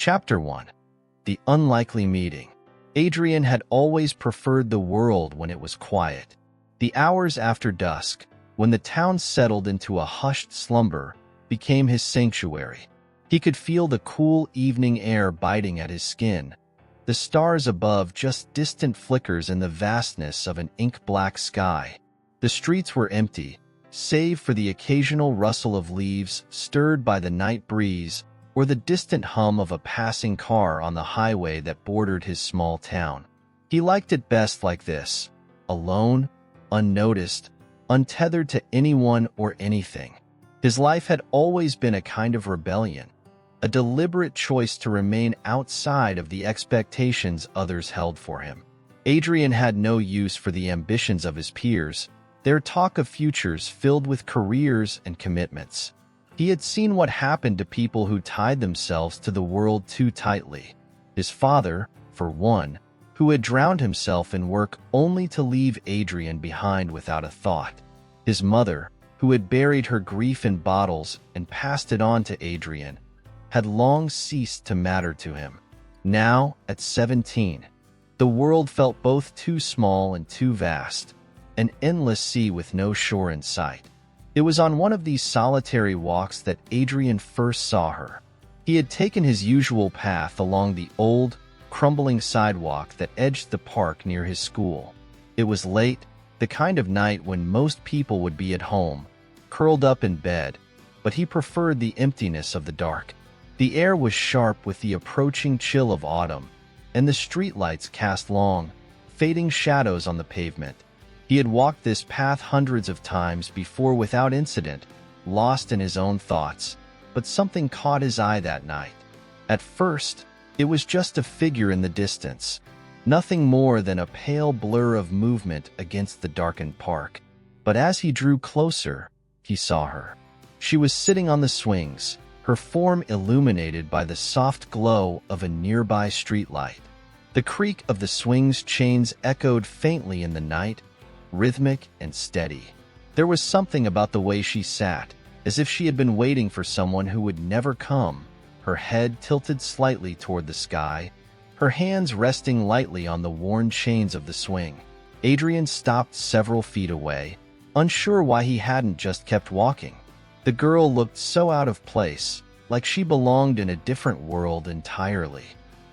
Chapter 1. The Unlikely Meeting. Adrian had always preferred the world when it was quiet. The hours after dusk, when the town settled into a hushed slumber, became his sanctuary. He could feel the cool evening air biting at his skin, the stars above just distant flickers in the vastness of an ink-black sky. The streets were empty, save for the occasional rustle of leaves stirred by the night breeze or the distant hum of a passing car on the highway that bordered his small town. He liked it best like this, alone, unnoticed, untethered to anyone or anything. His life had always been a kind of rebellion, a deliberate choice to remain outside of the expectations others held for him. Adrian had no use for the ambitions of his peers, their talk of futures filled with careers and commitments. He had seen what happened to people who tied themselves to the world too tightly. His father, for one, who had drowned himself in work only to leave Adrian behind without a thought. His mother, who had buried her grief in bottles and passed it on to Adrian, had long ceased to matter to him. Now, at 17, the world felt both too small and too vast, an endless sea with no shore in sight. It was on one of these solitary walks that Adrian first saw her. He had taken his usual path along the old, crumbling sidewalk that edged the park near his school. It was late, the kind of night when most people would be at home, curled up in bed, but he preferred the emptiness of the dark. The air was sharp with the approaching chill of autumn, and the streetlights cast long, fading shadows on the pavement. He had walked this path hundreds of times before without incident, lost in his own thoughts, but something caught his eye that night. At first, it was just a figure in the distance, nothing more than a pale blur of movement against the darkened park. But as he drew closer, he saw her. She was sitting on the swings, her form illuminated by the soft glow of a nearby streetlight. The creak of the swing's chains echoed faintly in the night, rhythmic and steady. There was something about the way she sat, as if she had been waiting for someone who would never come, her head tilted slightly toward the sky, her hands resting lightly on the worn chains of the swing. Adrian stopped several feet away, unsure why he hadn't just kept walking. The girl looked so out of place, like she belonged in a different world entirely.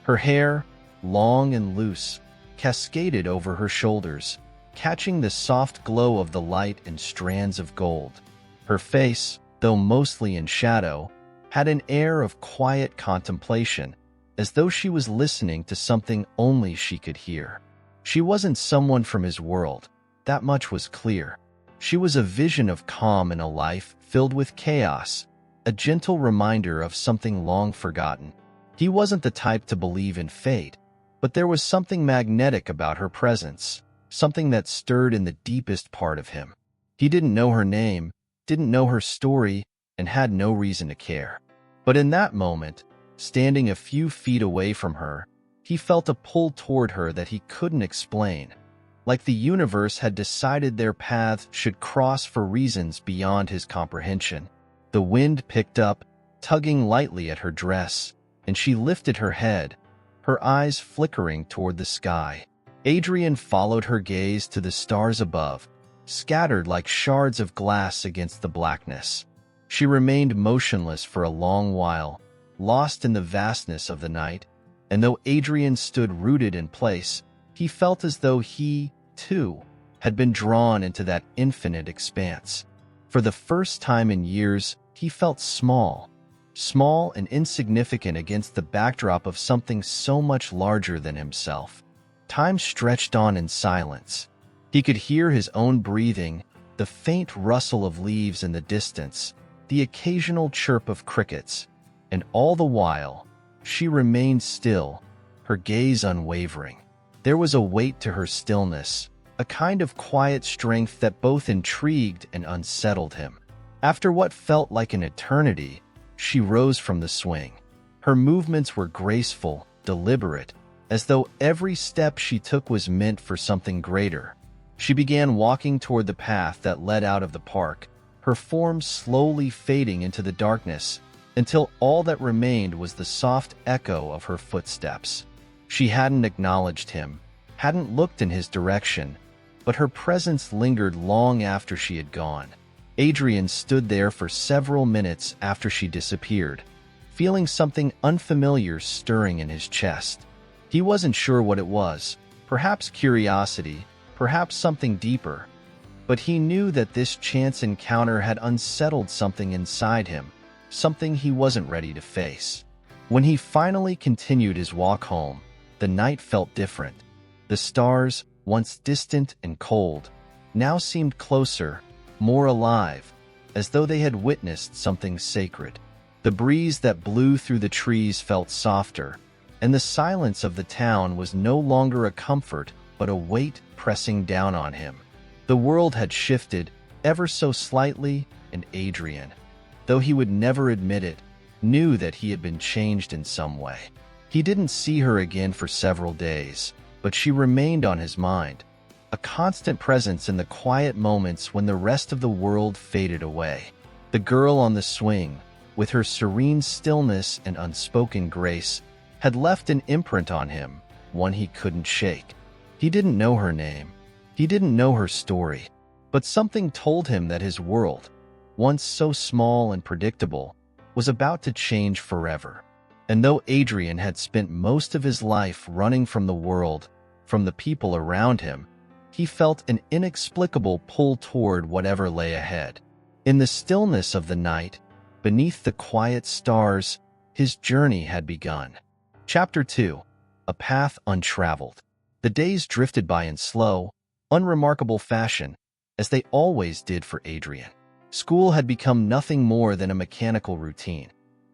Her hair, long and loose, cascaded over her shoulders, catching the soft glow of the light in strands of gold. Her face, though mostly in shadow, had an air of quiet contemplation, as though she was listening to something only she could hear. She wasn't someone from his world, that much was clear. She was a vision of calm in a life filled with chaos, a gentle reminder of something long forgotten. He wasn't the type to believe in fate, but there was something magnetic about her presence, something that stirred in the deepest part of him. He didn't know her name, didn't know her story, and had no reason to care. But in that moment, standing a few feet away from her, he felt a pull toward her that he couldn't explain, like the universe had decided their paths should cross for reasons beyond his comprehension. The wind picked up, tugging lightly at her dress, and she lifted her head, her eyes flickering toward the sky. Adrian followed her gaze to the stars above, scattered like shards of glass against the blackness. She remained motionless for a long while, lost in the vastness of the night, and though Adrian stood rooted in place, he felt as though he, too, had been drawn into that infinite expanse. For the first time in years, he felt small and insignificant against the backdrop of something so much larger than himself. Time stretched on in silence. He could hear his own breathing, the faint rustle of leaves in the distance, the occasional chirp of crickets, and all the while, she remained still, her gaze unwavering. There was a weight to her stillness, a kind of quiet strength that both intrigued and unsettled him. After what felt like an eternity, she rose from the swing. Her movements were graceful, deliberate, as though every step she took was meant for something greater. She began walking toward the path that led out of the park, her form slowly fading into the darkness, until all that remained was the soft echo of her footsteps. She hadn't acknowledged him, hadn't looked in his direction, but her presence lingered long after she had gone. Adrian stood there for several minutes after she disappeared, feeling something unfamiliar stirring in his chest. He wasn't sure what it was, perhaps curiosity, perhaps something deeper, but he knew that this chance encounter had unsettled something inside him, something he wasn't ready to face. When he finally continued his walk home, the night felt different. The stars, once distant and cold, now seemed closer, more alive, as though they had witnessed something sacred. The breeze that blew through the trees felt softer, and the silence of the town was no longer a comfort but a weight pressing down on him. The world had shifted, ever so slightly, and Adrian, though he would never admit it, knew that he had been changed in some way. He didn't see her again for several days, but she remained on his mind, a constant presence in the quiet moments when the rest of the world faded away. The girl on the swing, with her serene stillness and unspoken grace, had left an imprint on him, one he couldn't shake. He didn't know her name, he didn't know her story, but something told him that his world, once so small and predictable, was about to change forever. And though Adrian had spent most of his life running from the world, from the people around him, he felt an inexplicable pull toward whatever lay ahead. In the stillness of the night, beneath the quiet stars, his journey had begun. Chapter 2. A Path Untraveled. The days drifted by in slow, unremarkable fashion, as they always did for Adrian. School had become nothing more than a mechanical routine,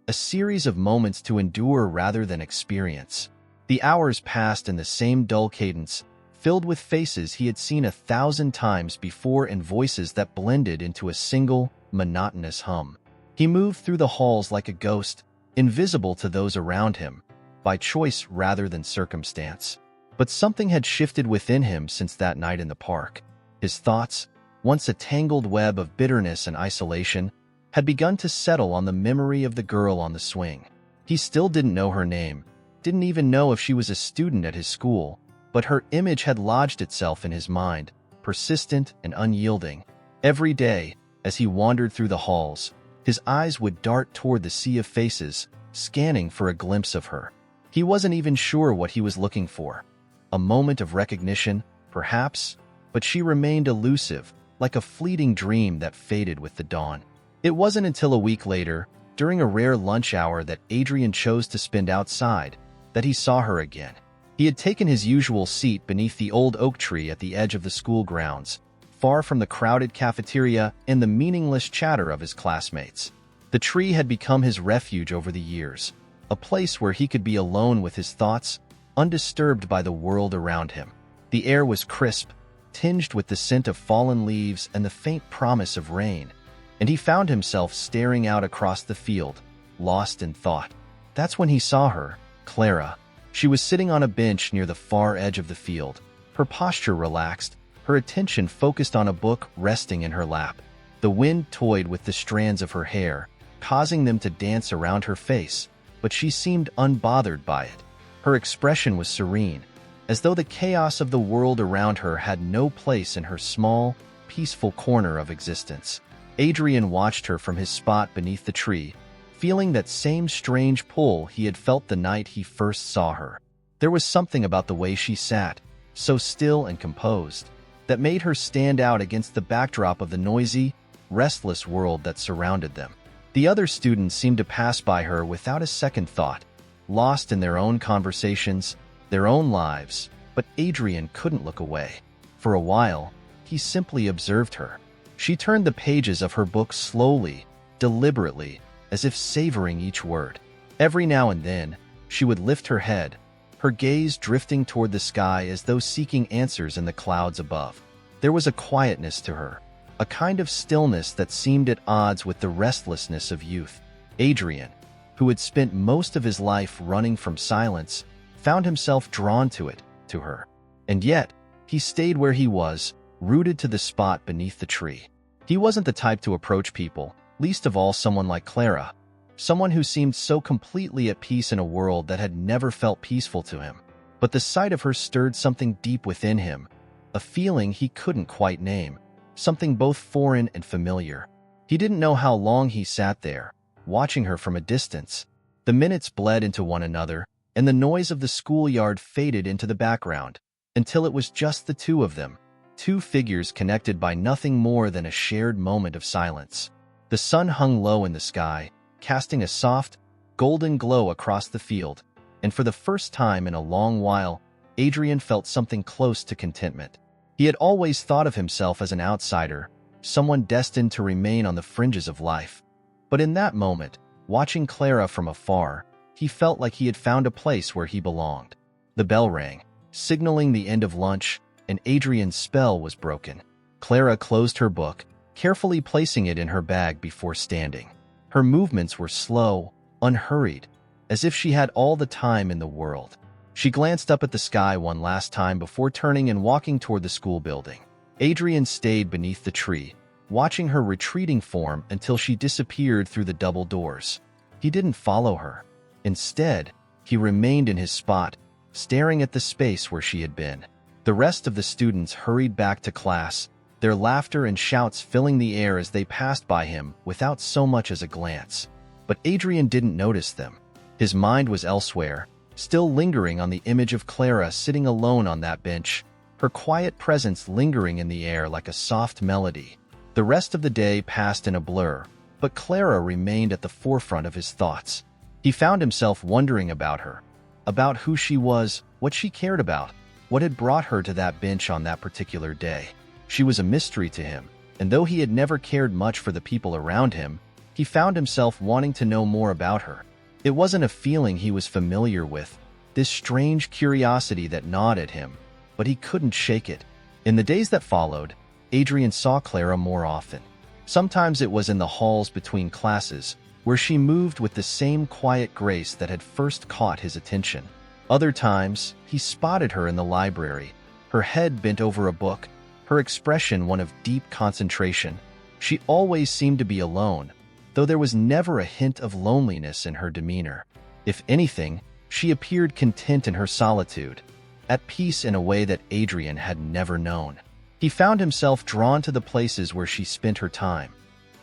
a series of moments to endure rather than experience. The hours passed in the same dull cadence, filled with faces he had seen 1,000 times before and voices that blended into a single, monotonous hum. He moved through the halls like a ghost, invisible to those around him, by choice rather than circumstance. But something had shifted within him since that night in the park. His thoughts, once a tangled web of bitterness and isolation, had begun to settle on the memory of the girl on the swing. He still didn't know her name, didn't even know if she was a student at his school, but her image had lodged itself in his mind, persistent and unyielding. Every day, as he wandered through the halls, his eyes would dart toward the sea of faces, scanning for a glimpse of her. He wasn't even sure what he was looking for. A moment of recognition, perhaps, but she remained elusive, like a fleeting dream that faded with the dawn. It wasn't until a week later, during a rare lunch hour that Adrian chose to spend outside, that he saw her again. He had taken his usual seat beneath the old oak tree at the edge of the school grounds, far from the crowded cafeteria and the meaningless chatter of his classmates. The tree had become his refuge over the years, a place where he could be alone with his thoughts, undisturbed by the world around him. The air was crisp, tinged with the scent of fallen leaves and the faint promise of rain, and he found himself staring out across the field, lost in thought. That's when he saw her, Clara. She was sitting on a bench near the far edge of the field, her posture relaxed, her attention focused on a book resting in her lap. The wind toyed with the strands of her hair, causing them to dance around her face, but she seemed unbothered by it. Her expression was serene, as though the chaos of the world around her had no place in her small, peaceful corner of existence. Adrian watched her from his spot beneath the tree, feeling that same strange pull he had felt the night he first saw her. There was something about the way she sat, so still and composed, that made her stand out against the backdrop of the noisy, restless world that surrounded them. The other students seemed to pass by her without a second thought, lost in their own conversations, their own lives, but Adrian couldn't look away. For a while, he simply observed her. She turned the pages of her book slowly, deliberately, as if savoring each word. Every now and then, she would lift her head, her gaze drifting toward the sky as though seeking answers in the clouds above. There was a quietness to her, a kind of stillness that seemed at odds with the restlessness of youth. Adrian, who had spent most of his life running from silence, found himself drawn to her. And yet, he stayed where he was, rooted to the spot beneath the tree. He wasn't the type to approach people, least of all someone like Clara, someone who seemed so completely at peace in a world that had never felt peaceful to him. But the sight of her stirred something deep within him, a feeling he couldn't quite name, something both foreign and familiar. He didn't know how long he sat there, watching her from a distance. The minutes bled into one another, and the noise of the schoolyard faded into the background, until it was just the two of them, two figures connected by nothing more than a shared moment of silence. The sun hung low in the sky, casting a soft, golden glow across the field, and for the first time in a long while, Adrian felt something close to contentment. He had always thought of himself as an outsider, someone destined to remain on the fringes of life. But in that moment, watching Clara from afar, he felt like he had found a place where he belonged. The bell rang, signaling the end of lunch, and Adrian's spell was broken. Clara closed her book, carefully placing it in her bag before standing. Her movements were slow, unhurried, as if she had all the time in the world. She glanced up at the sky one last time before turning and walking toward the school building. Adrian stayed beneath the tree, watching her retreating form until she disappeared through the double doors. He didn't follow her. Instead, he remained in his spot, staring at the space where she had been. The rest of the students hurried back to class, their laughter and shouts filling the air as they passed by him without so much as a glance. But Adrian didn't notice them. His mind was elsewhere, still lingering on the image of Clara sitting alone on that bench, her quiet presence lingering in the air like a soft melody. The rest of the day passed in a blur, but Clara remained at the forefront of his thoughts. He found himself wondering about her, about who she was, what she cared about, what had brought her to that bench on that particular day. She was a mystery to him, and though he had never cared much for the people around him, he found himself wanting to know more about her. It wasn't a feeling he was familiar with, this strange curiosity that gnawed at him, but he couldn't shake it. In the days that followed, Adrian saw Clara more often. Sometimes it was in the halls between classes, where she moved with the same quiet grace that had first caught his attention. Other times, he spotted her in the library, her head bent over a book, her expression one of deep concentration. She always seemed to be alone, though there was never a hint of loneliness in her demeanor. If anything, she appeared content in her solitude, at peace in a way that Adrian had never known. He found himself drawn to the places where she spent her time: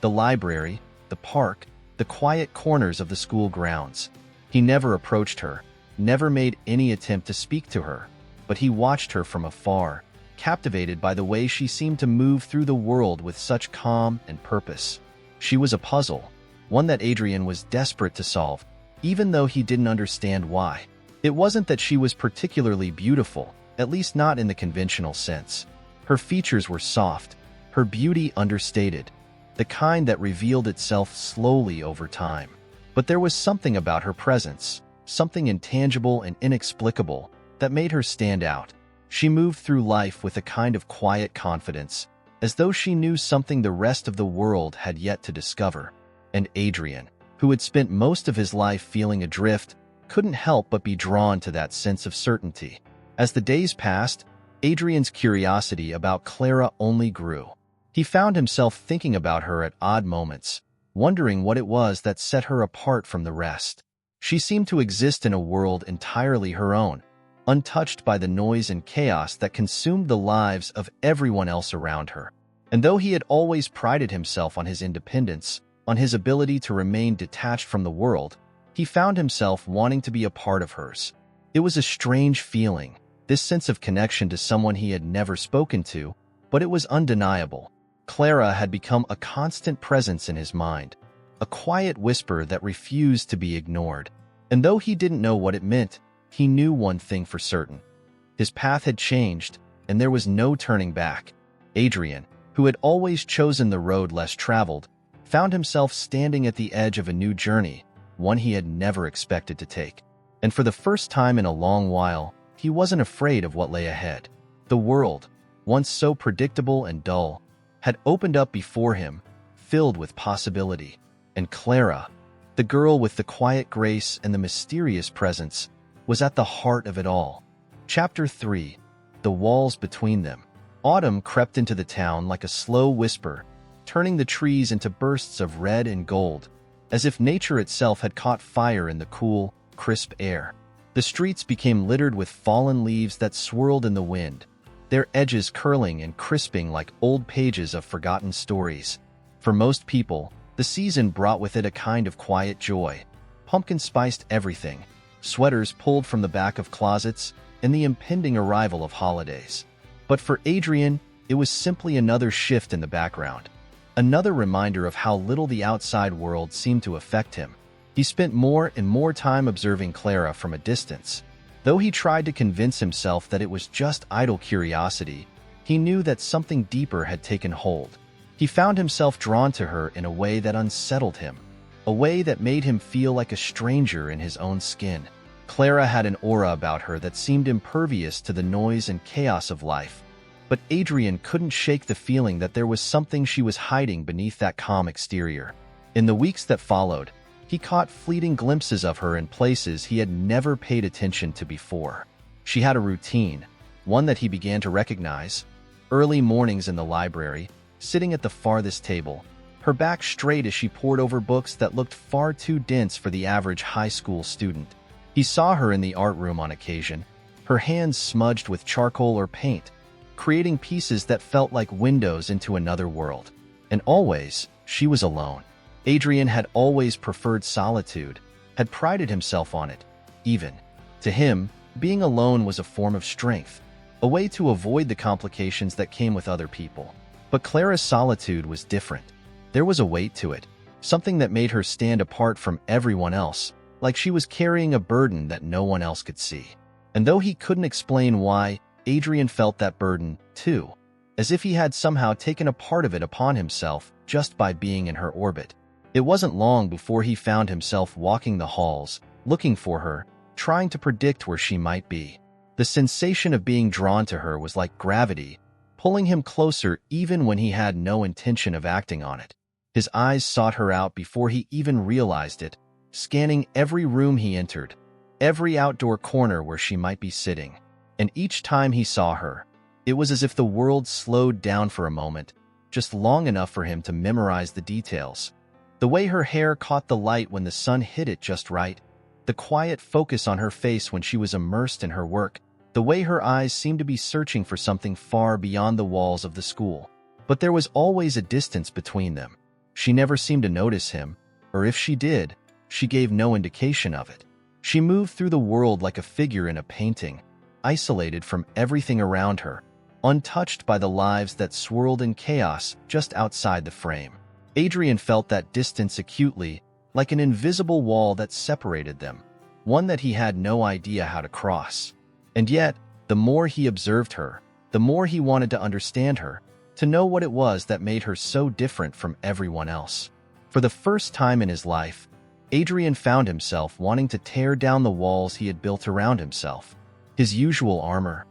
the library, the park, the quiet corners of the school grounds. He never approached her, never made any attempt to speak to her, but he watched her from afar, captivated by the way she seemed to move through the world with such calm and purpose. She was a puzzle, one that Adrian was desperate to solve, even though he didn't understand why. It wasn't that she was particularly beautiful, at least not in the conventional sense. Her features were soft, her beauty understated, the kind that revealed itself slowly over time. But there was something about her presence, something intangible and inexplicable, that made her stand out. She moved through life with a kind of quiet confidence, as though she knew something the rest of the world had yet to discover. And Adrian, who had spent most of his life feeling adrift, couldn't help but be drawn to that sense of certainty. As the days passed, Adrian's curiosity about Clara only grew. He found himself thinking about her at odd moments, wondering what it was that set her apart from the rest. She seemed to exist in a world entirely her own, untouched by the noise and chaos that consumed the lives of everyone else around her. And though he had always prided himself on his independence, on his ability to remain detached from the world, he found himself wanting to be a part of hers. It was a strange feeling, this sense of connection to someone he had never spoken to, but it was undeniable. Clara had become a constant presence in his mind, a quiet whisper that refused to be ignored. And though he didn't know what it meant, he knew one thing for certain. His path had changed, and there was no turning back. Adrian, who had always chosen the road less traveled, found himself standing at the edge of a new journey, one he had never expected to take. And for the first time in a long while, he wasn't afraid of what lay ahead. The world, once so predictable and dull, had opened up before him, filled with possibility. And Clara, the girl with the quiet grace and the mysterious presence, was at the heart of it all. Chapter 3. The Walls Between Them. Autumn crept into the town like a slow whisper, turning the trees into bursts of red and gold, as if nature itself had caught fire in the cool, crisp air. The streets became littered with fallen leaves that swirled in the wind, their edges curling and crisping like old pages of forgotten stories. For most people, the season brought with it a kind of quiet joy. Pumpkin spiced everything, sweaters pulled from the back of closets, and the impending arrival of holidays. But for Adrian, it was simply another shift in the background. Another reminder of how little the outside world seemed to affect him. He spent more and more time observing Clara from a distance. Though he tried to convince himself that it was just idle curiosity, he knew that something deeper had taken hold. He found himself drawn to her in a way that unsettled him, a way that made him feel like a stranger in his own skin. Clara had an aura about her that seemed impervious to the noise and chaos of life, but Adrian couldn't shake the feeling that there was something she was hiding beneath that calm exterior. In the weeks that followed, he caught fleeting glimpses of her in places he had never paid attention to before. She had a routine, one that he began to recognize. Early mornings in the library, sitting at the farthest table, her back straight as she pored over books that looked far too dense for the average high school student. He saw her in the art room on occasion, her hands smudged with charcoal or paint, creating pieces that felt like windows into another world. And always, she was alone. Adrian had always preferred solitude, had prided himself on it. Even, to him, being alone was a form of strength, a way to avoid the complications that came with other people. But Clara's solitude was different. There was a weight to it, something that made her stand apart from everyone else, like she was carrying a burden that no one else could see. And though he couldn't explain why, Adrian felt that burden, too, as if he had somehow taken a part of it upon himself just by being in her orbit. It wasn't long before he found himself walking the halls, looking for her, trying to predict where she might be. The sensation of being drawn to her was like gravity, pulling him closer even when he had no intention of acting on it. His eyes sought her out before he even realized it, scanning every room he entered, every outdoor corner where she might be sitting. And each time he saw her, it was as if the world slowed down for a moment, just long enough for him to memorize the details. The way her hair caught the light when the sun hit it just right, the quiet focus on her face when she was immersed in her work, the way her eyes seemed to be searching for something far beyond the walls of the school. But there was always a distance between them. She never seemed to notice him, or if she did, she gave no indication of it. She moved through the world like a figure in a painting, isolated from everything around her, untouched by the lives that swirled in chaos just outside the frame. Adrian felt that distance acutely, like an invisible wall that separated them, one that he had no idea how to cross. And yet, the more he observed her, the more he wanted to understand her, to know what it was that made her so different from everyone else. For the first time in his life, Adrian found himself wanting to tear down the walls he had built around himself. His usual armor,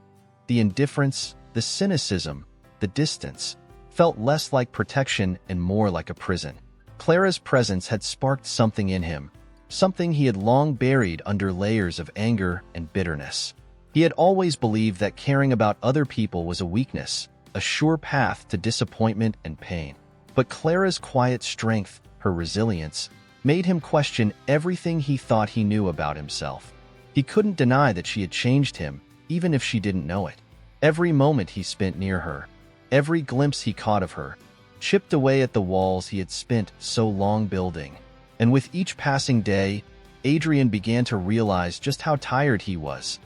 the indifference, the cynicism, the distance, felt less like protection and more like a prison. Clara's presence had sparked something in him, something he had long buried under layers of anger and bitterness. He had always believed that caring about other people was a weakness, a sure path to disappointment and pain. But Clara's quiet strength, her resilience, made him question everything he thought he knew about himself. He couldn't deny that she had changed him, even if she didn't know it. Every moment he spent near her, every glimpse he caught of her, chipped away at the walls he had spent so long building. And with each passing day, Adrian began to realize just how tired he was.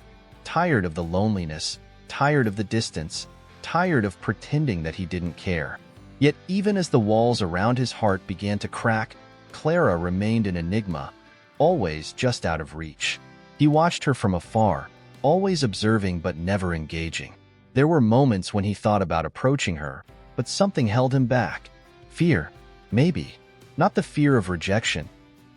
Tired of the loneliness, tired of the distance, tired of pretending that he didn't care. Yet even as the walls around his heart began to crack, Clara remained an enigma, always just out of reach. He watched her from afar, always observing but never engaging. There were moments when he thought about approaching her, but something held him back. Fear, maybe. Not the fear of rejection.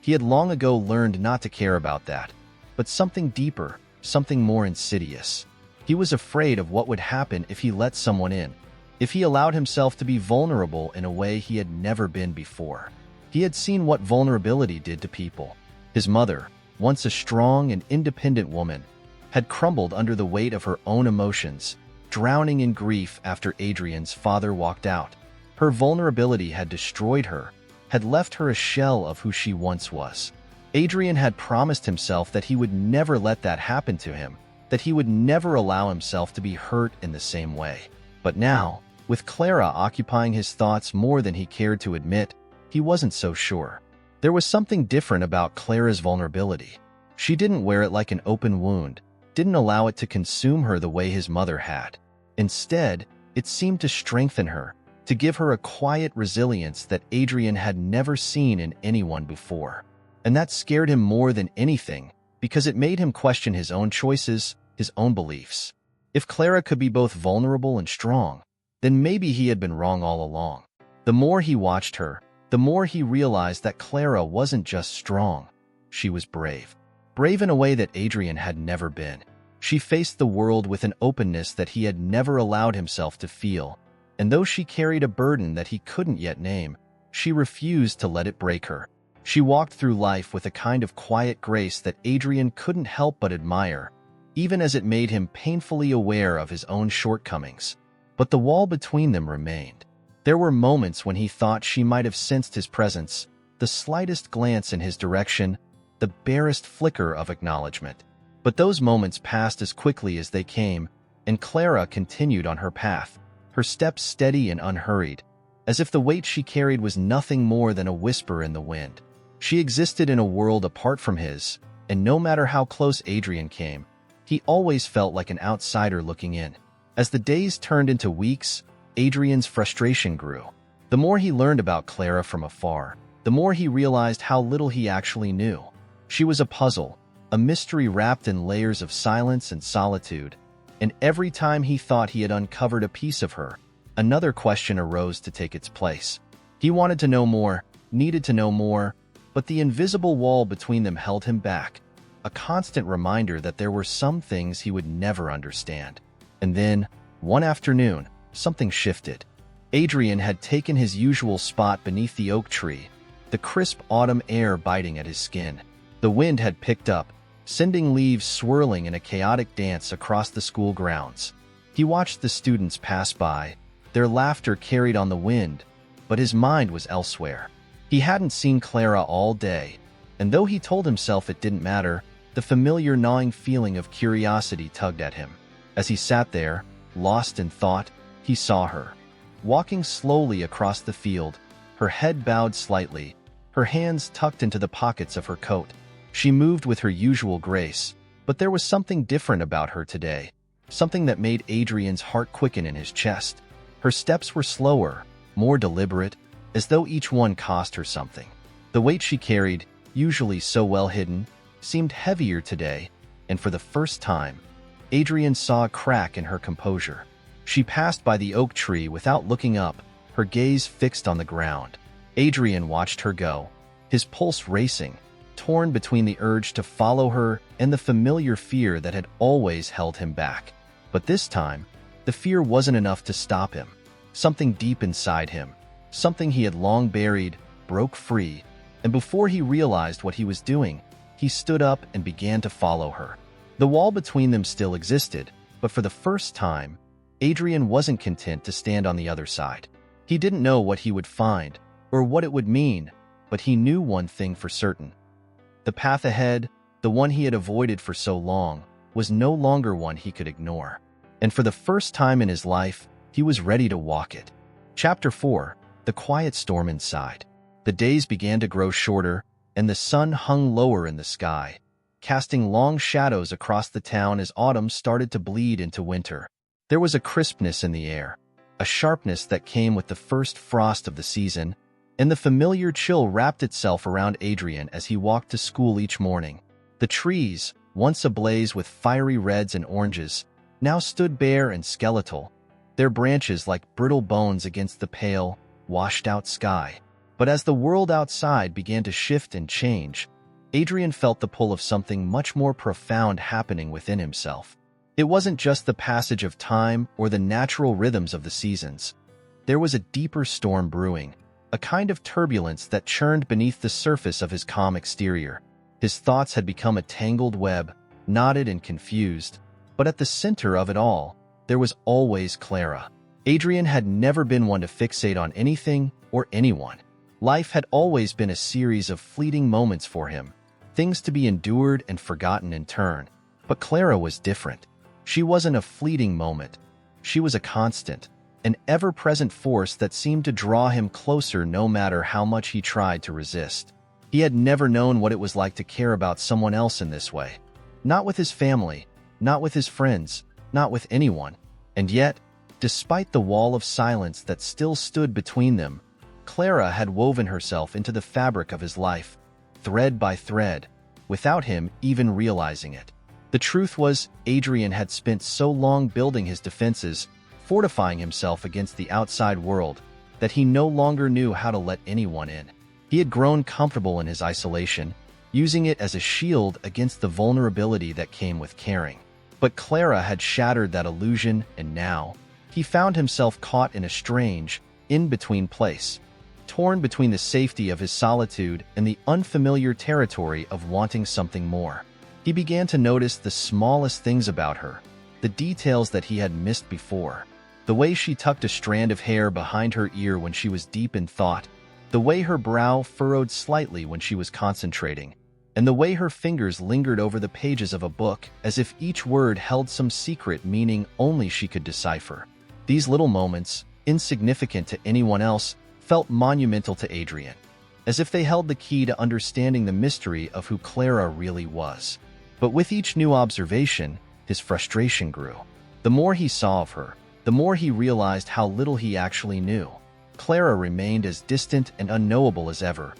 He had long ago learned not to care about that. But something deeper, something more insidious. He was afraid of what would happen if he let someone in, if he allowed himself to be vulnerable in a way he had never been before. He had seen what vulnerability did to people. His mother, once a strong and independent woman, had crumbled under the weight of her own emotions, drowning in grief after Adrian's father walked out. Her vulnerability had destroyed her, had left her a shell of who she once was. Adrian had promised himself that he would never let that happen to him, that he would never allow himself to be hurt in the same way. But now, with Clara occupying his thoughts more than he cared to admit, he wasn't so sure. There was something different about Clara's vulnerability. She didn't wear it like an open wound, didn't allow it to consume her the way his mother had. Instead, it seemed to strengthen her, to give her a quiet resilience that Adrian had never seen in anyone before. And that scared him more than anything, because it made him question his own choices, his own beliefs. If Clara could be both vulnerable and strong, then maybe he had been wrong all along. The more he watched her, the more he realized that Clara wasn't just strong. She was brave. Brave in a way that Adrian had never been. She faced the world with an openness that he had never allowed himself to feel. And though she carried a burden that he couldn't yet name, she refused to let it break her. She walked through life with a kind of quiet grace that Adrian couldn't help but admire, even as it made him painfully aware of his own shortcomings. But the wall between them remained. There were moments when he thought she might have sensed his presence, the slightest glance in his direction, the barest flicker of acknowledgement. But those moments passed as quickly as they came, and Clara continued on her path, her steps steady and unhurried, as if the weight she carried was nothing more than a whisper in the wind. She existed in a world apart from his, and no matter how close Adrian came, he always felt like an outsider looking in. As the days turned into weeks, Adrian's frustration grew. The more he learned about Clara from afar, the more he realized how little he actually knew. She was a puzzle, a mystery wrapped in layers of silence and solitude, and every time he thought he had uncovered a piece of her, another question arose to take its place. He wanted to know more, needed to know more, but the invisible wall between them held him back, a constant reminder that there were some things he would never understand. And then, one afternoon, something shifted. Adrian had taken his usual spot beneath the oak tree, the crisp autumn air biting at his skin. The wind had picked up, sending leaves swirling in a chaotic dance across the school grounds. He watched the students pass by, their laughter carried on the wind, but his mind was elsewhere. He hadn't seen Clara all day, and though he told himself it didn't matter, the familiar gnawing feeling of curiosity tugged at him. As he sat there, lost in thought, he saw her, walking slowly across the field, her head bowed slightly, her hands tucked into the pockets of her coat. She moved with her usual grace, but there was something different about her today, something that made Adrian's heart quicken in his chest. Her steps were slower, more deliberate, as though each one cost her something. The weight she carried, usually so well hidden, seemed heavier today, and for the first time, Adrian saw a crack in her composure. She passed by the oak tree without looking up, her gaze fixed on the ground. Adrian watched her go, his pulse racing, torn between the urge to follow her and the familiar fear that had always held him back. But this time, the fear wasn't enough to stop him. Something deep inside him, something he had long buried, broke free, and before he realized what he was doing, he stood up and began to follow her. The wall between them still existed, but for the first time, Adrian wasn't content to stand on the other side. He didn't know what he would find, or what it would mean, but he knew one thing for certain. The path ahead, the one he had avoided for so long, was no longer one he could ignore. And for the first time in his life, he was ready to walk it. Chapter 4. The Quiet Storm Inside. The days began to grow shorter, and the sun hung lower in the sky, casting long shadows across the town as autumn started to bleed into winter. There was a crispness in the air, a sharpness that came with the first frost of the season, and the familiar chill wrapped itself around Adrian as he walked to school each morning. The trees, once ablaze with fiery reds and oranges, now stood bare and skeletal, their branches like brittle bones against the pale, washed-out sky. But as the world outside began to shift and change, Adrian felt the pull of something much more profound happening within himself. It wasn't just the passage of time or the natural rhythms of the seasons. There was a deeper storm brewing, a kind of turbulence that churned beneath the surface of his calm exterior. His thoughts had become a tangled web, knotted and confused, but at the center of it all, there was always Clara. Adrian had never been one to fixate on anything or anyone. Life had always been a series of fleeting moments for him, things to be endured and forgotten in turn. But Clara was different. She wasn't a fleeting moment. She was a constant, an ever-present force that seemed to draw him closer no matter how much he tried to resist. He had never known what it was like to care about someone else in this way. Not with his family, not with his friends, not with anyone. And yet, despite the wall of silence that still stood between them, Clara had woven herself into the fabric of his life, thread by thread, without him even realizing it. The truth was, Adrian had spent so long building his defenses, fortifying himself against the outside world, that he no longer knew how to let anyone in. He had grown comfortable in his isolation, using it as a shield against the vulnerability that came with caring. But Clara had shattered that illusion, and now, he found himself caught in a strange, in-between place, torn between the safety of his solitude and the unfamiliar territory of wanting something more. He began to notice the smallest things about her, the details that he had missed before. The way she tucked a strand of hair behind her ear when she was deep in thought, the way her brow furrowed slightly when she was concentrating, and the way her fingers lingered over the pages of a book as if each word held some secret meaning only she could decipher. These little moments, insignificant to anyone else, felt monumental to Adrian, as if they held the key to understanding the mystery of who Clara really was. But with each new observation, his frustration grew. The more he saw of her, the more he realized how little he actually knew. Clara remained as distant and unknowable as ever,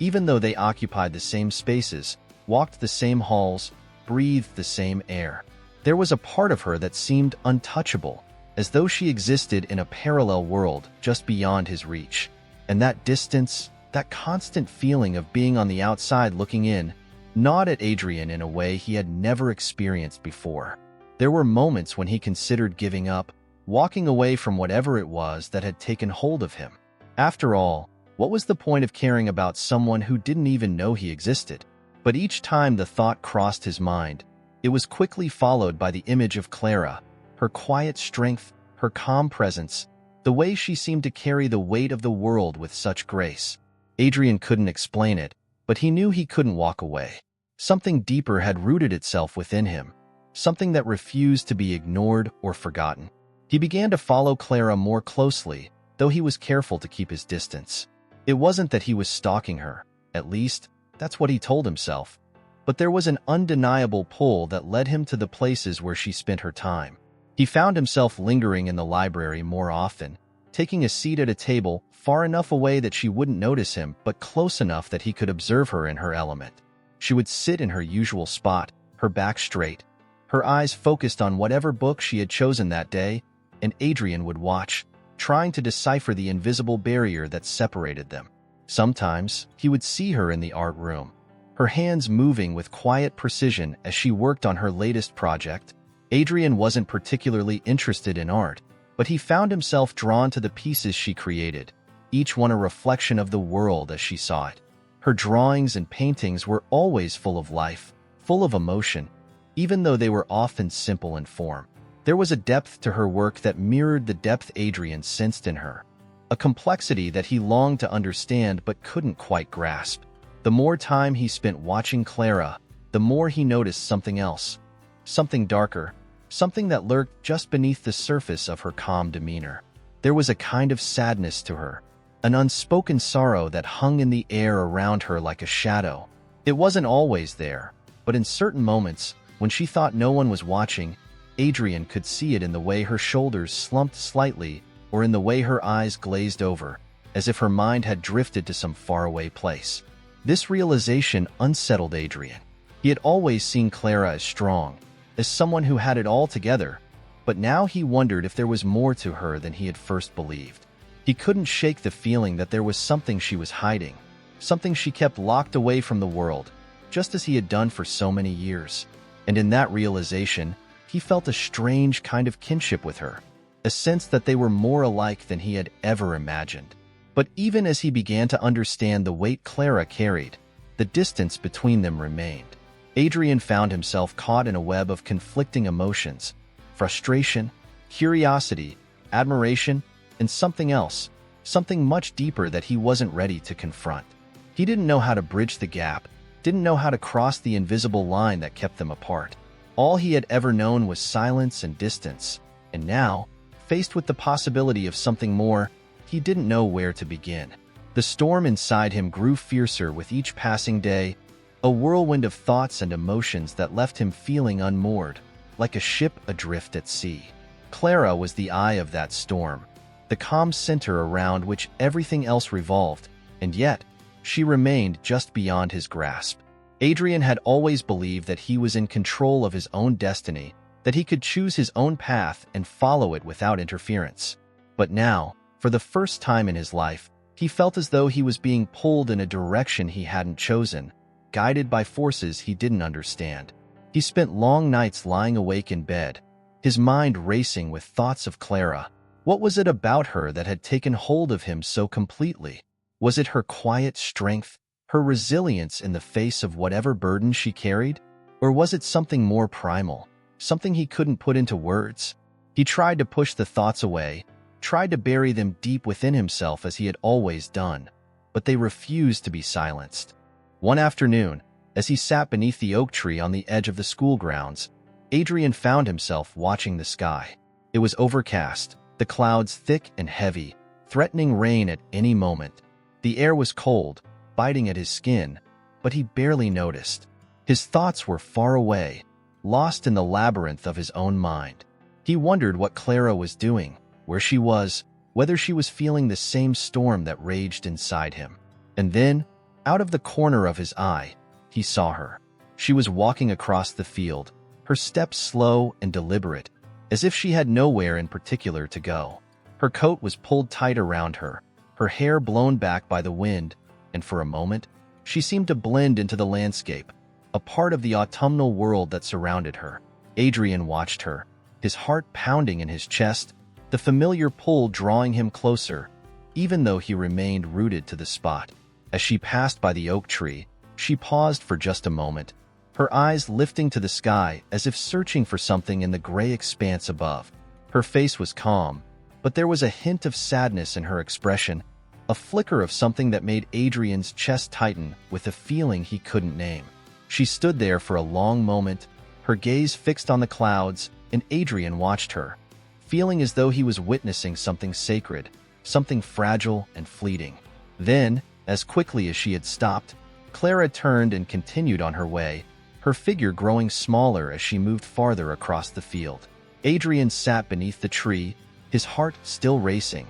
even though they occupied the same spaces, walked the same halls, breathed the same air. There was a part of her that seemed untouchable, as though she existed in a parallel world just beyond his reach. And that distance, that constant feeling of being on the outside looking in, gnawed at Adrian in a way he had never experienced before. There were moments when he considered giving up, walking away from whatever it was that had taken hold of him. After all, what was the point of caring about someone who didn't even know he existed? But each time the thought crossed his mind, it was quickly followed by the image of Clara, her quiet strength, her calm presence, the way she seemed to carry the weight of the world with such grace. Adrian couldn't explain it, but he knew he couldn't walk away. Something deeper had rooted itself within him, something that refused to be ignored or forgotten. He began to follow Clara more closely, though he was careful to keep his distance. It wasn't that he was stalking her, at least, that's what he told himself. But there was an undeniable pull that led him to the places where she spent her time. He found himself lingering in the library more often, taking a seat at a table far enough away that she wouldn't notice him, but close enough that he could observe her in her element. She would sit in her usual spot, her back straight, her eyes focused on whatever book she had chosen that day, and Adrian would watch, trying to decipher the invisible barrier that separated them. Sometimes, he would see her in the art room, her hands moving with quiet precision as she worked on her latest project. Adrian wasn't particularly interested in art, but he found himself drawn to the pieces she created, each one a reflection of the world as she saw it. Her drawings and paintings were always full of life, full of emotion, even though they were often simple in form. There was a depth to her work that mirrored the depth Adrian sensed in her, a complexity that he longed to understand but couldn't quite grasp. The more time he spent watching Clara, the more he noticed something else, something darker, something that lurked just beneath the surface of her calm demeanor. There was a kind of sadness to her, an unspoken sorrow that hung in the air around her like a shadow. It wasn't always there, but in certain moments, when she thought no one was watching, Adrian could see it in the way her shoulders slumped slightly or in the way her eyes glazed over, as if her mind had drifted to some faraway place. This realization unsettled Adrian. He had always seen Clara as strong, as someone who had it all together, but now he wondered if there was more to her than he had first believed. He couldn't shake the feeling that there was something she was hiding, something she kept locked away from the world, just as he had done for so many years. And in that realization, he felt a strange kind of kinship with her, a sense that they were more alike than he had ever imagined. But even as he began to understand the weight Clara carried, the distance between them remained. Adrian found himself caught in a web of conflicting emotions, frustration, curiosity, admiration, and something else, something much deeper that he wasn't ready to confront. He didn't know how to bridge the gap, didn't know how to cross the invisible line that kept them apart. All he had ever known was silence and distance, and now, faced with the possibility of something more, he didn't know where to begin. The storm inside him grew fiercer with each passing day, a whirlwind of thoughts and emotions that left him feeling unmoored, like a ship adrift at sea. Clara was the eye of that storm, the calm center around which everything else revolved, and yet, she remained just beyond his grasp. Adrian had always believed that he was in control of his own destiny, that he could choose his own path and follow it without interference. But now, for the first time in his life, he felt as though he was being pulled in a direction he hadn't chosen, guided by forces he didn't understand. He spent long nights lying awake in bed, his mind racing with thoughts of Clara. What was it about her that had taken hold of him so completely? Was it her quiet strength, her resilience in the face of whatever burden she carried? Or was it something more primal, something he couldn't put into words? He tried to push the thoughts away, tried to bury them deep within himself as he had always done, but they refused to be silenced. One afternoon, as he sat beneath the oak tree on the edge of the school grounds, Adrian found himself watching the sky. It was overcast, the clouds thick and heavy, threatening rain at any moment. The air was cold, biting at his skin, but he barely noticed. His thoughts were far away, lost in the labyrinth of his own mind. He wondered what Clara was doing, where she was, whether she was feeling the same storm that raged inside him. And then, out of the corner of his eye, he saw her. She was walking across the field, her steps slow and deliberate, as if she had nowhere in particular to go. Her coat was pulled tight around her, her hair blown back by the wind, and for a moment, she seemed to blend into the landscape, a part of the autumnal world that surrounded her. Adrian watched her, his heart pounding in his chest, the familiar pull drawing him closer, even though he remained rooted to the spot. As she passed by the oak tree, she paused for just a moment, her eyes lifting to the sky as if searching for something in the gray expanse above. Her face was calm, but there was a hint of sadness in her expression, a flicker of something that made Adrian's chest tighten with a feeling he couldn't name. She stood there for a long moment, her gaze fixed on the clouds, and Adrian watched her, feeling as though he was witnessing something sacred, something fragile and fleeting. Then, as quickly as she had stopped, Clara turned and continued on her way, her figure growing smaller as she moved farther across the field. Adrian sat beneath the tree, his heart still racing,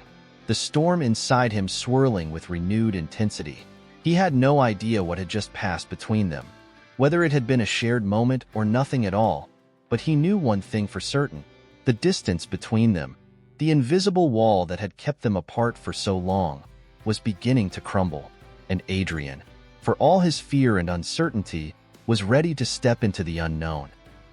the storm inside him swirling with renewed intensity. He had no idea what had just passed between them, whether it had been a shared moment or nothing at all, but he knew one thing for certain: the distance between them, the invisible wall that had kept them apart for so long, was beginning to crumble, and Adrian, for all his fear and uncertainty, was ready to step into the unknown.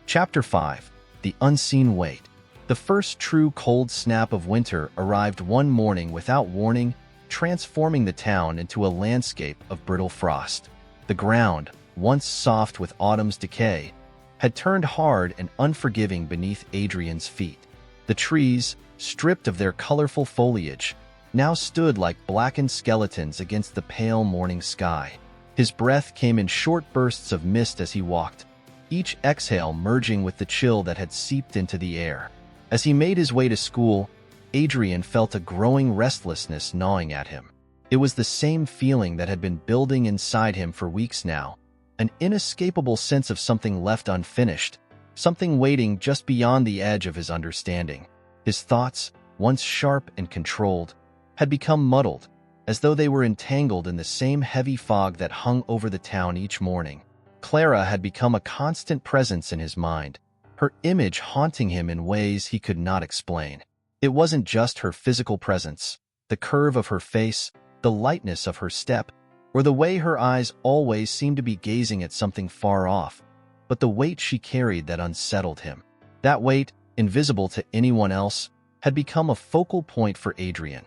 Chapter 5. The Unseen Weight. The first true cold snap of winter arrived one morning without warning, transforming the town into a landscape of brittle frost. The ground, once soft with autumn's decay, had turned hard and unforgiving beneath Adrian's feet. The trees, stripped of their colorful foliage, now stood like blackened skeletons against the pale morning sky. His breath came in short bursts of mist as he walked, each exhale merging with the chill that had seeped into the air. As he made his way to school, Adrian felt a growing restlessness gnawing at him. It was the same feeling that had been building inside him for weeks now, an inescapable sense of something left unfinished, something waiting just beyond the edge of his understanding. His thoughts, once sharp and controlled, had become muddled, as though they were entangled in the same heavy fog that hung over the town each morning. Clara had become a constant presence in his mind, her image haunting him in ways he could not explain. It wasn't just her physical presence, the curve of her face, the lightness of her step, or the way her eyes always seemed to be gazing at something far off, but the weight she carried that unsettled him. That weight, invisible to anyone else, had become a focal point for Adrian,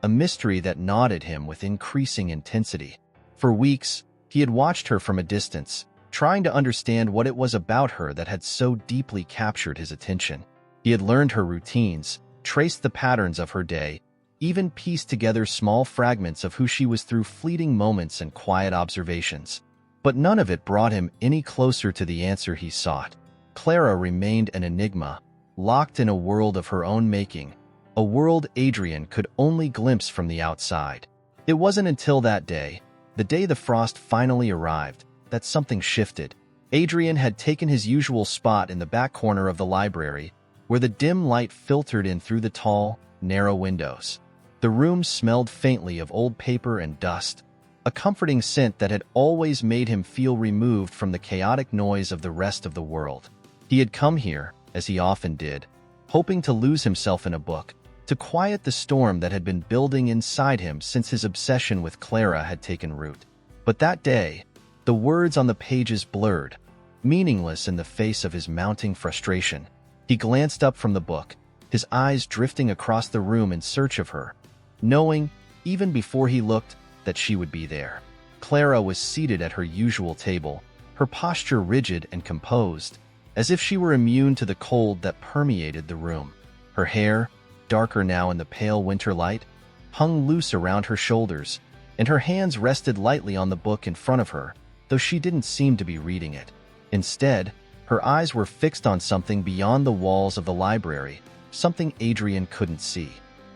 a mystery that gnawed at him with increasing intensity. For weeks, he had watched her from a distance, trying to understand what it was about her that had so deeply captured his attention. He had learned her routines, traced the patterns of her day, even pieced together small fragments of who she was through fleeting moments and quiet observations. But none of it brought him any closer to the answer he sought. Clara remained an enigma, locked in a world of her own making, a world Adrian could only glimpse from the outside. It wasn't until that day, the day the frost finally arrived, that something shifted. Adrian had taken his usual spot in the back corner of the library, where the dim light filtered in through the tall, narrow windows. The room smelled faintly of old paper and dust, a comforting scent that had always made him feel removed from the chaotic noise of the rest of the world. He had come here, as he often did, hoping to lose himself in a book, to quiet the storm that had been building inside him since his obsession with Clara had taken root. But that day, the words on the pages blurred, meaningless in the face of his mounting frustration. He glanced up from the book, his eyes drifting across the room in search of her, knowing, even before he looked, that she would be there. Clara was seated at her usual table, her posture rigid and composed, as if she were immune to the cold that permeated the room. Her hair, darker now in the pale winter light, hung loose around her shoulders, and her hands rested lightly on the book in front of her, though she didn't seem to be reading it. Instead, her eyes were fixed on something beyond the walls of the library, something Adrian couldn't see.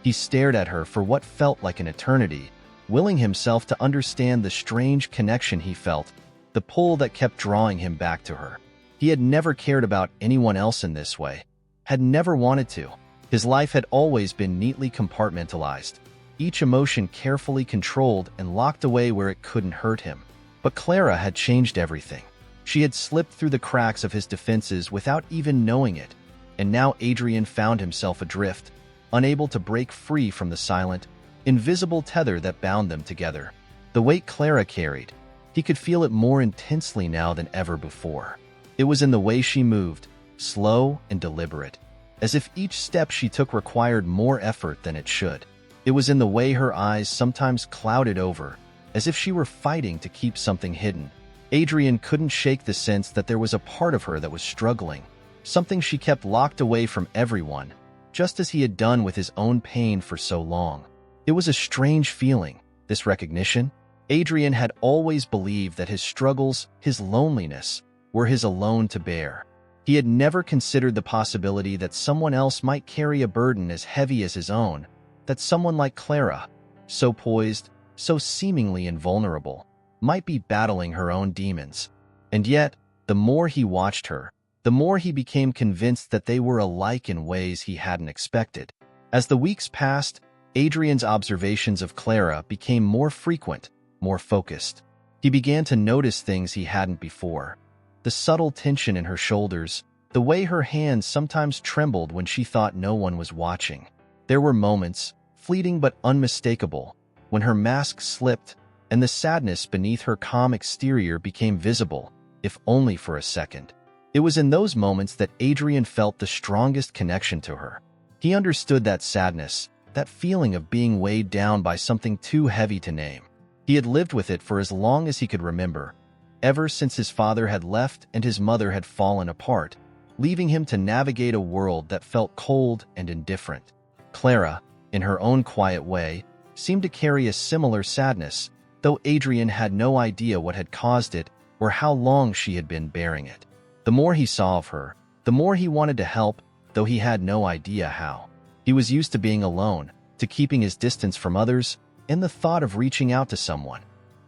He stared at her for what felt like an eternity, willing himself to understand the strange connection he felt, the pull that kept drawing him back to her. He had never cared about anyone else in this way, had never wanted to. His life had always been neatly compartmentalized, each emotion carefully controlled and locked away where it couldn't hurt him. But Clara had changed everything. She had slipped through the cracks of his defenses without even knowing it, and now Adrian found himself adrift, unable to break free from the silent, invisible tether that bound them together. The weight Clara carried, he could feel it more intensely now than ever before. It was in the way she moved, slow and deliberate, as if each step she took required more effort than it should. It was in the way her eyes sometimes clouded over, as if she were fighting to keep something hidden. Adrian couldn't shake the sense that there was a part of her that was struggling, something she kept locked away from everyone, just as he had done with his own pain for so long. It was a strange feeling, this recognition. Adrian had always believed that his struggles, his loneliness, were his alone to bear. He had never considered the possibility that someone else might carry a burden as heavy as his own, that someone like Clara, so poised, so seemingly invulnerable, might be battling her own demons. And yet, the more he watched her, the more he became convinced that they were alike in ways he hadn't expected. As the weeks passed, Adrian's observations of Clara became more frequent, more focused. He began to notice things he hadn't before. The subtle tension in her shoulders, the way her hands sometimes trembled when she thought no one was watching. There were moments, fleeting but unmistakable, when her mask slipped and the sadness beneath her calm exterior became visible, if only for a second. It was in those moments that Adrian felt the strongest connection to her. He understood that sadness, that feeling of being weighed down by something too heavy to name. He had lived with it for as long as he could remember, ever since his father had left and his mother had fallen apart, leaving him to navigate a world that felt cold and indifferent. Clara, in her own quiet way, seemed to carry a similar sadness, though Adrian had no idea what had caused it or how long she had been bearing it. The more he saw of her, the more he wanted to help, though he had no idea how. He was used to being alone, to keeping his distance from others, and the thought of reaching out to someone,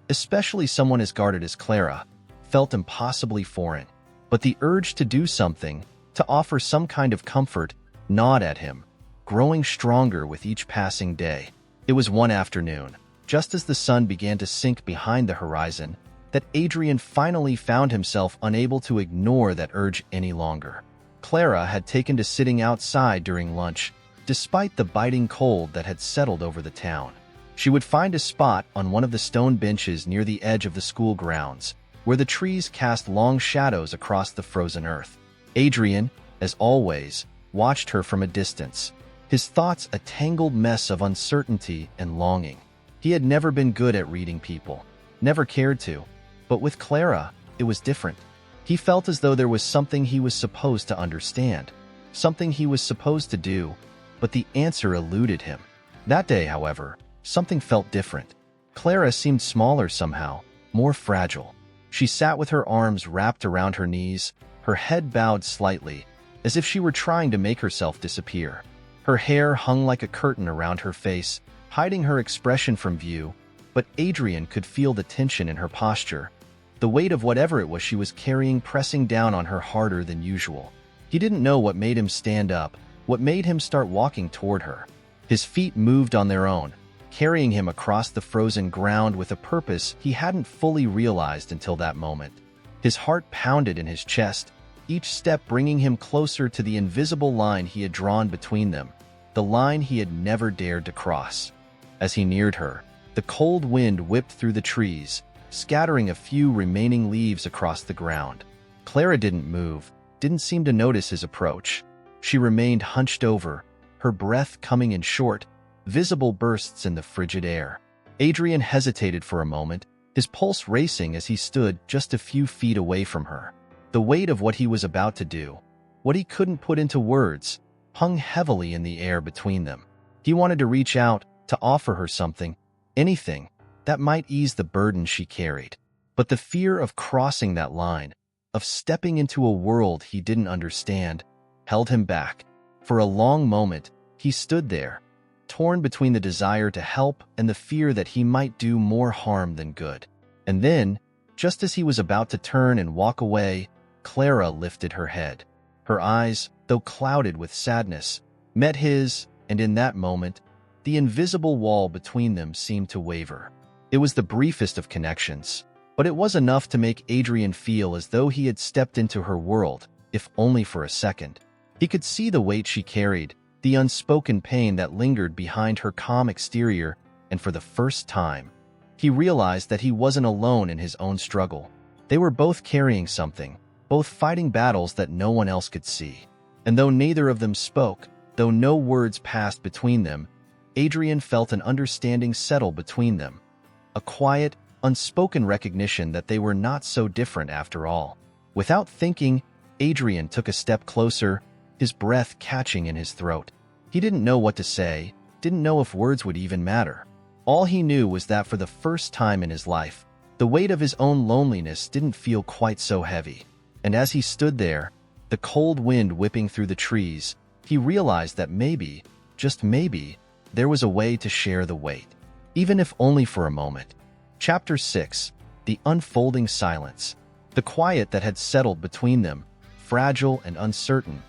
especially someone as guarded as Clara, felt impossibly foreign. But the urge to do something, to offer some kind of comfort, gnawed at him, growing stronger with each passing day. It was one afternoon, just as the sun began to sink behind the horizon, that Adrian finally found himself unable to ignore that urge any longer. Clara had taken to sitting outside during lunch, despite the biting cold that had settled over the town. She would find a spot on one of the stone benches near the edge of the school grounds, where the trees cast long shadows across the frozen earth. Adrian, as always, watched her from a distance, his thoughts a tangled mess of uncertainty and longing. He had never been good at reading people, never cared to, but with Clara, it was different. He felt as though there was something he was supposed to understand, something he was supposed to do, but the answer eluded him. That day, however, something felt different. Clara seemed smaller somehow, more fragile. She sat with her arms wrapped around her knees, her head bowed slightly, as if she were trying to make herself disappear. Her hair hung like a curtain around her face, hiding her expression from view, but Adrian could feel the tension in her posture, the weight of whatever it was she was carrying pressing down on her harder than usual. He didn't know what made him stand up, what made him start walking toward her. His feet moved on their own, carrying him across the frozen ground with a purpose he hadn't fully realized until that moment. His heart pounded in his chest, each step bringing him closer to the invisible line he had drawn between them, the line he had never dared to cross. As he neared her, the cold wind whipped through the trees, scattering a few remaining leaves across the ground. Clara didn't move, didn't seem to notice his approach. She remained hunched over, her breath coming in short, visible bursts in the frigid air. Adrian hesitated for a moment, his pulse racing as he stood just a few feet away from her. The weight of what he was about to do, what he couldn't put into words, hung heavily in the air between them. He wanted to reach out, to offer her something, anything, that might ease the burden she carried. But the fear of crossing that line, of stepping into a world he didn't understand, held him back. For a long moment, he stood there, torn between the desire to help and the fear that he might do more harm than good. And then, just as he was about to turn and walk away, Clara lifted her head. Her eyes, though clouded with sadness, met his, and in that moment, the invisible wall between them seemed to waver. It was the briefest of connections, but it was enough to make Adrian feel as though he had stepped into her world, if only for a second. He could see the weight she carried, the unspoken pain that lingered behind her calm exterior, and for the first time, he realized that he wasn't alone in his own struggle. They were both carrying something, both fighting battles that no one else could see. And though neither of them spoke, though no words passed between them, Adrian felt an understanding settle between them. A quiet, unspoken recognition that they were not so different after all. Without thinking, Adrian took a step closer, his breath catching in his throat. He didn't know what to say, didn't know if words would even matter. All he knew was that for the first time in his life, the weight of his own loneliness didn't feel quite so heavy. And as he stood there, the cold wind whipping through the trees, he realized that maybe, just maybe, there was a way to share the weight, even if only for a moment. Chapter 6. The Unfolding Silence. The quiet that had settled between them, fragile and uncertain,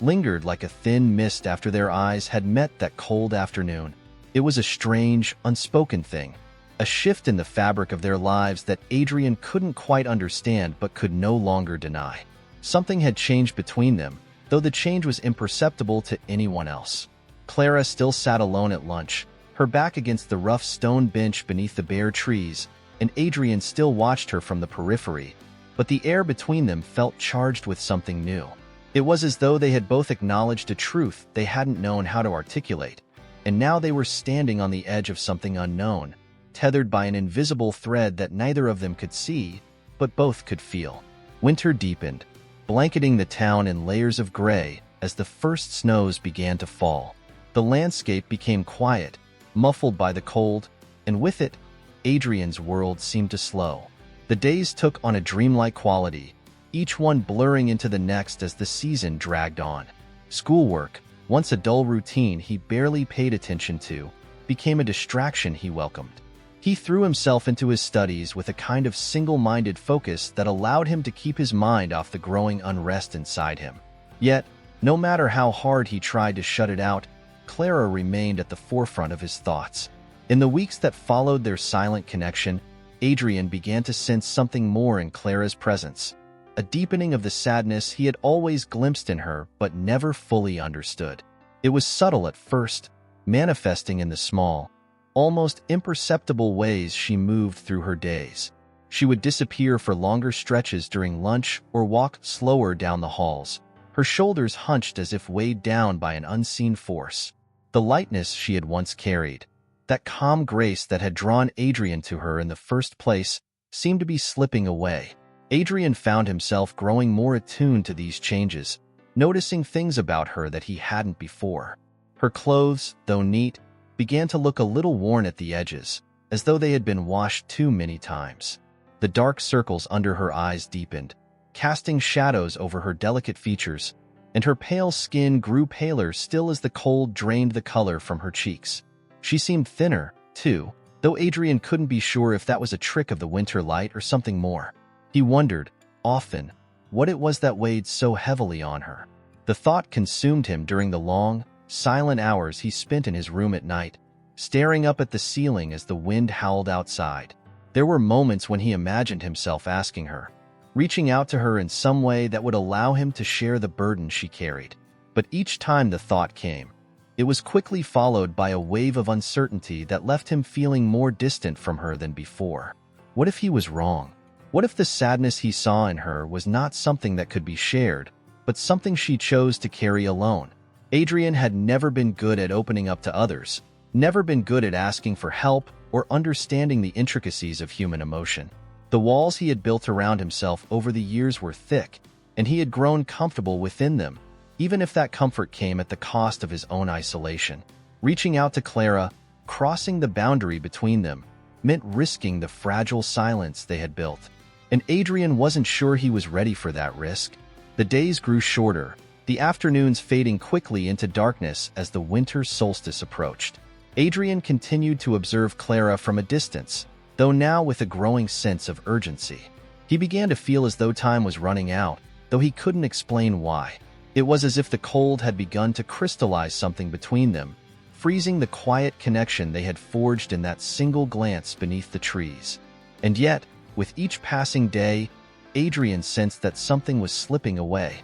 lingered like a thin mist after their eyes had met that cold afternoon. It was a strange, unspoken thing, a shift in the fabric of their lives that Adrian couldn't quite understand but could no longer deny. Something had changed between them, though the change was imperceptible to anyone else. Clara still sat alone at lunch, her back against the rough stone bench beneath the bare trees, and Adrian still watched her from the periphery, but the air between them felt charged with something new. It was as though they had both acknowledged a truth they hadn't known how to articulate, and now they were standing on the edge of something unknown, tethered by an invisible thread that neither of them could see, but both could feel. Winter deepened, blanketing the town in layers of gray as the first snows began to fall. The landscape became quiet, muffled by the cold, and with it, Adrian's world seemed to slow. The days took on a dreamlike quality, each one blurring into the next as the season dragged on. Schoolwork, once a dull routine he barely paid attention to, became a distraction he welcomed. He threw himself into his studies with a kind of single-minded focus that allowed him to keep his mind off the growing unrest inside him. Yet, no matter how hard he tried to shut it out, Clara remained at the forefront of his thoughts. In the weeks that followed their silent connection, Adrian began to sense something more in Clara's presence, a deepening of the sadness he had always glimpsed in her but never fully understood. It was subtle at first, manifesting in the small, almost imperceptible ways she moved through her days. She would disappear for longer stretches during lunch or walk slower down the halls, her shoulders hunched as if weighed down by an unseen force. The lightness she had once carried, that calm grace that had drawn Adrian to her in the first place, seemed to be slipping away. Adrian found himself growing more attuned to these changes, noticing things about her that he hadn't before. Her clothes, though neat, began to look a little worn at the edges, as though they had been washed too many times. The dark circles under her eyes deepened, casting shadows over her delicate features, and her pale skin grew paler still as the cold drained the color from her cheeks. She seemed thinner, too, though Adrian couldn't be sure if that was a trick of the winter light or something more. He wondered, often, what it was that weighed so heavily on her. The thought consumed him during the long, silent hours he spent in his room at night, staring up at the ceiling as the wind howled outside. There were moments when he imagined himself asking her, reaching out to her in some way that would allow him to share the burden she carried. But each time the thought came, it was quickly followed by a wave of uncertainty that left him feeling more distant from her than before. What if he was wrong? What if the sadness he saw in her was not something that could be shared, but something she chose to carry alone? Adrian had never been good at opening up to others, never been good at asking for help or understanding the intricacies of human emotion. The walls he had built around himself over the years were thick, and he had grown comfortable within them, even if that comfort came at the cost of his own isolation. Reaching out to Clara, crossing the boundary between them, meant risking the fragile silence they had built. And Adrian wasn't sure he was ready for that risk. The days grew shorter, the afternoons fading quickly into darkness as the winter solstice approached. Adrian continued to observe Clara from a distance, though now with a growing sense of urgency. He began to feel as though time was running out, though he couldn't explain why. It was as if the cold had begun to crystallize something between them, freezing the quiet connection they had forged in that single glance beneath the trees. And yet, with each passing day, Adrian sensed that something was slipping away,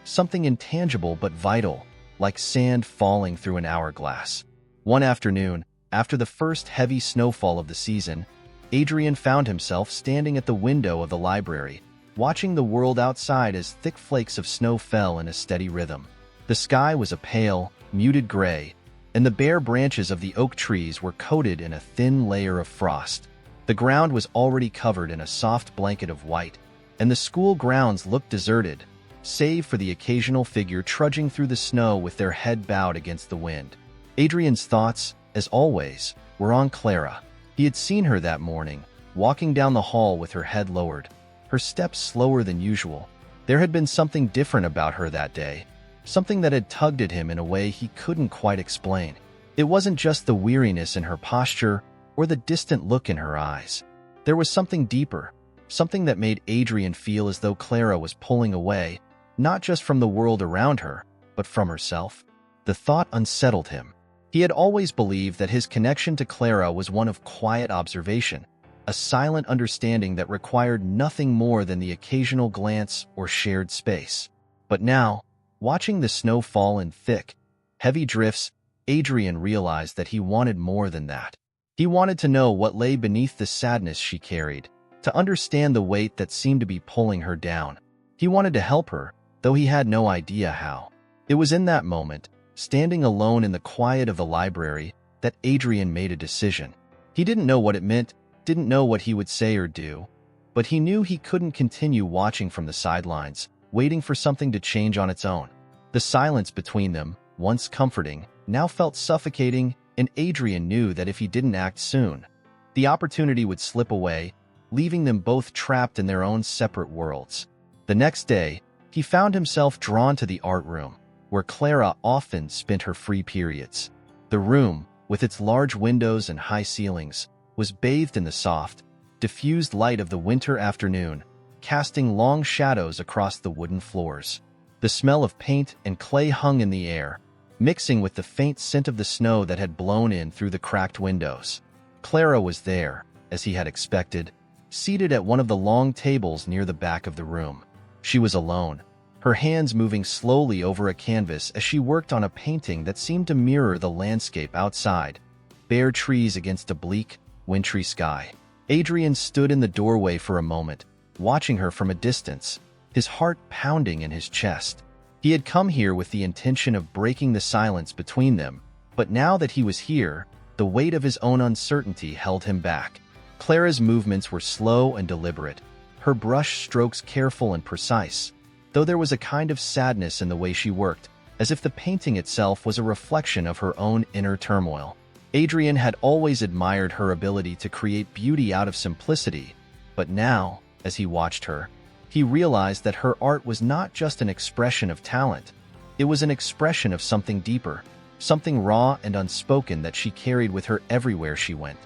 something intangible but vital, like sand falling through an hourglass. One afternoon, after the first heavy snowfall of the season, Adrian found himself standing at the window of the library, watching the world outside as thick flakes of snow fell in a steady rhythm. The sky was a pale, muted gray, and the bare branches of the oak trees were coated in a thin layer of frost. The ground was already covered in a soft blanket of white, and the school grounds looked deserted, save for the occasional figure trudging through the snow with their head bowed against the wind. Adrian's thoughts, as always, were on Clara. He had seen her that morning, walking down the hall with her head lowered, her steps slower than usual. There had been something different about her that day, something that had tugged at him in a way he couldn't quite explain. It wasn't just the weariness in her posture or the distant look in her eyes. There was something deeper, something that made Adrian feel as though Clara was pulling away, not just from the world around her, but from herself. The thought unsettled him. He had always believed that his connection to Clara was one of quiet observation, a silent understanding that required nothing more than the occasional glance or shared space. But now, watching the snow fall in thick, heavy drifts, Adrian realized that he wanted more than that. He wanted to know what lay beneath the sadness she carried, to understand the weight that seemed to be pulling her down. He wanted to help her, though he had no idea how. It was in that moment, standing alone in the quiet of the library, that Adrian made a decision. He didn't know what it meant, didn't know what he would say or do, but he knew he couldn't continue watching from the sidelines, waiting for something to change on its own. The silence between them, once comforting, now felt suffocating, and Adrian knew that if he didn't act soon, the opportunity would slip away, leaving them both trapped in their own separate worlds. The next day, he found himself drawn to the art room, where Clara often spent her free periods. The room, with its large windows and high ceilings, was bathed in the soft, diffused light of the winter afternoon, casting long shadows across the wooden floors. The smell of paint and clay hung in the air, mixing with the faint scent of the snow that had blown in through the cracked windows. Clara was there, as he had expected, seated at one of the long tables near the back of the room. She was alone, her hands moving slowly over a canvas as she worked on a painting that seemed to mirror the landscape outside, bare trees against a bleak, wintry sky. Adrian stood in the doorway for a moment, watching her from a distance, his heart pounding in his chest. He had come here with the intention of breaking the silence between them, but now that he was here, the weight of his own uncertainty held him back. Clara's movements were slow and deliberate, her brush strokes careful and precise, though there was a kind of sadness in the way she worked, as if the painting itself was a reflection of her own inner turmoil. Adrian had always admired her ability to create beauty out of simplicity, but now, as he watched her, he realized that her art was not just an expression of talent. It was an expression of something deeper, something raw and unspoken that she carried with her everywhere she went.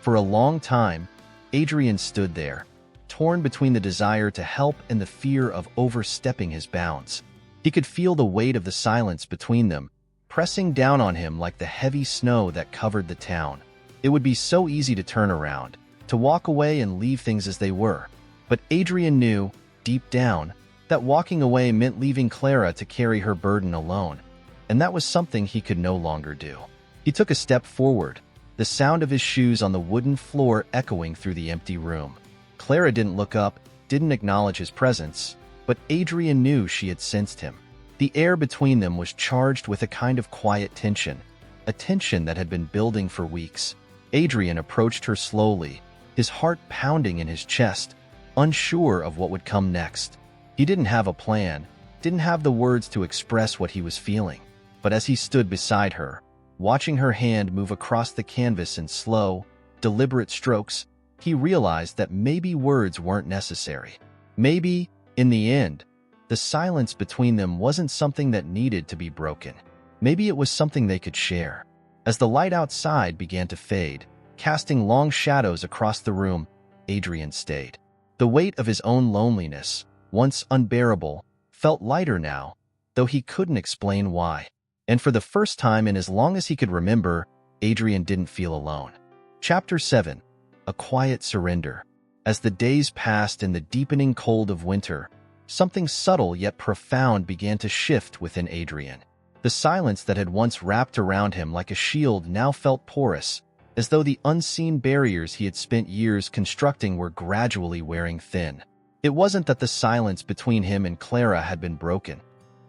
For a long time, Adrian stood there, torn between the desire to help and the fear of overstepping his bounds. He could feel the weight of the silence between them, pressing down on him like the heavy snow that covered the town. It would be so easy to turn around, to walk away and leave things as they were. But Adrian knew, deep down, that walking away meant leaving Clara to carry her burden alone, and that was something he could no longer do. He took a step forward, the sound of his shoes on the wooden floor echoing through the empty room. Clara didn't look up, didn't acknowledge his presence, but Adrian knew she had sensed him. The air between them was charged with a kind of quiet tension, a tension that had been building for weeks. Adrian approached her slowly, his heart pounding in his chest, unsure of what would come next. He didn't have a plan, didn't have the words to express what he was feeling. But as he stood beside her, watching her hand move across the canvas in slow, deliberate strokes, he realized that maybe words weren't necessary. Maybe, in the end, the silence between them wasn't something that needed to be broken. Maybe it was something they could share. As the light outside began to fade, casting long shadows across the room, Adrian stayed. The weight of his own loneliness, once unbearable, felt lighter now, though he couldn't explain why. And for the first time in as long as he could remember, Adrian didn't feel alone. Chapter 7. A Quiet Surrender. As the days passed in the deepening cold of winter, something subtle yet profound began to shift within Adrian. The silence that had once wrapped around him like a shield now felt porous, as though the unseen barriers he had spent years constructing were gradually wearing thin. It wasn't that the silence between him and Clara had been broken.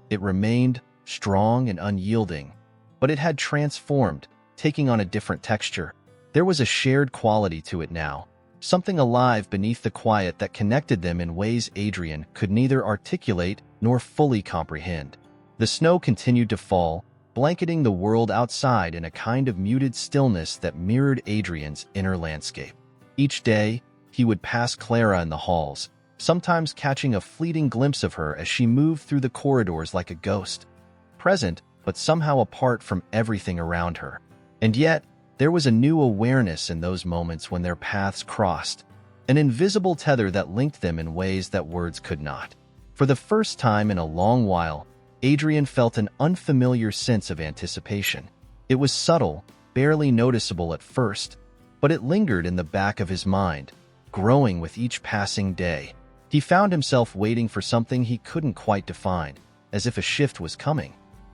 It remained strong and unyielding, but it had transformed, taking on a different texture. There was a shared quality to it now, something alive beneath the quiet that connected them in ways Adrian could neither articulate nor fully comprehend. The snow continued to fall, blanketing the world outside in a kind of muted stillness that mirrored Adrian's inner landscape. Each day, he would pass Clara in the halls, sometimes catching a fleeting glimpse of her as she moved through the corridors like a ghost, present but somehow apart from everything around her. And yet, there was a new awareness in those moments when their paths crossed, an invisible tether that linked them in ways that words could not. For the first time in a long while, Adrian felt an unfamiliar sense of anticipation. It was subtle, barely noticeable at first, but it lingered in the back of his mind, growing with each passing day. He found himself waiting for something he couldn't quite define, as if a shift was coming.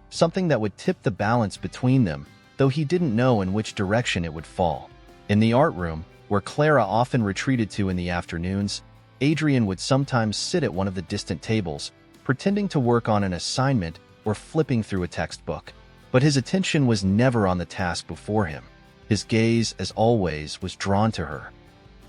Something that would tip the balance between them, though he didn't know in which direction it would fall. In the art room, where Clara often retreated to in the afternoons, Adrian would sometimes sit at one of the distant tables, pretending to work on an assignment or flipping through a textbook. But his attention was never on the task before him. His gaze, as always, was drawn to her.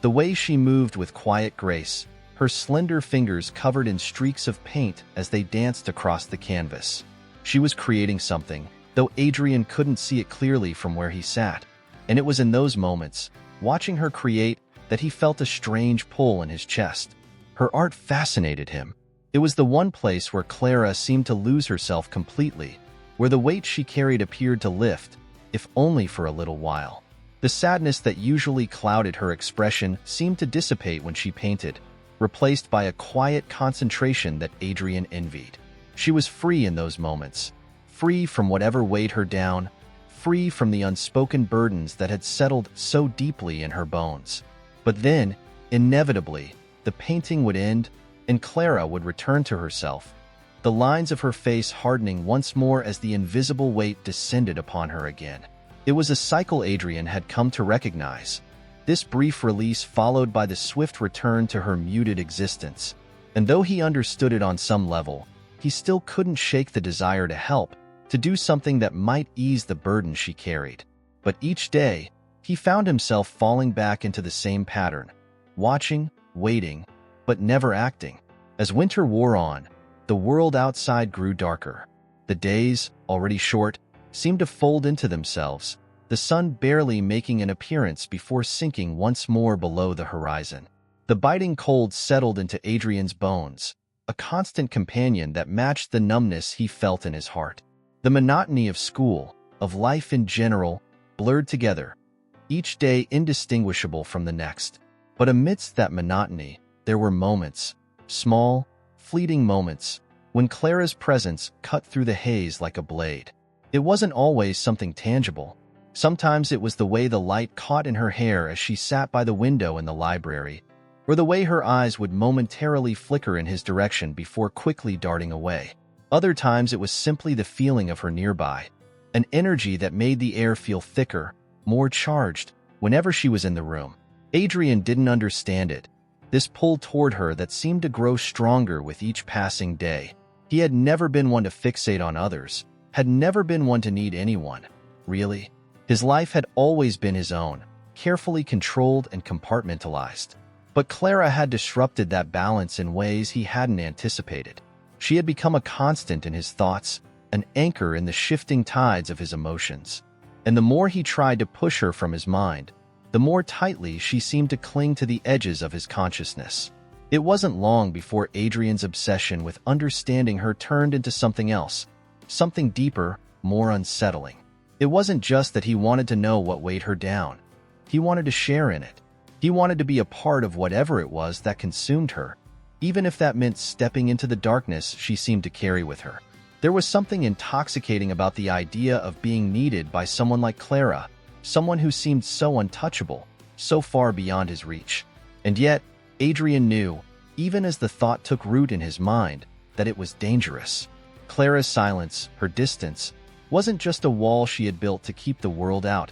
The way she moved with quiet grace, her slender fingers covered in streaks of paint as they danced across the canvas. She was creating something, though Adrian couldn't see it clearly from where he sat. And it was in those moments, watching her create, that he felt a strange pull in his chest. Her art fascinated him. It was the one place where Clara seemed to lose herself completely, where the weight she carried appeared to lift, if only for a little while. The sadness that usually clouded her expression seemed to dissipate when she painted, replaced by a quiet concentration that Adrian envied. She was free in those moments, free from whatever weighed her down, free from the unspoken burdens that had settled so deeply in her bones. But then, inevitably, the painting would end, and Clara would return to herself, the lines of her face hardening once more as the invisible weight descended upon her again. It was a cycle Adrian had come to recognize, this brief release followed by the swift return to her muted existence. And though he understood it on some level, he still couldn't shake the desire to help, to do something that might ease the burden she carried. But each day, he found himself falling back into the same pattern, watching, waiting, but never acting. As winter wore on, the world outside grew darker. The days, already short, seemed to fold into themselves, the sun barely making an appearance before sinking once more below the horizon. The biting cold settled into Adrian's bones, a constant companion that matched the numbness he felt in his heart. The monotony of school, of life in general, blurred together, each day indistinguishable from the next. But amidst that monotony, there were moments, small, fleeting moments, when Clara's presence cut through the haze like a blade. It wasn't always something tangible. Sometimes it was the way the light caught in her hair as she sat by the window in the library, or the way her eyes would momentarily flicker in his direction before quickly darting away. Other times it was simply the feeling of her nearby, an energy that made the air feel thicker, more charged, whenever she was in the room. Adrian didn't understand it, this pull toward her that seemed to grow stronger with each passing day. He had never been one to fixate on others, had never been one to need anyone, really. His life had always been his own, carefully controlled and compartmentalized. But Clara had disrupted that balance in ways he hadn't anticipated. She had become a constant in his thoughts, an anchor in the shifting tides of his emotions. And the more he tried to push her from his mind, the more tightly she seemed to cling to the edges of his consciousness. It wasn't long before Adrian's obsession with understanding her turned into something else, something deeper, more unsettling. It wasn't just that he wanted to know what weighed her down. He wanted to share in it. He wanted to be a part of whatever it was that consumed her, even if that meant stepping into the darkness she seemed to carry with her. There was something intoxicating about the idea of being needed by someone like Clara, someone who seemed so untouchable, so far beyond his reach. And yet, Adrian knew, even as the thought took root in his mind, that it was dangerous. Clara's silence, her distance, wasn't just a wall she had built to keep the world out.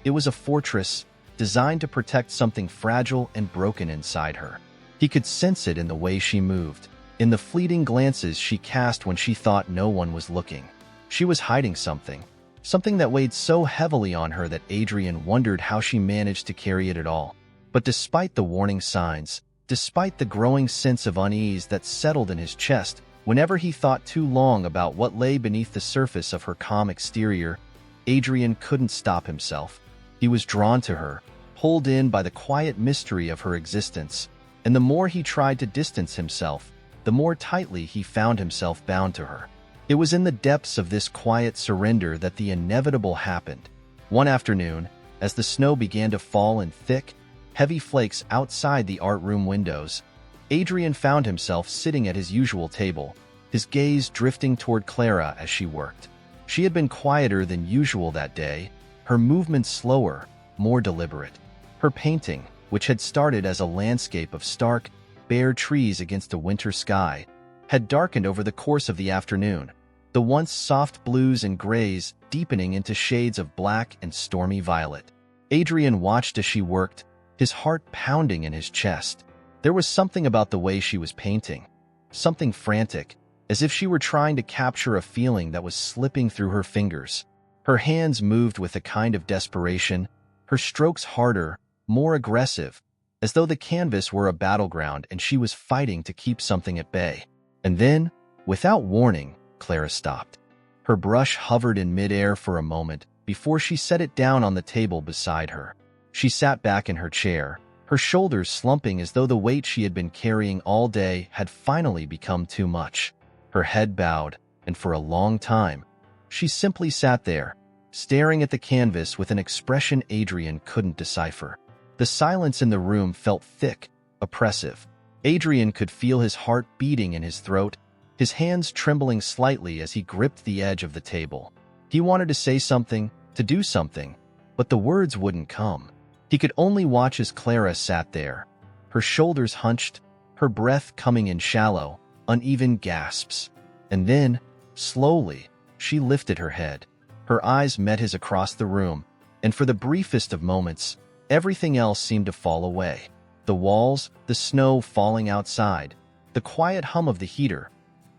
It was a fortress designed to protect something fragile and broken inside her. He could sense it in the way she moved, in the fleeting glances she cast when she thought no one was looking. She was hiding something, something that weighed so heavily on her that Adrian wondered how she managed to carry it at all. But despite the warning signs, despite the growing sense of unease that settled in his chest whenever he thought too long about what lay beneath the surface of her calm exterior, Adrian couldn't stop himself. He was drawn to her, pulled in by the quiet mystery of her existence, and the more he tried to distance himself, the more tightly he found himself bound to her. It was in the depths of this quiet surrender that the inevitable happened. One afternoon, as the snow began to fall in thick, heavy flakes outside the art room windows, Adrian found himself sitting at his usual table, his gaze drifting toward Clara as she worked. She had been quieter than usual that day, her movements slower, more deliberate. Her painting, which had started as a landscape of stark, bare trees against a winter sky, had darkened over the course of the afternoon, the once soft blues and grays deepening into shades of black and stormy violet. Adrian watched as she worked, his heart pounding in his chest. There was something about the way she was painting, something frantic, as if she were trying to capture a feeling that was slipping through her fingers. Her hands moved with a kind of desperation, her strokes harder, more aggressive, as though the canvas were a battleground and she was fighting to keep something at bay. And then, without warning, Clara stopped. Her brush hovered in midair for a moment before she set it down on the table beside her. She sat back in her chair, her shoulders slumping as though the weight she had been carrying all day had finally become too much. Her head bowed, and for a long time, she simply sat there, staring at the canvas with an expression Adrian couldn't decipher. The silence in the room felt thick, oppressive. Adrian could feel his heart beating in his throat, his hands trembling slightly as he gripped the edge of the table. He wanted to say something, to do something, but the words wouldn't come. He could only watch as Clara sat there, her shoulders hunched, her breath coming in shallow, uneven gasps. And then, slowly, she lifted her head. Her eyes met his across the room, and for the briefest of moments, everything else seemed to fall away. The walls, the snow falling outside, the quiet hum of the heater.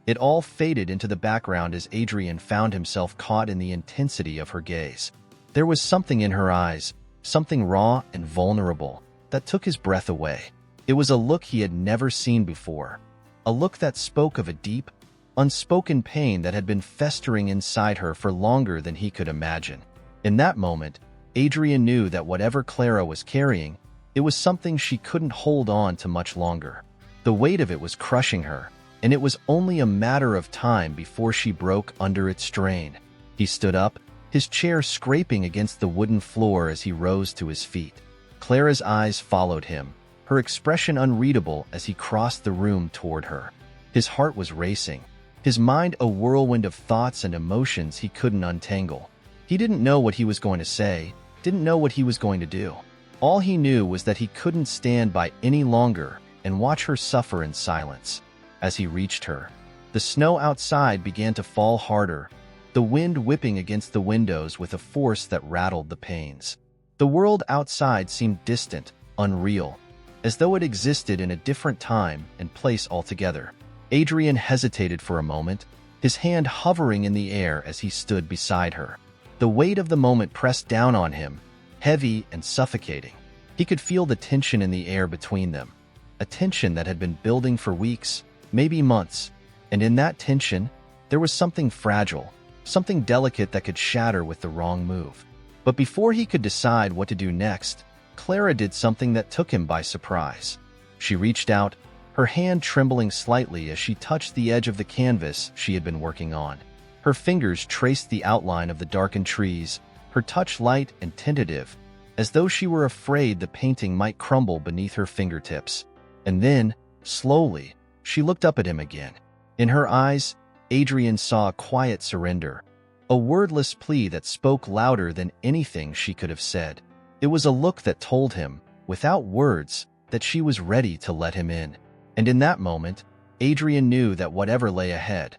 It all faded into the background as Adrian found himself caught in the intensity of her gaze. There was something in her eyes, something raw and vulnerable, that took his breath away. It was a look he had never seen before, a look that spoke of a deep, unspoken pain that had been festering inside her for longer than he could imagine. In that moment, Adrian knew that whatever Clara was carrying, it was something she couldn't hold on to much longer. The weight of it was crushing her, and it was only a matter of time before she broke under its strain. He stood up, his chair scraping against the wooden floor as he rose to his feet. Clara's eyes followed him, her expression unreadable as he crossed the room toward her. His heart was racing, his mind a whirlwind of thoughts and emotions he couldn't untangle. He didn't know what he was going to say, didn't know what he was going to do. All he knew was that he couldn't stand by any longer and watch her suffer in silence. As he reached her, the snow outside began to fall harder, the wind whipping against the windows with a force that rattled the panes. The world outside seemed distant, unreal, as though it existed in a different time and place altogether. Adrian hesitated for a moment, his hand hovering in the air as he stood beside her. The weight of the moment pressed down on him, heavy and suffocating. He could feel the tension in the air between them, a tension that had been building for weeks, maybe months, and in that tension, there was something fragile, something delicate that could shatter with the wrong move. But before he could decide what to do next, Clara did something that took him by surprise. She reached out, her hand trembling slightly as she touched the edge of the canvas she had been working on. Her fingers traced the outline of the darkened trees, her touch light and tentative, as though she were afraid the painting might crumble beneath her fingertips. And then, slowly, she looked up at him again. In her eyes, Adrian saw a quiet surrender, a wordless plea that spoke louder than anything she could have said. It was a look that told him, without words, that she was ready to let him in. And in that moment, Adrian knew that whatever lay ahead,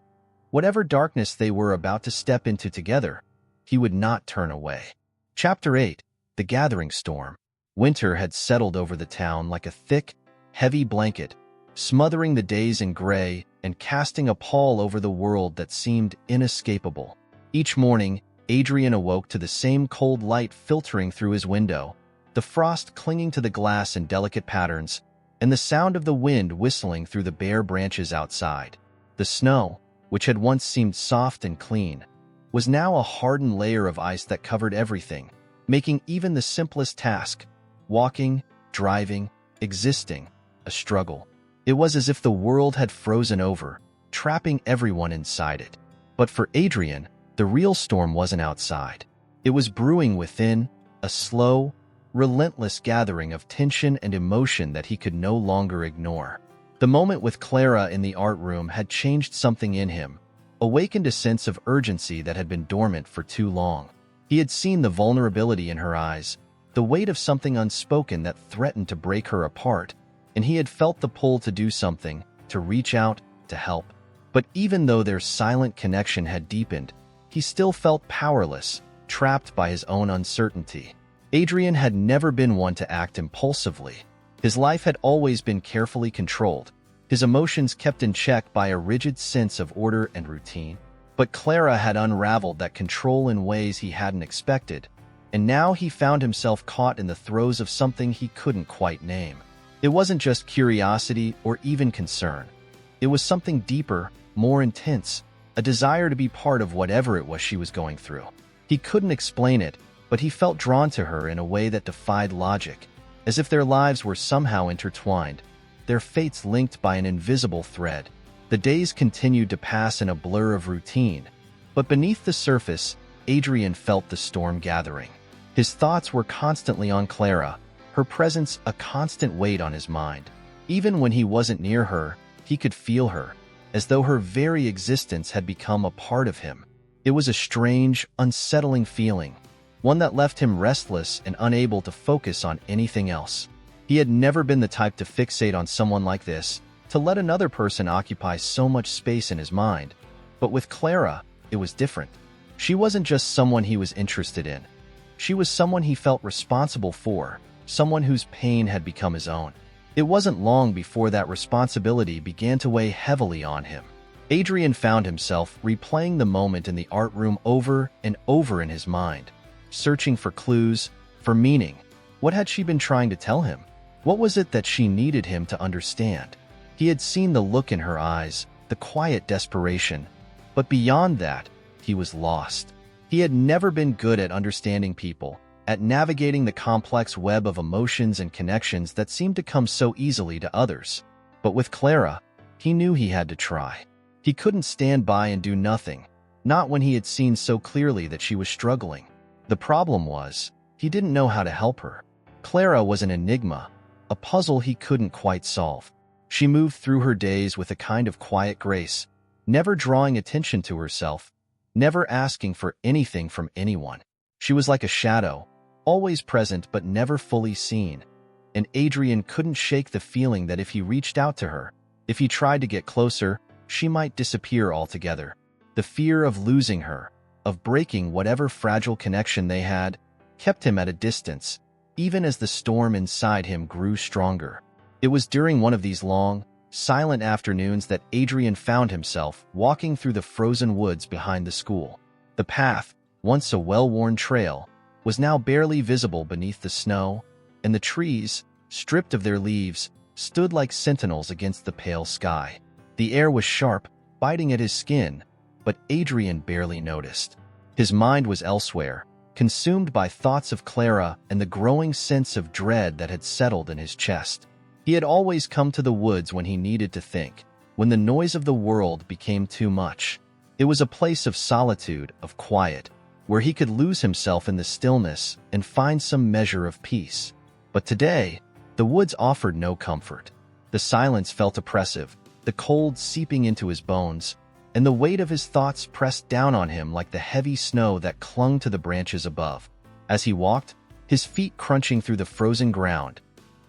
whatever darkness they were about to step into together, he would not turn away. Chapter 8. The Gathering Storm. Winter had settled over the town like a thick, heavy blanket, smothering the days in gray and casting a pall over the world that seemed inescapable. Each morning, Adrian awoke to the same cold light filtering through his window, the frost clinging to the glass in delicate patterns, and the sound of the wind whistling through the bare branches outside. The snow, which had once seemed soft and clean, was now a hardened layer of ice that covered everything, making even the simplest task, walking, driving, existing, a struggle. It was as if the world had frozen over, trapping everyone inside it. But for Adrian, the real storm wasn't outside. It was brewing within, a slow, relentless gathering of tension and emotion that he could no longer ignore. The moment with Clara in the art room had changed something in him, awakened a sense of urgency that had been dormant for too long. He had seen the vulnerability in her eyes, the weight of something unspoken that threatened to break her apart, and he had felt the pull to do something, to reach out, to help. But even though their silent connection had deepened, he still felt powerless, trapped by his own uncertainty. Adrian had never been one to act impulsively. His life had always been carefully controlled, his emotions kept in check by a rigid sense of order and routine. But Clara had unraveled that control in ways he hadn't expected, and now he found himself caught in the throes of something he couldn't quite name. It wasn't just curiosity or even concern. It was something deeper, more intense, a desire to be part of whatever it was she was going through. He couldn't explain it, but he felt drawn to her in a way that defied logic, as if their lives were somehow intertwined, their fates linked by an invisible thread. The days continued to pass in a blur of routine, but beneath the surface, Adrian felt the storm gathering. His thoughts were constantly on Clara, her presence a constant weight on his mind. Even when he wasn't near her, he could feel her, as though her very existence had become a part of him. It was a strange, unsettling feeling, one that left him restless and unable to focus on anything else. He had never been the type to fixate on someone like this, to let another person occupy so much space in his mind. But with Clara, it was different. She wasn't just someone he was interested in. She was someone he felt responsible for, someone whose pain had become his own. It wasn't long before that responsibility began to weigh heavily on him. Adrian found himself replaying the moment in the art room over and over in his mind, searching for clues, for meaning. What had she been trying to tell him? What was it that she needed him to understand? He had seen the look in her eyes, the quiet desperation, but beyond that, he was lost. He had never been good at understanding people, at navigating the complex web of emotions and connections that seemed to come so easily to others. But with Clara, he knew he had to try. He couldn't stand by and do nothing, not when he had seen so clearly that she was struggling. The problem was, he didn't know how to help her. Clara was an enigma, a puzzle he couldn't quite solve. She moved through her days with a kind of quiet grace, never drawing attention to herself, never asking for anything from anyone. She was like a shadow, always present but never fully seen. And Adrian couldn't shake the feeling that if he reached out to her, if he tried to get closer, she might disappear altogether. The fear of losing her, of breaking whatever fragile connection they had, kept him at a distance, even as the storm inside him grew stronger. It was during one of these long, silent afternoons that Adrian found himself walking through the frozen woods behind the school. The path, once a well-worn trail, was now barely visible beneath the snow, and the trees, stripped of their leaves, stood like sentinels against the pale sky. The air was sharp, biting at his skin, but Adrian barely noticed. His mind was elsewhere, consumed by thoughts of Clara and the growing sense of dread that had settled in his chest. He had always come to the woods when he needed to think, when the noise of the world became too much. It was a place of solitude, of quiet, where he could lose himself in the stillness and find some measure of peace. But today, the woods offered no comfort. The silence felt oppressive, the cold seeping into his bones, and the weight of his thoughts pressed down on him like the heavy snow that clung to the branches above. As he walked, his feet crunching through the frozen ground,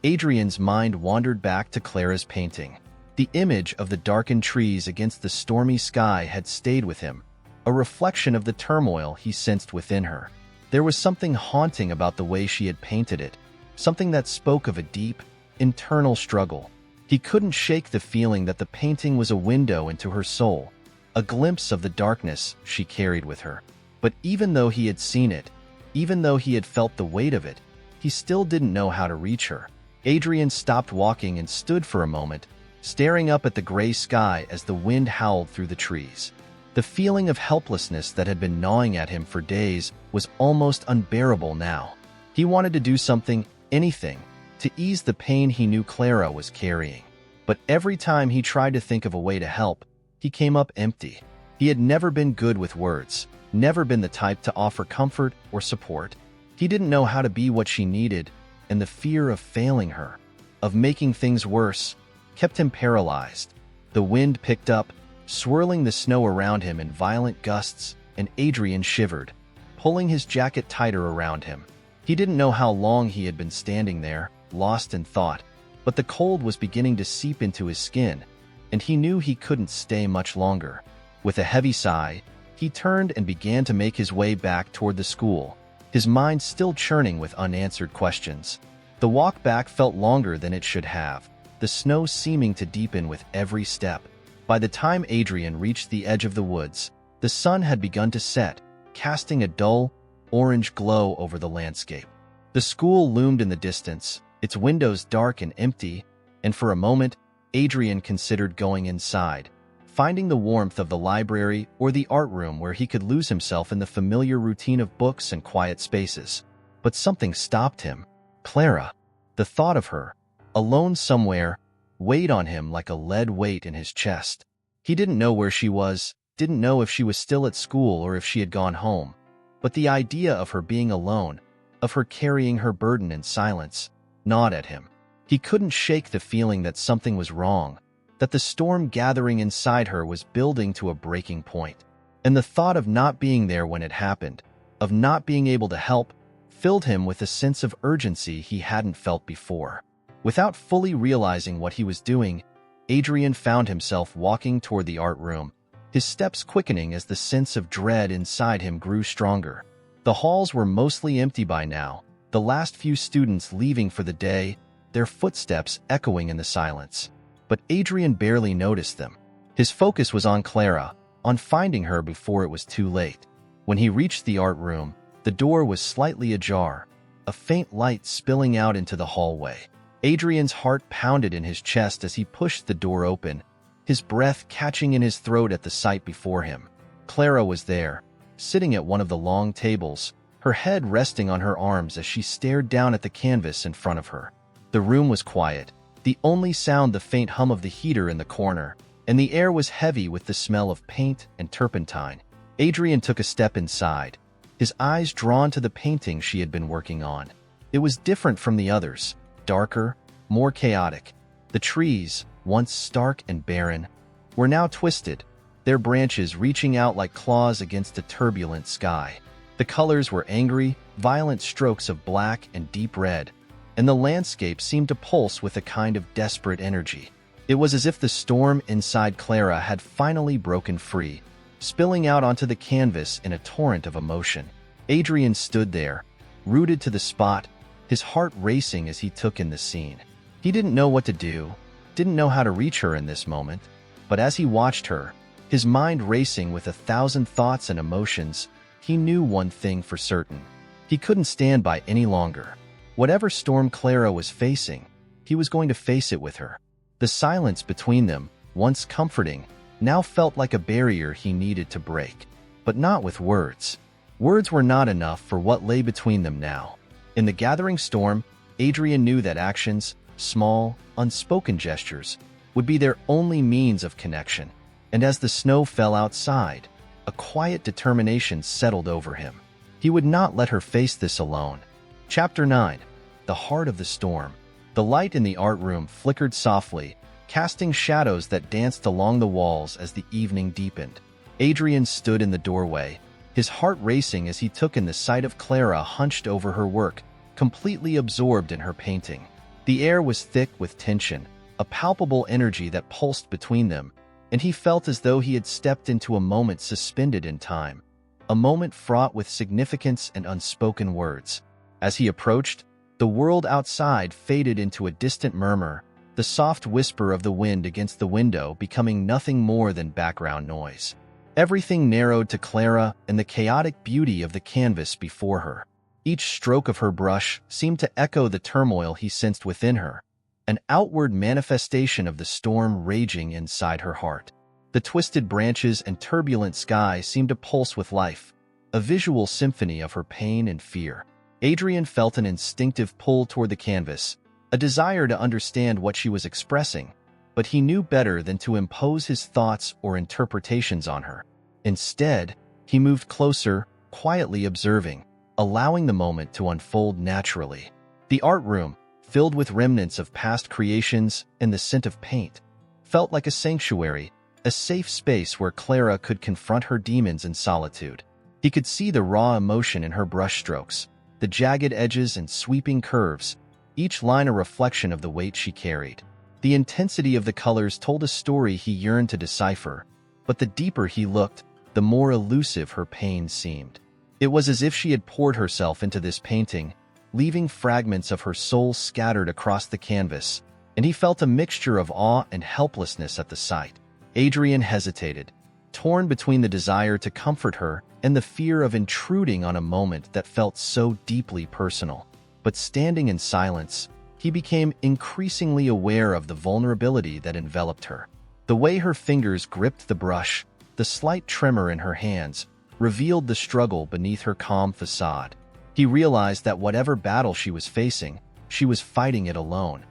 Adrian's mind wandered back to Clara's painting. The image of the darkened trees against the stormy sky had stayed with him, a reflection of the turmoil he sensed within her. There was something haunting about the way she had painted it, something that spoke of a deep, internal struggle. He couldn't shake the feeling that the painting was a window into her soul, a glimpse of the darkness she carried with her. But even though he had seen it, even though he had felt the weight of it, he still didn't know how to reach her. Adrian stopped walking and stood for a moment, staring up at the gray sky as the wind howled through the trees. The feeling of helplessness that had been gnawing at him for days was almost unbearable now. He wanted to do something, anything, to ease the pain he knew Clara was carrying. But every time he tried to think of a way to help, he came up empty. He had never been good with words, never been the type to offer comfort or support. He didn't know how to be what she needed, and the fear of failing her, of making things worse, kept him paralyzed. The wind picked up, swirling the snow around him in violent gusts, and Adrian shivered, pulling his jacket tighter around him. He didn't know how long he had been standing there, lost in thought, but the cold was beginning to seep into his skin, and he knew he couldn't stay much longer. With a heavy sigh, he turned and began to make his way back toward the school, his mind still churning with unanswered questions. The walk back felt longer than it should have, the snow seeming to deepen with every step. By the time Adrian reached the edge of the woods, the sun had begun to set, casting a dull, orange glow over the landscape. The school loomed in the distance, its windows dark and empty, and for a moment, Adrian considered going inside, finding the warmth of the library or the art room where he could lose himself in the familiar routine of books and quiet spaces. But something stopped him. Clara. The thought of her, alone somewhere, weighed on him like a lead weight in his chest. He didn't know where she was, didn't know if she was still at school or if she had gone home. But the idea of her being alone, of her carrying her burden in silence, gnawed at him. He couldn't shake the feeling that something was wrong, that the storm gathering inside her was building to a breaking point. And the thought of not being there when it happened, of not being able to help, filled him with a sense of urgency he hadn't felt before. Without fully realizing what he was doing, Adrian found himself walking toward the art room, his steps quickening as the sense of dread inside him grew stronger. The halls were mostly empty by now, the last few students leaving for the day, their footsteps echoing in the silence. But Adrian barely noticed them. His focus was on Clara, on finding her before it was too late. When he reached the art room, the door was slightly ajar, a faint light spilling out into the hallway. Adrian's heart pounded in his chest as he pushed the door open, his breath catching in his throat at the sight before him. Clara was there, sitting at one of the long tables, her head resting on her arms as she stared down at the canvas in front of her. The room was quiet, the only sound the faint hum of the heater in the corner, and the air was heavy with the smell of paint and turpentine. Adrian took a step inside, his eyes drawn to the painting she had been working on. It was different from the others, darker, more chaotic. The trees, once stark and barren, were now twisted, their branches reaching out like claws against a turbulent sky. The colors were angry, violent strokes of black and deep red, and the landscape seemed to pulse with a kind of desperate energy. It was as if the storm inside Clara had finally broken free, spilling out onto the canvas in a torrent of emotion. Adrian stood there, rooted to the spot, his heart racing as he took in the scene. He didn't know what to do, didn't know how to reach her in this moment, but as he watched her, his mind racing with 1,000 thoughts and emotions, he knew one thing for certain. He couldn't stand by any longer. Whatever storm Clara was facing, he was going to face it with her. The silence between them, once comforting, now felt like a barrier he needed to break. But not with words. Words were not enough for what lay between them now. In the gathering storm, Adrian knew that actions, small, unspoken gestures, would be their only means of connection. And as the snow fell outside, a quiet determination settled over him. He would not let her face this alone. Chapter 9. The Heart of the Storm. The light in the art room flickered softly, casting shadows that danced along the walls as the evening deepened. Adrian stood in the doorway, his heart racing as he took in the sight of Clara hunched over her work, completely absorbed in her painting. The air was thick with tension, a palpable energy that pulsed between them, and he felt as though he had stepped into a moment suspended in time, a moment fraught with significance and unspoken words. As he approached, the world outside faded into a distant murmur, the soft whisper of the wind against the window becoming nothing more than background noise. Everything narrowed to Clara and the chaotic beauty of the canvas before her. Each stroke of her brush seemed to echo the turmoil he sensed within her, an outward manifestation of the storm raging inside her heart. The twisted branches and turbulent sky seemed to pulse with life, a visual symphony of her pain and fear. Adrian felt an instinctive pull toward the canvas, a desire to understand what she was expressing, but he knew better than to impose his thoughts or interpretations on her. Instead, he moved closer, quietly observing, allowing the moment to unfold naturally. The art room, filled with remnants of past creations and the scent of paint, felt like a sanctuary, a safe space where Clara could confront her demons in solitude. He could see the raw emotion in her brushstrokes, the jagged edges and sweeping curves, each line a reflection of the weight she carried. The intensity of the colors told a story he yearned to decipher, but the deeper he looked, the more elusive her pain seemed. It was as if she had poured herself into this painting, leaving fragments of her soul scattered across the canvas, and he felt a mixture of awe and helplessness at the sight. Adrian hesitated, torn between the desire to comfort her and the fear of intruding on a moment that felt so deeply personal. But standing in silence, he became increasingly aware of the vulnerability that enveloped her. The way her fingers gripped the brush, the slight tremor in her hands, revealed the struggle beneath her calm facade. He realized that whatever battle she was facing, she was fighting it alone,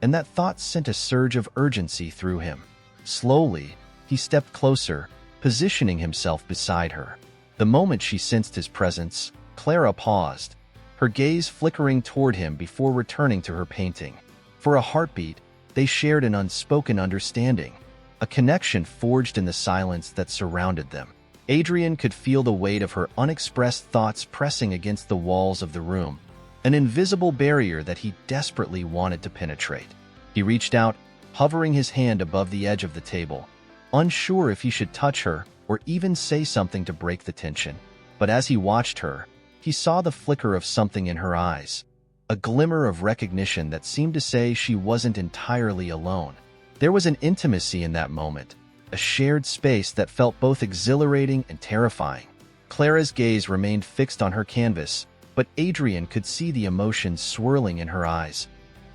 and that thought sent a surge of urgency through him. Slowly, he stepped closer, positioning himself beside her. The moment she sensed his presence, Clara paused, her gaze flickering toward him before returning to her painting. For a heartbeat, they shared an unspoken understanding, a connection forged in the silence that surrounded them. Adrian could feel the weight of her unexpressed thoughts pressing against the walls of the room, an invisible barrier that he desperately wanted to penetrate. He reached out, hovering his hand above the edge of the table, unsure if he should touch her or even say something to break the tension. But as he watched her, he saw the flicker of something in her eyes, a glimmer of recognition that seemed to say she wasn't entirely alone. There was an intimacy in that moment, a shared space that felt both exhilarating and terrifying. Clara's gaze remained fixed on her canvas, but Adrian could see the emotions swirling in her eyes.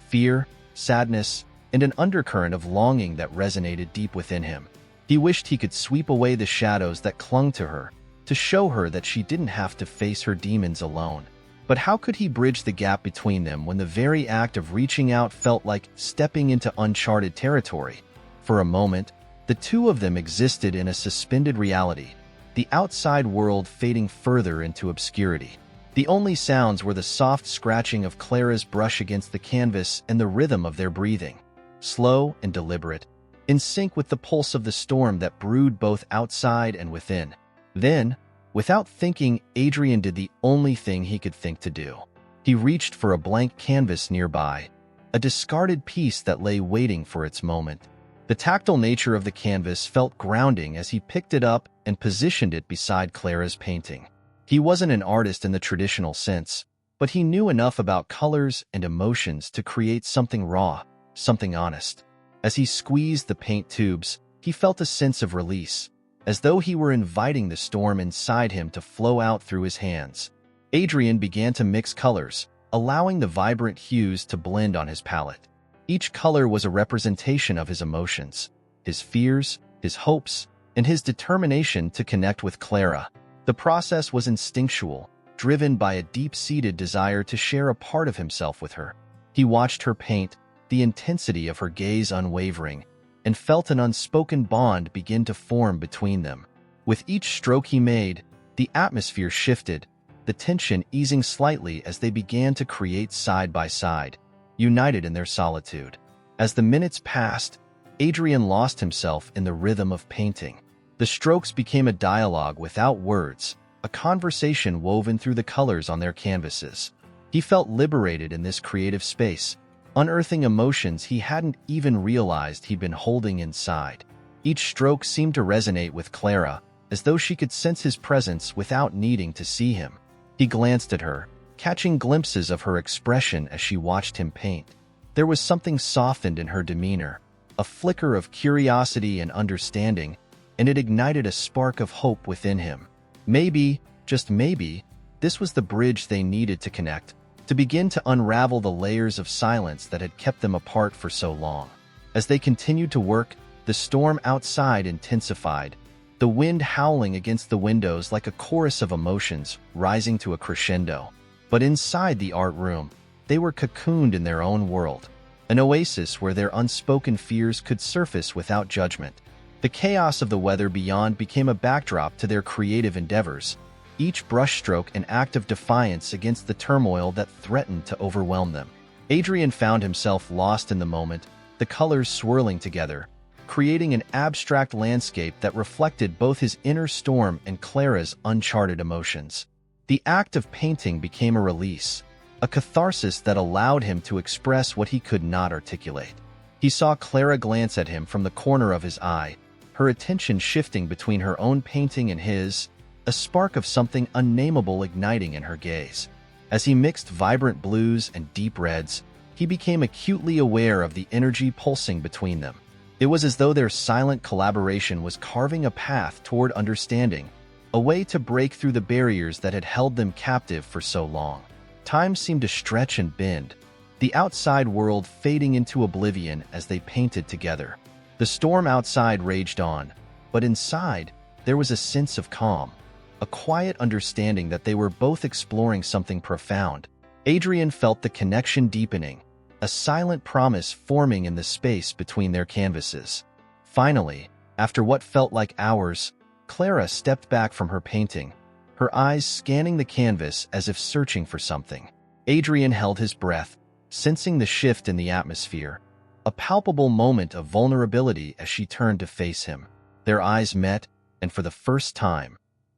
Fear, sadness, and an undercurrent of longing that resonated deep within him. He wished he could sweep away the shadows that clung to her, to show her that she didn't have to face her demons alone. But how could he bridge the gap between them when the very act of reaching out felt like stepping into uncharted territory? For a moment, the two of them existed in a suspended reality, the outside world fading further into obscurity. The only sounds were the soft scratching of Clara's brush against the canvas and the rhythm of their breathing, slow and deliberate, in sync with the pulse of the storm that brewed both outside and within. Then, without thinking, Adrian did the only thing he could think to do. He reached for a blank canvas nearby, a discarded piece that lay waiting for its moment. The tactile nature of the canvas felt grounding as he picked it up and positioned it beside Clara's painting. He wasn't an artist in the traditional sense, but he knew enough about colors and emotions to create something raw, something honest. As he squeezed the paint tubes, he felt a sense of release, as though he were inviting the storm inside him to flow out through his hands. Adrian began to mix colors, allowing the vibrant hues to blend on his palette. Each color was a representation of his emotions, his fears, his hopes, and his determination to connect with Clara. The process was instinctual, driven by a deep-seated desire to share a part of himself with her. He watched her paint, the intensity of her gaze unwavering, and felt an unspoken bond begin to form between them. With each stroke he made, the atmosphere shifted, the tension easing slightly as they began to create side by side, united in their solitude. As the minutes passed, Adrian lost himself in the rhythm of painting. The strokes became a dialogue without words, a conversation woven through the colors on their canvases. He felt liberated in this creative space, unearthing emotions he hadn't even realized he'd been holding inside. Each stroke seemed to resonate with Clara, as though she could sense his presence without needing to see him. He glanced at her, catching glimpses of her expression as she watched him paint. There was something softened in her demeanor, a flicker of curiosity and understanding, and it ignited a spark of hope within him. Maybe, just maybe, this was the bridge they needed to connect, to begin to unravel the layers of silence that had kept them apart for so long. As they continued to work, the storm outside intensified, the wind howling against the windows like a chorus of emotions rising to a crescendo. But inside the art room, they were cocooned in their own world, an oasis where their unspoken fears could surface without judgment. The chaos of the weather beyond became a backdrop to their creative endeavors, each brushstroke an act of defiance against the turmoil that threatened to overwhelm them. Adrian found himself lost in the moment, the colors swirling together, creating an abstract landscape that reflected both his inner storm and Clara's uncharted emotions. The act of painting became a release, a catharsis that allowed him to express what he could not articulate. He saw Clara glance at him from the corner of his eye, her attention shifting between her own painting and his, a spark of something unnameable igniting in her gaze. As he mixed vibrant blues and deep reds, he became acutely aware of the energy pulsing between them. It was as though their silent collaboration was carving a path toward understanding, a way to break through the barriers that had held them captive for so long. Time seemed to stretch and bend, the outside world fading into oblivion as they painted together. The storm outside raged on, but inside, there was a sense of calm, a quiet understanding that they were both exploring something profound. Adrian felt the connection deepening, a silent promise forming in the space between their canvases. Finally, after what felt like hours, Clara stepped back from her painting, her eyes scanning the canvas as if searching for something. Adrian held his breath, sensing the shift in the atmosphere, a palpable moment of vulnerability as she turned to face him. Their eyes met, and for the first time,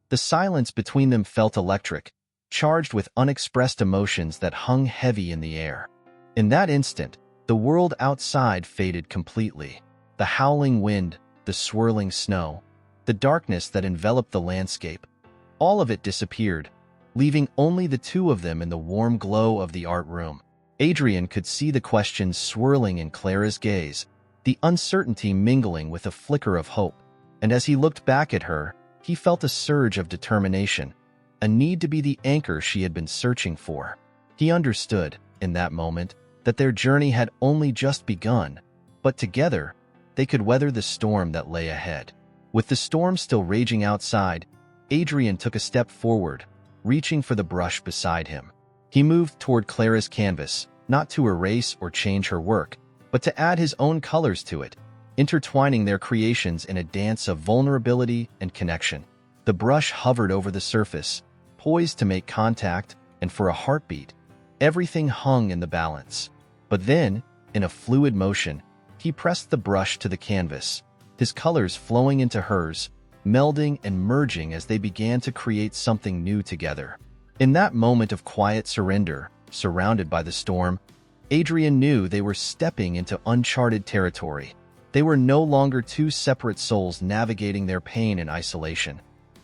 the silence between them felt electric, charged with unexpressed emotions that hung heavy in the air. In that instant, the world outside faded completely. The howling wind, the swirling snow, the darkness that enveloped the landscape, all of it disappeared, leaving only the two of them in the warm glow of the art room. Adrian could see the questions swirling in Clara's gaze, the uncertainty mingling with a flicker of hope, and as he looked back at her, he felt a surge of determination, a need to be the anchor she had been searching for. He understood, in that moment, that their journey had only just begun, but together, they could weather the storm that lay ahead. With the storm still raging outside, Adrian took a step forward, reaching for the brush beside him. He moved toward Clara's canvas, not to erase or change her work, but to add his own colors to it, intertwining their creations in a dance of vulnerability and connection. The brush hovered over the surface, poised to make contact, and for a heartbeat, everything hung in the balance. But then, in a fluid motion, he pressed the brush to the canvas, his colors flowing into hers, melding and merging as they began to create something new together. In that moment of quiet surrender, surrounded by the storm, Adrian knew they were stepping into uncharted territory. They were no longer two separate souls navigating their pain in isolation.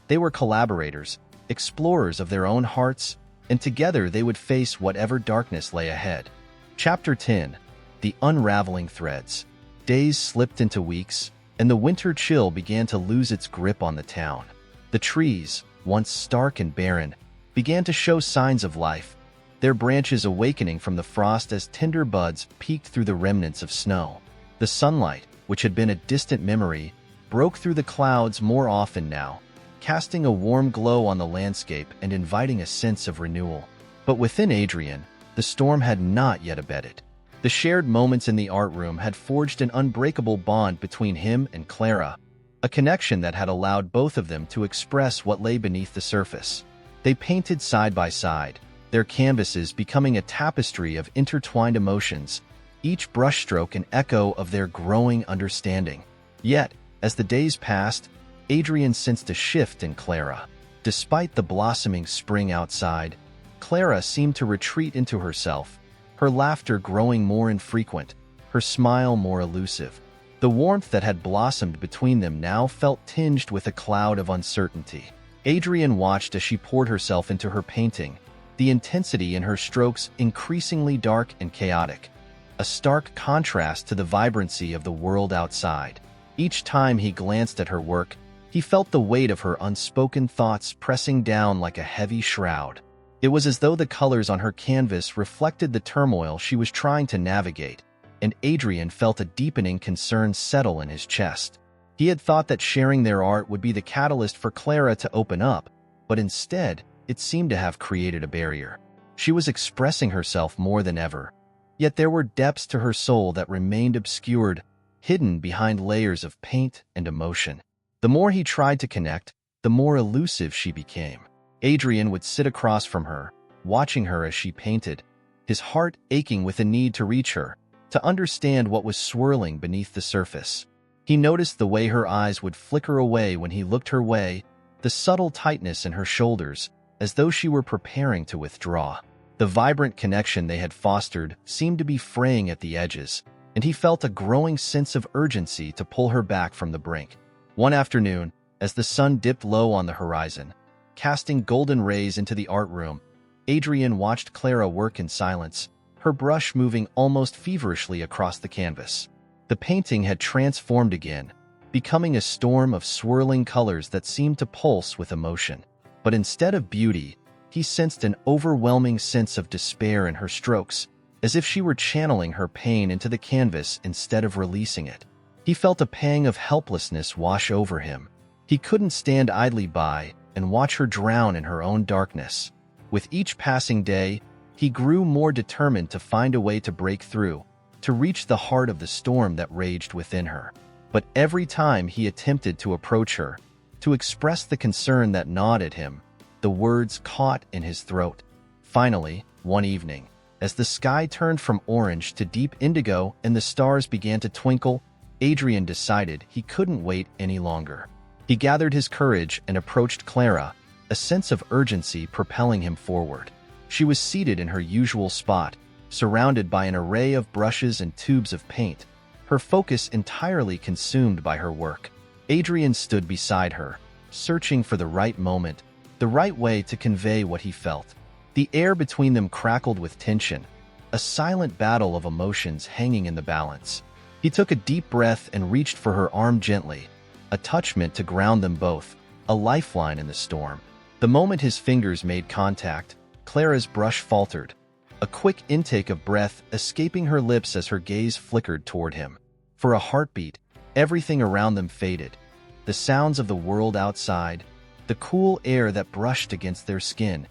They were collaborators, explorers of their own hearts, and together they would face whatever darkness lay ahead. Chapter 10. The Unraveling Threads. Days slipped into weeks, and the winter chill began to lose its grip on the town. The trees, once stark and barren, began to show signs of life, their branches awakening from the frost as tender buds peeked through the remnants of snow. The sunlight, which had been a distant memory, broke through the clouds more often now, casting a warm glow on the landscape and inviting a sense of renewal. But within Adrian, the storm had not yet abated. The shared moments in the art room had forged an unbreakable bond between him and Clara, a connection that had allowed both of them to express what lay beneath the surface. They painted side by side, their canvases becoming a tapestry of intertwined emotions, each brushstroke an echo of their growing understanding. Yet, as the days passed, Adrian sensed a shift in Clara. Despite the blossoming spring outside, Clara seemed to retreat into herself, her laughter growing more infrequent, her smile more elusive. The warmth that had blossomed between them now felt tinged with a cloud of uncertainty. Adrian watched as she poured herself into her painting, the intensity in her strokes increasingly dark and chaotic, a stark contrast to the vibrancy of the world outside. Each time he glanced at her work, he felt the weight of her unspoken thoughts pressing down like a heavy shroud. It was as though the colors on her canvas reflected the turmoil she was trying to navigate, and Adrian felt a deepening concern settle in his chest. He had thought that sharing their art would be the catalyst for Clara to open up, but instead, it seemed to have created a barrier. She was expressing herself more than ever, yet there were depths to her soul that remained obscured, hidden behind layers of paint and emotion. The more he tried to connect, the more elusive she became. Adrian would sit across from her, watching her as she painted, his heart aching with a need to reach her, to understand what was swirling beneath the surface. He noticed the way her eyes would flicker away when he looked her way, the subtle tightness in her shoulders, as though she were preparing to withdraw. The vibrant connection they had fostered seemed to be fraying at the edges, and he felt a growing sense of urgency to pull her back from the brink. One afternoon, as the sun dipped low on the horizon, casting golden rays into the art room, Adrian watched Clara work in silence, her brush moving almost feverishly across the canvas. The painting had transformed again, becoming a storm of swirling colors that seemed to pulse with emotion. But instead of beauty, he sensed an overwhelming sense of despair in her strokes, as if she were channeling her pain into the canvas instead of releasing it. He felt a pang of helplessness wash over him. He couldn't stand idly by and watch her drown in her own darkness. With each passing day, he grew more determined to find a way to break through, to reach the heart of the storm that raged within her. But every time he attempted to approach her, to express the concern that gnawed at him, the words caught in his throat. Finally, one evening, as the sky turned from orange to deep indigo and the stars began to twinkle, Adrian decided he couldn't wait any longer. He gathered his courage and approached Clara, a sense of urgency propelling him forward. She was seated in her usual spot, surrounded by an array of brushes and tubes of paint, her focus entirely consumed by her work. Adrian stood beside her, searching for the right moment, the right way to convey what he felt. The air between them crackled with tension, a silent battle of emotions hanging in the balance. He took a deep breath and reached for her arm gently, a touch meant to ground them both, a lifeline in the storm. The moment his fingers made contact, Clara's brush faltered, a quick intake of breath escaping her lips as her gaze flickered toward him. For a heartbeat, everything around them faded. The sounds of the world outside, the cool air that brushed against their skin,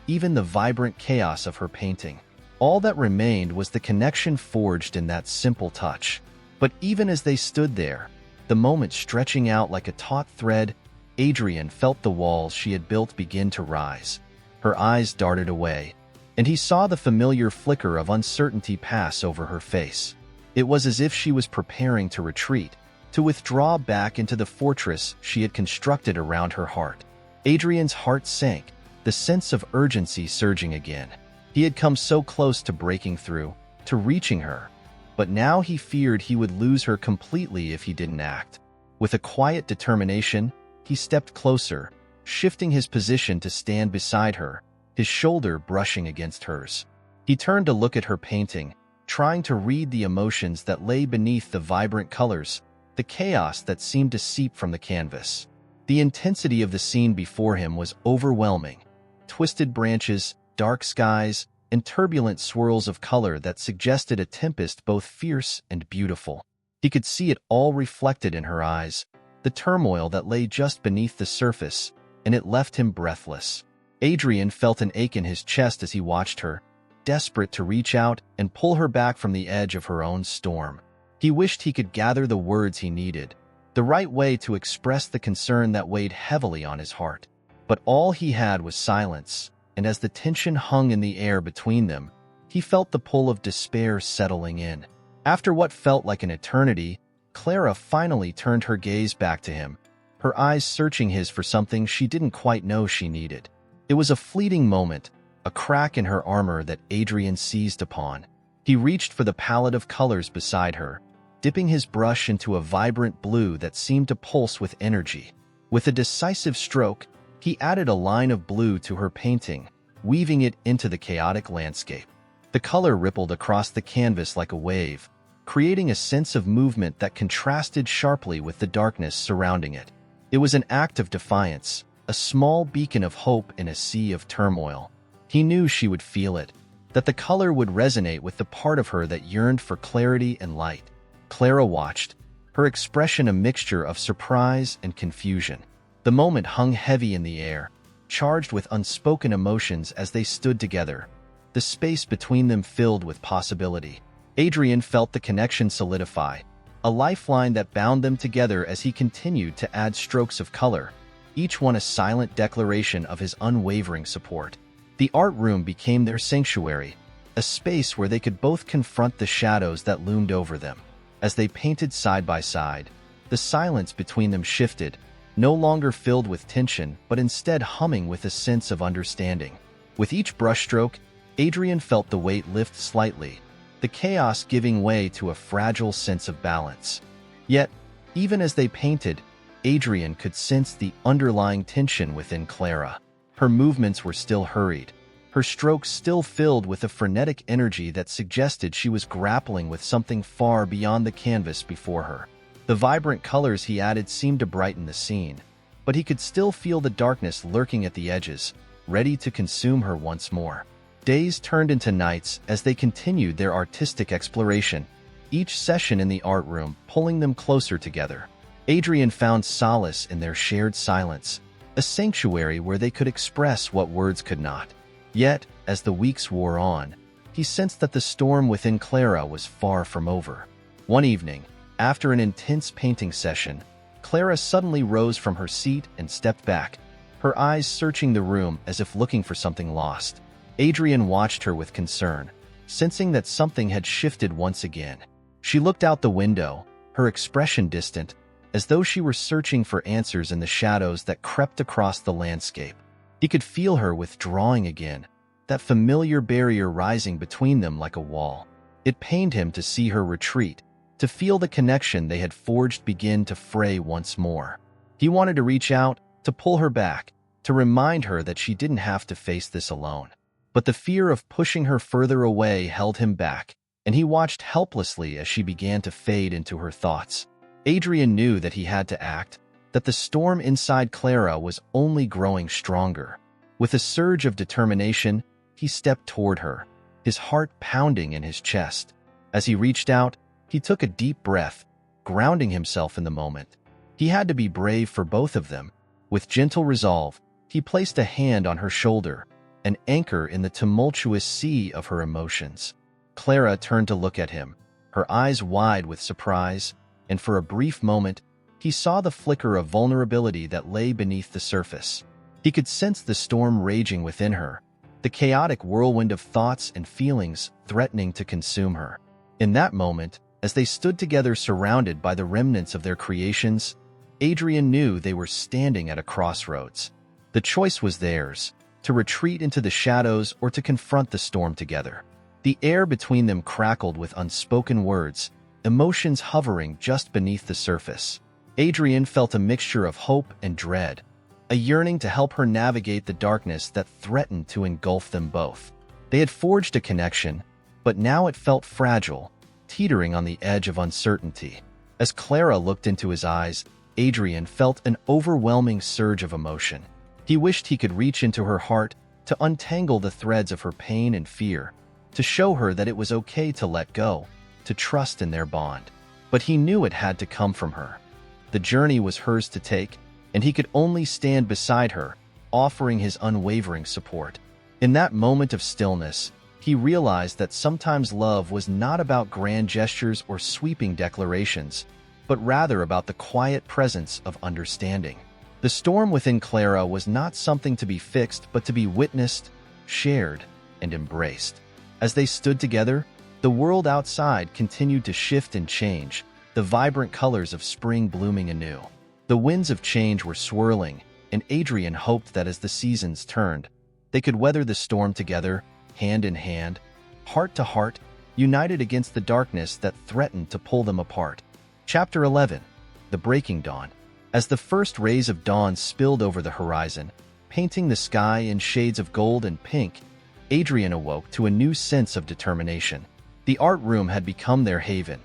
even the vibrant chaos of her painting. All that remained was the connection forged in that simple touch. But even as they stood there, the moment stretching out like a taut thread, Adrian felt the walls she had built begin to rise. Her eyes darted away, and he saw the familiar flicker of uncertainty pass over her face. It was as if she was preparing to retreat, to withdraw back into the fortress she had constructed around her heart. Adrian's heart sank, the sense of urgency surging again. He had come so close to breaking through, to reaching her, but now he feared he would lose her completely if he didn't act. With a quiet determination, he stepped closer, shifting his position to stand beside her, his shoulder brushing against hers. He turned to look at her painting, trying to read the emotions that lay beneath the vibrant colors, the chaos that seemed to seep from the canvas. The intensity of the scene before him was overwhelming. Twisted branches, dark skies, and turbulent swirls of color that suggested a tempest both fierce and beautiful. He could see it all reflected in her eyes, the turmoil that lay just beneath the surface, and it left him breathless. Adrian felt an ache in his chest as he watched her, desperate to reach out and pull her back from the edge of her own storm. He wished he could gather the words he needed, the right way to express the concern that weighed heavily on his heart. But all he had was silence, and as the tension hung in the air between them, he felt the pull of despair settling in. After what felt like an eternity, Clara finally turned her gaze back to him, her eyes searching his for something she didn't quite know she needed. It was a fleeting moment, a crack in her armor that Adrian seized upon. He reached for the palette of colors beside her, dipping his brush into a vibrant blue that seemed to pulse with energy. With a decisive stroke, he added a line of blue to her painting, weaving it into the chaotic landscape. The color rippled across the canvas like a wave, creating a sense of movement that contrasted sharply with the darkness surrounding it. It was an act of defiance, a small beacon of hope in a sea of turmoil. He knew she would feel it, that the color would resonate with the part of her that yearned for clarity and light. Clara watched, her expression a mixture of surprise and confusion. The moment hung heavy in the air, charged with unspoken emotions as they stood together, the space between them filled with possibility. Adrian felt the connection solidify, a lifeline that bound them together as he continued to add strokes of color, each one a silent declaration of his unwavering support. The art room became their sanctuary, a space where they could both confront the shadows that loomed over them. As they painted side by side, the silence between them shifted, no longer filled with tension, but instead humming with a sense of understanding. With each brushstroke, Adrian felt the weight lift slightly, the chaos giving way to a fragile sense of balance. Yet, even as they painted, Adrian could sense the underlying tension within Clara. Her movements were still hurried, her strokes still filled with a frenetic energy that suggested she was grappling with something far beyond the canvas before her. The vibrant colors he added seemed to brighten the scene, but he could still feel the darkness lurking at the edges, ready to consume her once more. Days turned into nights as they continued their artistic exploration, each session in the art room pulling them closer together. Adrian found solace in their shared silence, a sanctuary where they could express what words could not. Yet, as the weeks wore on, he sensed that the storm within Clara was far from over. One evening, after an intense painting session, Clara suddenly rose from her seat and stepped back, her eyes searching the room as if looking for something lost. Adrian watched her with concern, sensing that something had shifted once again. She looked out the window, her expression distant, as though she were searching for answers in the shadows that crept across the landscape. He could feel her withdrawing again, that familiar barrier rising between them like a wall. It pained him to see her retreat, to feel the connection they had forged begin to fray once more. He wanted to reach out, to pull her back, to remind her that she didn't have to face this alone. But the fear of pushing her further away held him back, and he watched helplessly as she began to fade into her thoughts. Adrian knew that he had to act, that the storm inside Clara was only growing stronger. With a surge of determination, he stepped toward her, his heart pounding in his chest. As he reached out, he took a deep breath, grounding himself in the moment. He had to be brave for both of them, With gentle resolve, he placed a hand on her shoulder, an anchor in the tumultuous sea of her emotions. Clara turned to look at him, her eyes wide with surprise, and for a brief moment, he saw the flicker of vulnerability that lay beneath the surface. He could sense the storm raging within her, the chaotic whirlwind of thoughts and feelings threatening to consume her. In that moment, as they stood together surrounded by the remnants of their creations, Adrian knew they were standing at a crossroads. The choice was theirs, to retreat into the shadows or to confront the storm together. The air between them crackled with unspoken words, emotions hovering just beneath the surface. Adrian felt a mixture of hope and dread, a yearning to help her navigate the darkness that threatened to engulf them both. They had forged a connection, but now it felt fragile, teetering on the edge of uncertainty. As Clara looked into his eyes, Adrian felt an overwhelming surge of emotion. He wished he could reach into her heart to untangle the threads of her pain and fear, to show her that it was okay to let go, to trust in their bond. But he knew it had to come from her. The journey was hers to take, and he could only stand beside her, offering his unwavering support. In that moment of stillness, he realized that sometimes love was not about grand gestures or sweeping declarations, but rather about the quiet presence of understanding. The storm within Clara was not something to be fixed, but to be witnessed, shared, and embraced. As they stood together, the world outside continued to shift and change, the vibrant colors of spring blooming anew. The winds of change were swirling, and Adrian hoped that as the seasons turned, they could weather the storm together, hand in hand, heart to heart, united against the darkness that threatened to pull them apart. Chapter 11. The Breaking Dawn. As the first rays of dawn spilled over the horizon, painting the sky in shades of gold and pink, Adrian awoke to a new sense of determination. The art room had become their haven,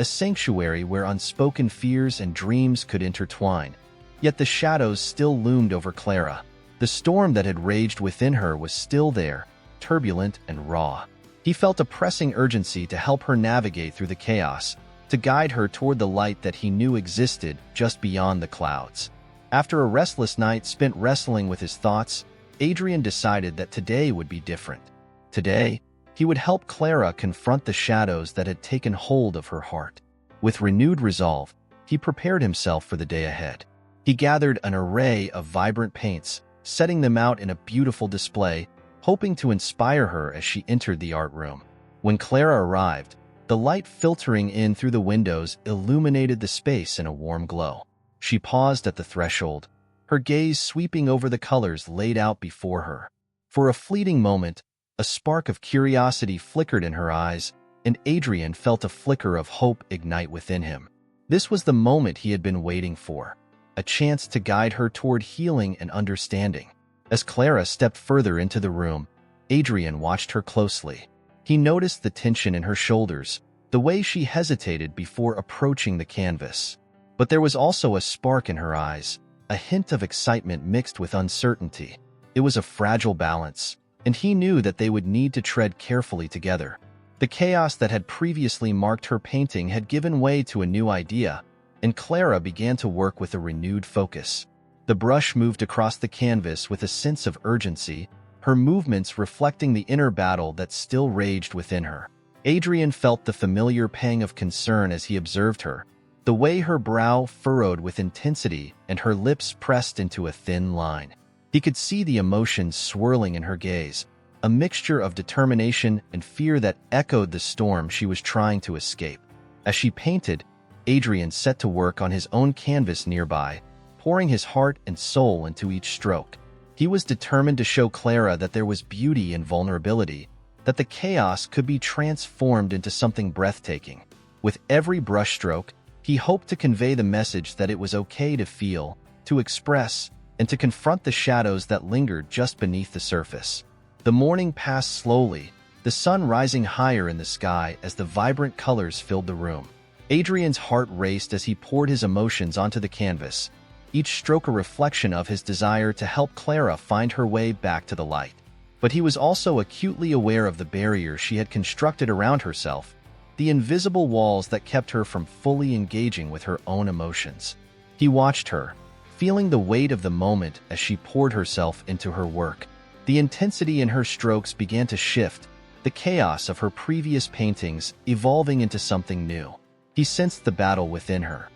a sanctuary where unspoken fears and dreams could intertwine. Yet the shadows still loomed over Clara. The storm that had raged within her was still there, turbulent and raw. He felt a pressing urgency to help her navigate through the chaos, to guide her toward the light that he knew existed just beyond the clouds. After a restless night spent wrestling with his thoughts, Adrian decided that today would be different. Today, he would help Clara confront the shadows that had taken hold of her heart. With renewed resolve, he prepared himself for the day ahead. He gathered an array of vibrant paints, setting them out in a beautiful display, hoping to inspire her as she entered the art room. When Clara arrived, the light filtering in through the windows illuminated the space in a warm glow. She paused at the threshold, her gaze sweeping over the colors laid out before her. For a fleeting moment, a spark of curiosity flickered in her eyes, and Adrian felt a flicker of hope ignite within him. This was the moment he had been waiting for, a chance to guide her toward healing and understanding. As Clara stepped further into the room, Adrian watched her closely. He noticed the tension in her shoulders, the way she hesitated before approaching the canvas. But there was also a spark in her eyes, a hint of excitement mixed with uncertainty. It was a fragile balance, and he knew that they would need to tread carefully together. The chaos that had previously marked her painting had given way to a new idea, and Clara began to work with a renewed focus. The brush moved across the canvas with a sense of urgency, her movements reflecting the inner battle that still raged within her. Adrian felt the familiar pang of concern as he observed her, the way her brow furrowed with intensity and her lips pressed into a thin line. He could see the emotions swirling in her gaze, a mixture of determination and fear that echoed the storm she was trying to escape. As she painted, Adrian set to work on his own canvas nearby, pouring his heart and soul into each stroke. He was determined to show Clara that there was beauty in vulnerability, that the chaos could be transformed into something breathtaking. With every brushstroke, he hoped to convey the message that it was okay to feel, to express, and to confront the shadows that lingered just beneath the surface. The morning passed slowly, the sun rising higher in the sky as the vibrant colors filled the room. Adrian's heart raced as he poured his emotions onto the canvas, each stroke a reflection of his desire to help Clara find her way back to the light. But he was also acutely aware of the barrier she had constructed around herself, the invisible walls that kept her from fully engaging with her own emotions. He watched her, feeling the weight of the moment as she poured herself into her work. The intensity in her strokes began to shift, the chaos of her previous paintings evolving into something new. He sensed the battle within her,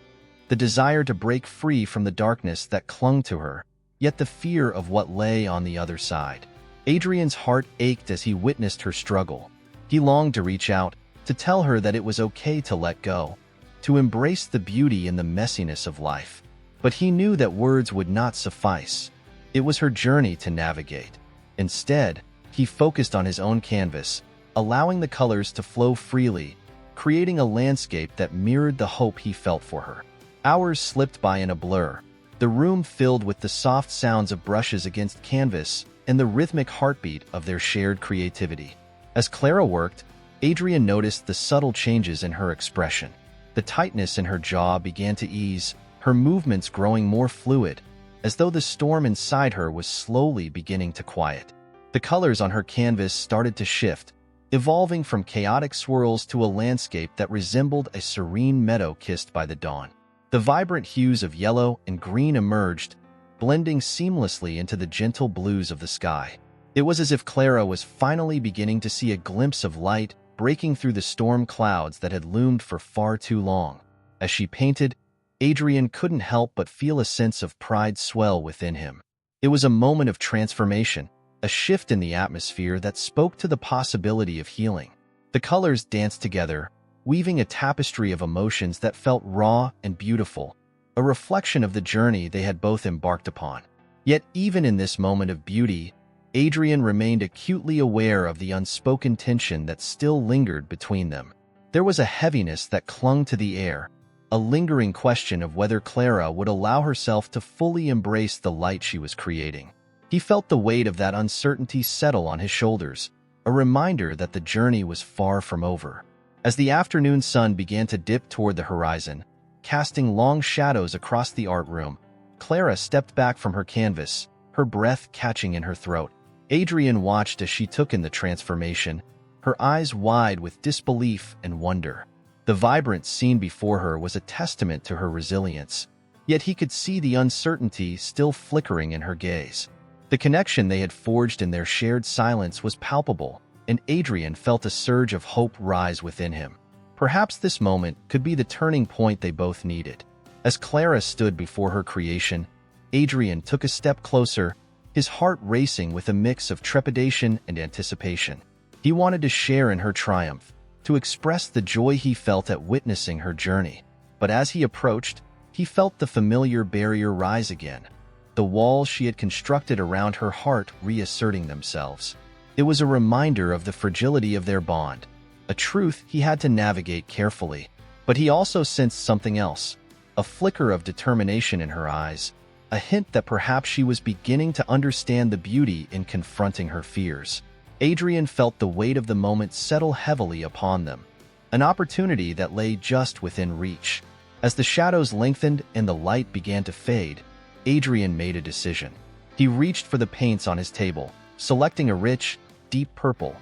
the desire to break free from the darkness that clung to her, yet the fear of what lay on the other side. Adrian's heart ached as he witnessed her struggle. He longed to reach out, to tell her that it was okay to let go, to embrace the beauty in the messiness of life. But he knew that words would not suffice. It was her journey to navigate. Instead, he focused on his own canvas, allowing the colors to flow freely, creating a landscape that mirrored the hope he felt for her. Hours slipped by in a blur, the room filled with the soft sounds of brushes against canvas and the rhythmic heartbeat of their shared creativity. As Clara worked, Adrian noticed the subtle changes in her expression. The tightness in her jaw began to ease, her movements growing more fluid, as though the storm inside her was slowly beginning to quiet. The colors on her canvas started to shift, evolving from chaotic swirls to a landscape that resembled a serene meadow kissed by the dawn. The vibrant hues of yellow and green emerged, blending seamlessly into the gentle blues of the sky. It was as if Clara was finally beginning to see a glimpse of light breaking through the storm clouds that had loomed for far too long. As she painted, Adrian couldn't help but feel a sense of pride swell within him. It was a moment of transformation, a shift in the atmosphere that spoke to the possibility of healing. The colors danced together, weaving a tapestry of emotions that felt raw and beautiful, a reflection of the journey they had both embarked upon. Yet even in this moment of beauty, Adrian remained acutely aware of the unspoken tension that still lingered between them. There was a heaviness that clung to the air, a lingering question of whether Clara would allow herself to fully embrace the light she was creating. He felt the weight of that uncertainty settle on his shoulders, a reminder that the journey was far from over. As the afternoon sun began to dip toward the horizon, casting long shadows across the art room, Clara stepped back from her canvas, her breath catching in her throat. Adrian watched as she took in the transformation, her eyes wide with disbelief and wonder. The vibrant scene before her was a testament to her resilience, yet he could see the uncertainty still flickering in her gaze. The connection they had forged in their shared silence was palpable, and Adrian felt a surge of hope rise within him. Perhaps this moment could be the turning point they both needed. As Clara stood before her creation, Adrian took a step closer, his heart racing with a mix of trepidation and anticipation. He wanted to share in her triumph, to express the joy he felt at witnessing her journey. But as he approached, he felt the familiar barrier rise again, the walls she had constructed around her heart reasserting themselves. It was a reminder of the fragility of their bond, a truth he had to navigate carefully. But he also sensed something else, a flicker of determination in her eyes, a hint that perhaps she was beginning to understand the beauty in confronting her fears. Adrian felt the weight of the moment settle heavily upon them, an opportunity that lay just within reach. As the shadows lengthened and the light began to fade, Adrian made a decision. He reached for the paints on his table, selecting a rich, deep purple,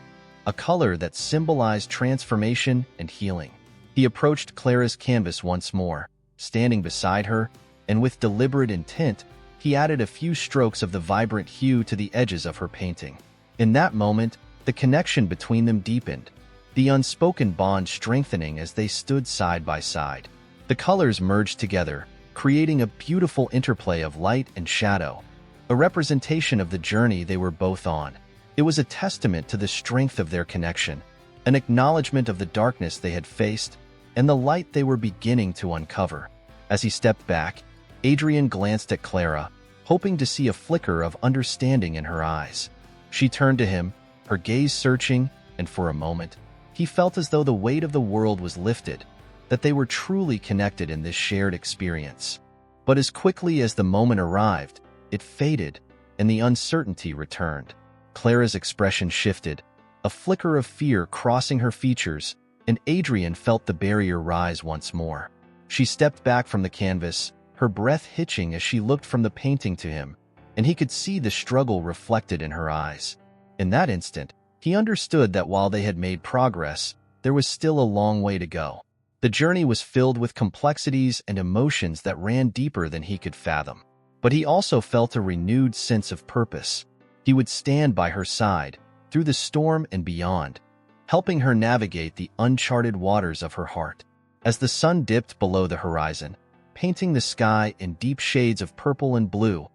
a color that symbolized transformation and healing. He approached Clara's canvas once more, standing beside her, and with deliberate intent, he added a few strokes of the vibrant hue to the edges of her painting. In that moment, the connection between them deepened, the unspoken bond strengthening as they stood side by side. The colors merged together, creating a beautiful interplay of light and shadow, a representation of the journey they were both on. It was a testament to the strength of their connection, an acknowledgement of the darkness they had faced, and the light they were beginning to uncover. As he stepped back, Adrian glanced at Clara, hoping to see a flicker of understanding in her eyes. She turned to him, her gaze searching, and for a moment, he felt as though the weight of the world was lifted, that they were truly connected in this shared experience. But as quickly as the moment arrived, it faded, and the uncertainty returned. Clara's expression shifted, a flicker of fear crossing her features, and Adrian felt the barrier rise once more. She stepped back from the canvas, her breath hitching as she looked from the painting to him, and he could see the struggle reflected in her eyes. In that instant, he understood that while they had made progress, there was still a long way to go. The journey was filled with complexities and emotions that ran deeper than he could fathom. but he also felt a renewed sense of purpose. He would stand by her side, through the storm and beyond, helping her navigate the uncharted waters of her heart. As the sun dipped below the horizon, painting the sky in deep shades of purple and blue,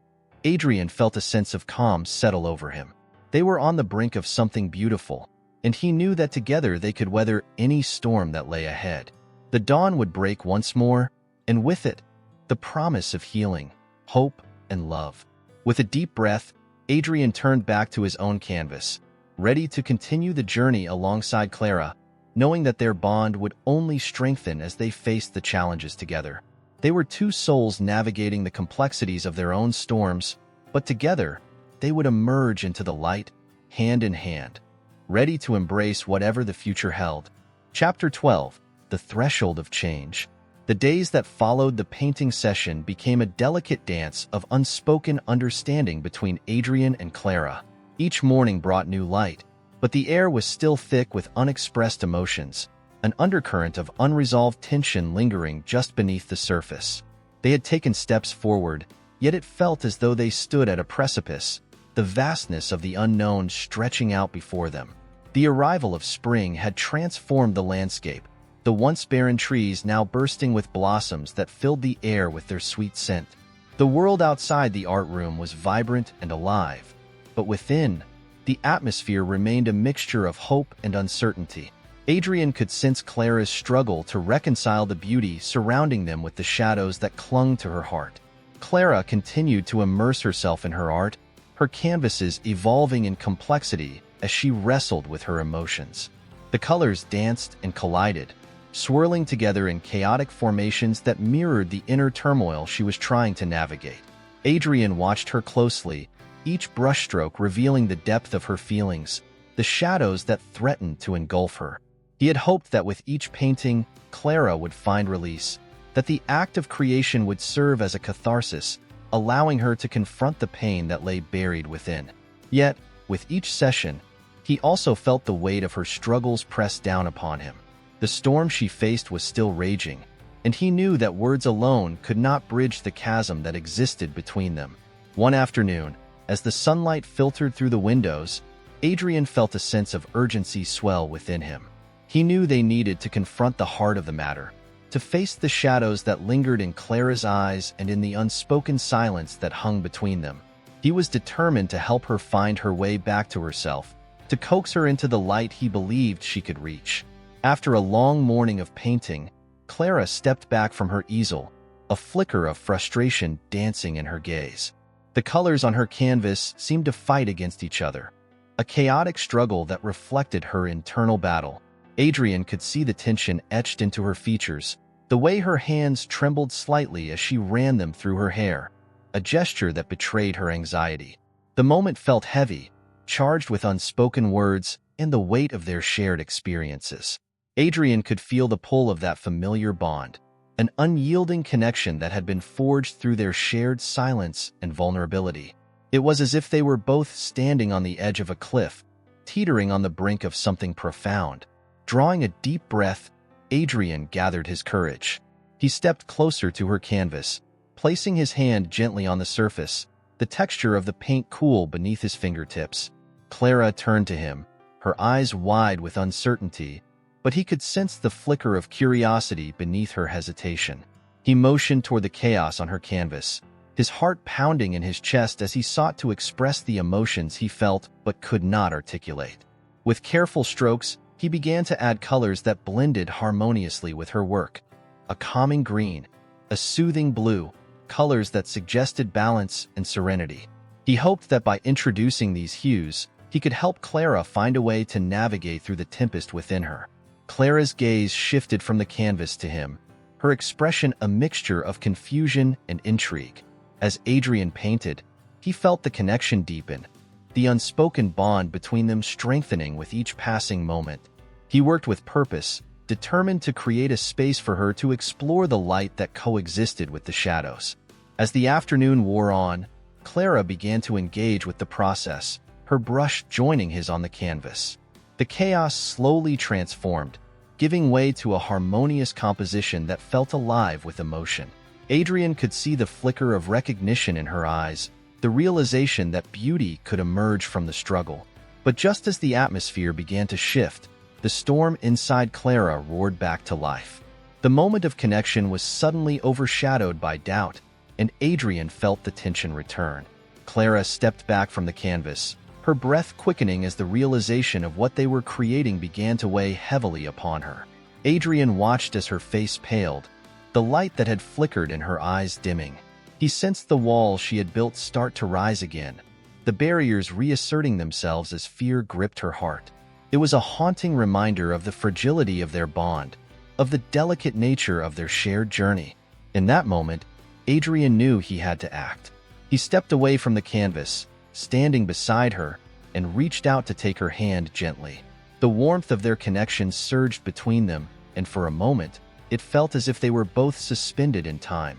Adrian felt a sense of calm settle over him. They were on the brink of something beautiful, and he knew that together they could weather any storm that lay ahead. The dawn would break once more, and with it, the promise of healing, hope, and love. With a deep breath, Adrian turned back to his own canvas, ready to continue the journey alongside Clara, knowing that their bond would only strengthen as they faced the challenges together. They were two souls navigating the complexities of their own storms, but together, they would emerge into the light, hand in hand, ready to embrace whatever the future held. Chapter 12. The Threshold of Change. The days that followed the painting session became a delicate dance of unspoken understanding between Adrian and Clara. Each morning brought new light, but the air was still thick with unexpressed emotions, an undercurrent of unresolved tension lingering just beneath the surface. They had taken steps forward, yet it felt as though they stood at a precipice, the vastness of the unknown stretching out before them. The arrival of spring had transformed the landscape, the once barren trees now bursting with blossoms that filled the air with their sweet scent. The world outside the art room was vibrant and alive, but within, the atmosphere remained a mixture of hope and uncertainty. Adrian could sense Clara's struggle to reconcile the beauty surrounding them with the shadows that clung to her heart. Clara continued to immerse herself in her art, her canvases evolving in complexity as she wrestled with her emotions. The colors danced and collided, swirling together in chaotic formations that mirrored the inner turmoil she was trying to navigate. Adrian watched her closely, each brushstroke revealing the depth of her feelings, the shadows that threatened to engulf her. He had hoped that with each painting, Clara would find release, that the act of creation would serve as a catharsis, allowing her to confront the pain that lay buried within. Yet, with each session, he also felt the weight of her struggles press down upon him. The storm she faced was still raging, and he knew that words alone could not bridge the chasm that existed between them. One afternoon, as the sunlight filtered through the windows, Adrian felt a sense of urgency swell within him. He knew they needed to confront the heart of the matter, to face the shadows that lingered in Clara's eyes and in the unspoken silence that hung between them. He was determined to help her find her way back to herself, to coax her into the light he believed she could reach. After a long morning of painting, Clara stepped back from her easel, a flicker of frustration dancing in her gaze. The colors on her canvas seemed to fight against each other, a chaotic struggle that reflected her internal battle. Adrian could see the tension etched into her features, the way her hands trembled slightly as she ran them through her hair, a gesture that betrayed her anxiety. The moment felt heavy, charged with unspoken words and the weight of their shared experiences. Adrian could feel the pull of that familiar bond, an unyielding connection that had been forged through their shared silence and vulnerability. It was as if they were both standing on the edge of a cliff, teetering on the brink of something profound. Drawing a deep breath, Adrian gathered his courage. He stepped closer to her canvas, placing his hand gently on the surface, the texture of the paint cool beneath his fingertips. Clara turned to him, her eyes wide with uncertainty, but he could sense the flicker of curiosity beneath her hesitation. He motioned toward the chaos on her canvas, his heart pounding in his chest as he sought to express the emotions he felt but could not articulate. With careful strokes, he began to add colors that blended harmoniously with her work. A calming green, a soothing blue, colors that suggested balance and serenity. He hoped that by introducing these hues, he could help Clara find a way to navigate through the tempest within her. Clara's gaze shifted from the canvas to him, her expression a mixture of confusion and intrigue. As Adrian painted, he felt the connection deepen, the unspoken bond between them strengthening with each passing moment. He worked with purpose, determined to create a space for her to explore the light that coexisted with the shadows. As the afternoon wore on, Clara began to engage with the process, her brush joining his on the canvas. The chaos slowly transformed, giving way to a harmonious composition that felt alive with emotion. Adrian could see the flicker of recognition in her eyes, the realization that beauty could emerge from the struggle. But just as the atmosphere began to shift, the storm inside Clara roared back to life. The moment of connection was suddenly overshadowed by doubt, and Adrian felt the tension return. Clara stepped back from the canvas, her breath quickening as the realization of what they were creating began to weigh heavily upon her. Adrian watched as her face paled, the light that had flickered in her eyes dimming. He sensed the walls she had built start to rise again, the barriers reasserting themselves as fear gripped her heart. It was a haunting reminder of the fragility of their bond, of the delicate nature of their shared journey. In that moment, Adrian knew he had to act. He stepped away from the canvas, standing beside her, and reached out to take her hand gently. The warmth of their connection surged between them, and for a moment, it felt as if they were both suspended in time,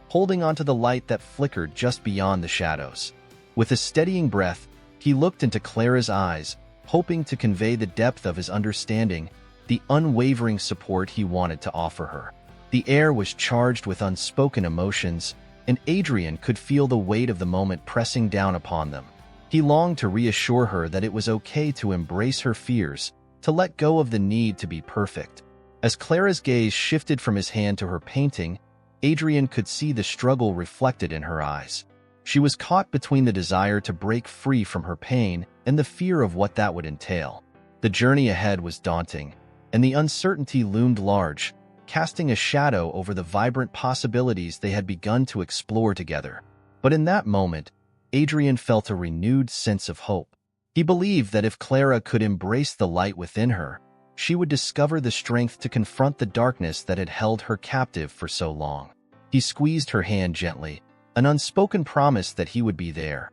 holding onto the light that flickered just beyond the shadows. With a steadying breath, he looked into Clara's eyes, hoping to convey the depth of his understanding, the unwavering support he wanted to offer her. The air was charged with unspoken emotions, and Adrian could feel the weight of the moment pressing down upon them. He longed to reassure her that it was okay to embrace her fears, to let go of the need to be perfect. As Clara's gaze shifted from his hand to her painting, Adrian could see the struggle reflected in her eyes. She was caught between the desire to break free from her pain and the fear of what that would entail. The journey ahead was daunting, and the uncertainty loomed large, casting a shadow over the vibrant possibilities they had begun to explore together. But in that moment, Adrian felt a renewed sense of hope. He believed that if Clara could embrace the light within her, she would discover the strength to confront the darkness that had held her captive for so long. He squeezed her hand gently, an unspoken promise that he would be there,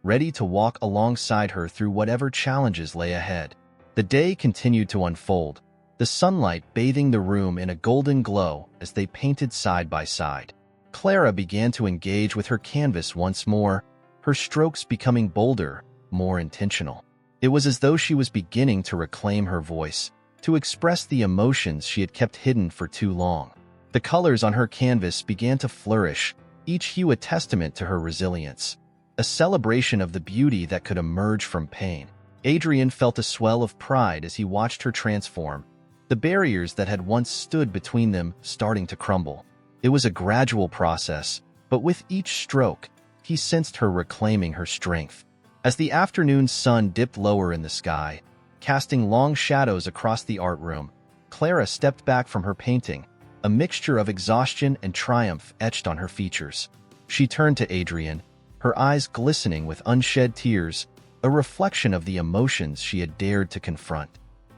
ready to walk alongside her through whatever challenges lay ahead. The day continued to unfold, the sunlight bathing the room in a golden glow as they painted side by side. Clara began to engage with her canvas once more, her strokes becoming bolder, more intentional. It was as though she was beginning to reclaim her voice, to express the emotions she had kept hidden for too long. The colors on her canvas began to flourish, each hue a testament to her resilience, a celebration of the beauty that could emerge from pain. Adrian felt a swell of pride as he watched her transform, the barriers that had once stood between them starting to crumble. It was a gradual process, but with each stroke, he sensed her reclaiming her strength. As the afternoon sun dipped lower in the sky, casting long shadows across the art room, Clara stepped back from her painting, a mixture of exhaustion and triumph etched on her features. She turned to Adrian, her eyes glistening with unshed tears, a reflection of the emotions she had dared to confront.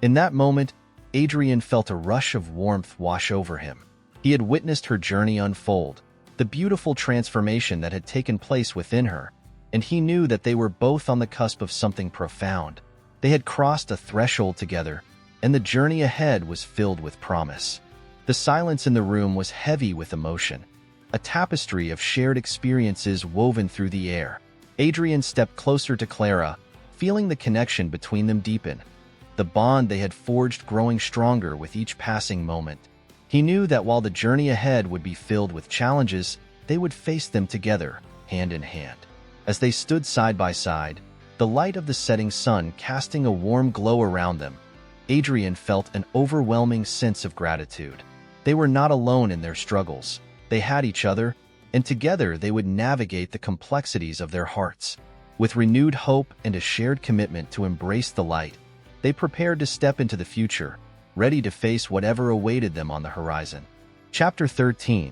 In that moment, Adrian felt a rush of warmth wash over him. He had witnessed her journey unfold, the beautiful transformation that had taken place within her, and he knew that they were both on the cusp of something profound. They had crossed a threshold together, and the journey ahead was filled with promise. The silence in the room was heavy with emotion, a tapestry of shared experiences woven through the air. Adrian stepped closer to Clara, feeling the connection between them deepen, the bond they had forged growing stronger with each passing moment. He knew that while the journey ahead would be filled with challenges, they would face them together, hand in hand. As they stood side by side, the light of the setting sun casting a warm glow around them, Adrian felt an overwhelming sense of gratitude. They were not alone in their struggles. They had each other, and together they would navigate the complexities of their hearts. With renewed hope and a shared commitment to embrace the light, they prepared to step into the future, ready to face whatever awaited them on the horizon. Chapter 13.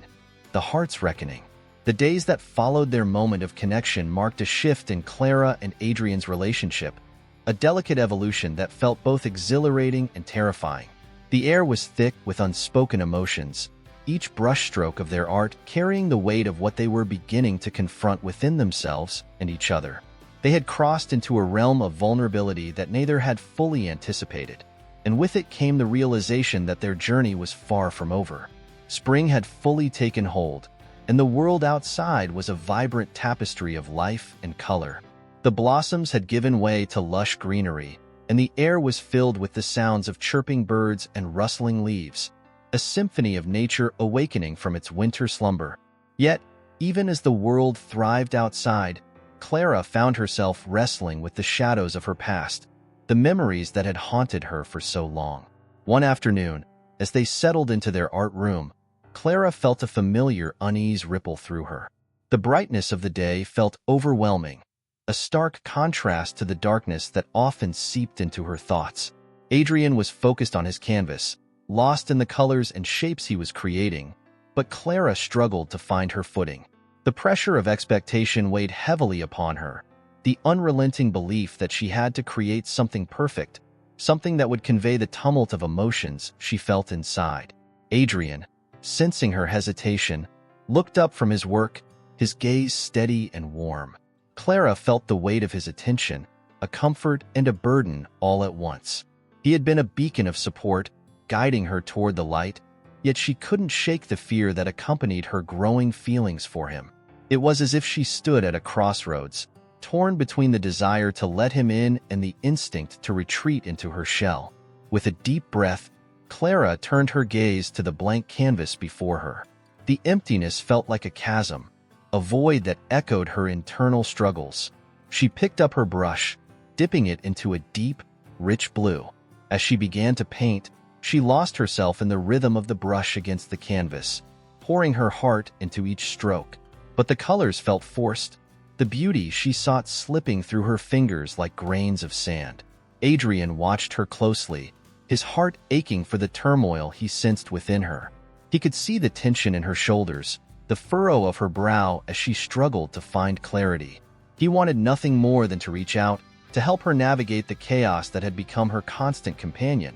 The Heart's Reckoning. The days that followed their moment of connection marked a shift in Clara and Adrian's relationship, a delicate evolution that felt both exhilarating and terrifying. The air was thick with unspoken emotions, each brushstroke of their art carrying the weight of what they were beginning to confront within themselves and each other. They had crossed into a realm of vulnerability that neither had fully anticipated, and with it came the realization that their journey was far from over. Spring had fully taken hold, and the world outside was a vibrant tapestry of life and color. The blossoms had given way to lush greenery, and the air was filled with the sounds of chirping birds and rustling leaves, a symphony of nature awakening from its winter slumber. Yet, even as the world thrived outside, Clara found herself wrestling with the shadows of her past, the memories that had haunted her for so long. One afternoon, as they settled into their art room, Clara felt a familiar unease ripple through her. The brightness of the day felt overwhelming, a stark contrast to the darkness that often seeped into her thoughts. Adrian was focused on his canvas, lost in the colors and shapes he was creating, but Clara struggled to find her footing. The pressure of expectation weighed heavily upon her, the unrelenting belief that she had to create something perfect, something that would convey the tumult of emotions she felt inside. Adrian, sensing her hesitation, looked up from his work, his gaze steady and warm. Clara felt the weight of his attention, a comfort and a burden all at once. He had been a beacon of support, guiding her toward the light, yet she couldn't shake the fear that accompanied her growing feelings for him. It was as if she stood at a crossroads, torn between the desire to let him in and the instinct to retreat into her shell. With a deep breath, Clara turned her gaze to the blank canvas before her. The emptiness felt like a chasm, a void that echoed her internal struggles. She picked up her brush, dipping it into a deep, rich blue. As she began to paint, she lost herself in the rhythm of the brush against the canvas, pouring her heart into each stroke. But the colors felt forced, the beauty she sought slipping through her fingers like grains of sand. Adrian watched her closely, his heart aching for the turmoil he sensed within her. He could see the tension in her shoulders, the furrow of her brow as she struggled to find clarity. He wanted nothing more than to reach out, to help her navigate the chaos that had become her constant companion.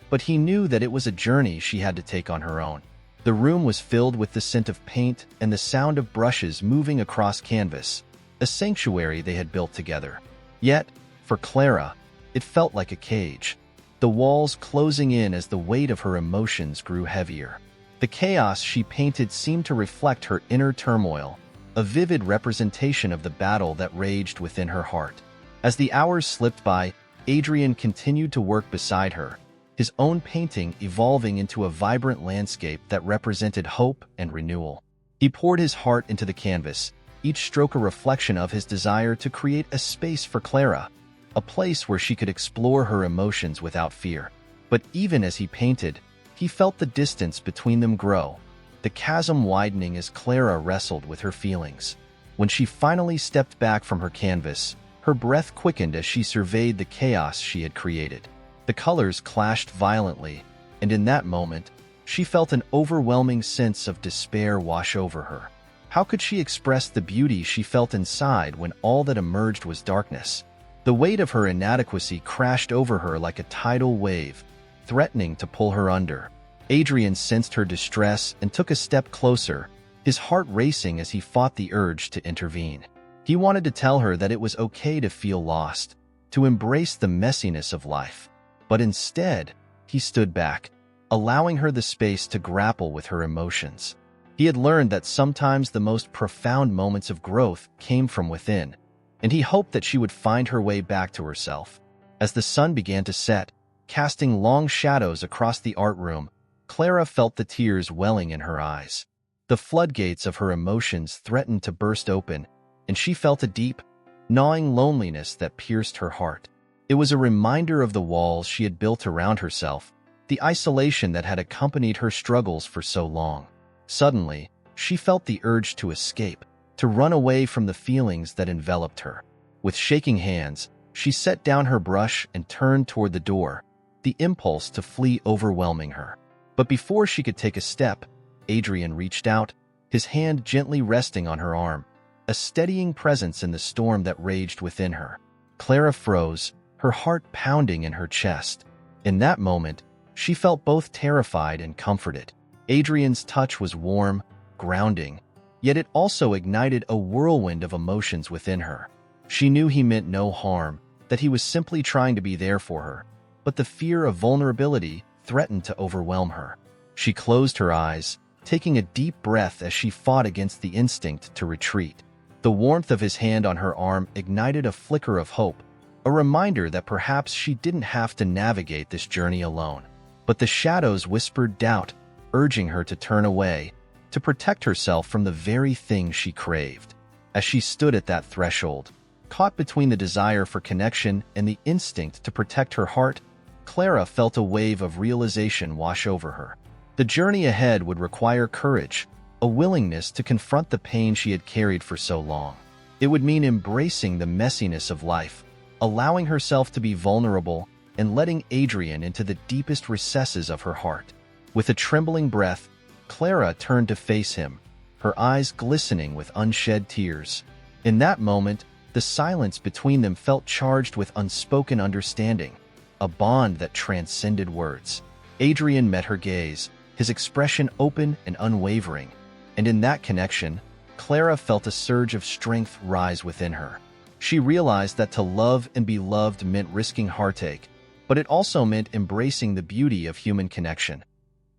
But he knew that it was a journey she had to take on her own. The room was filled with the scent of paint and the sound of brushes moving across canvas, a sanctuary they had built together. Yet, for Clara, it felt like a cage, the walls closing in as the weight of her emotions grew heavier. The chaos she painted seemed to reflect her inner turmoil, a vivid representation of the battle that raged within her heart. As the hours slipped by, Adrian continued to work beside her, his own painting evolving into a vibrant landscape that represented hope and renewal. He poured his heart into the canvas, each stroke a reflection of his desire to create a space for Clara, a place where she could explore her emotions without fear. But even as he painted, he felt the distance between them grow, the chasm widening as Clara wrestled with her feelings. When she finally stepped back from her canvas, her breath quickened as she surveyed the chaos she had created. The colors clashed violently, and in that moment, she felt an overwhelming sense of despair wash over her. How could she express the beauty she felt inside when all that emerged was darkness? The weight of her inadequacy crashed over her like a tidal wave, threatening to pull her under. Adrian sensed her distress and took a step closer, his heart racing as he fought the urge to intervene. He wanted to tell her that it was okay to feel lost, to embrace the messiness of life. But instead, he stood back, allowing her the space to grapple with her emotions. He had learned that sometimes the most profound moments of growth came from within, and he hoped that she would find her way back to herself. As the sun began to set, casting long shadows across the art room, Clara felt the tears welling in her eyes. The floodgates of her emotions threatened to burst open, and she felt a deep, gnawing loneliness that pierced her heart. It was a reminder of the walls she had built around herself, the isolation that had accompanied her struggles for so long. Suddenly, she felt the urge to escape, to run away from the feelings that enveloped her. With shaking hands, she set down her brush and turned toward the door, the impulse to flee overwhelming her. But before she could take a step, Adrian reached out, his hand gently resting on her arm, a steadying presence in the storm that raged within her. Clara froze, her heart pounding in her chest. In that moment, she felt both terrified and comforted. Adrian's touch was warm, grounding, yet it also ignited a whirlwind of emotions within her. She knew he meant no harm, that he was simply trying to be there for her, but the fear of vulnerability threatened to overwhelm her. She closed her eyes, taking a deep breath as she fought against the instinct to retreat. The warmth of his hand on her arm ignited a flicker of hope, a reminder that perhaps she didn't have to navigate this journey alone. But the shadows whispered doubt, urging her to turn away, to protect herself from the very thing she craved. As she stood at that threshold, caught between the desire for connection and the instinct to protect her heart, Clara felt a wave of realization wash over her. The journey ahead would require courage, a willingness to confront the pain she had carried for so long. It would mean embracing the messiness of life, allowing herself to be vulnerable, and letting Adrian into the deepest recesses of her heart. With a trembling breath, Clara turned to face him, her eyes glistening with unshed tears. In that moment, the silence between them felt charged with unspoken understanding, a bond that transcended words. Adrian met her gaze, his expression open and unwavering, and in that connection, Clara felt a surge of strength rise within her. She realized that to love and be loved meant risking heartache, but it also meant embracing the beauty of human connection,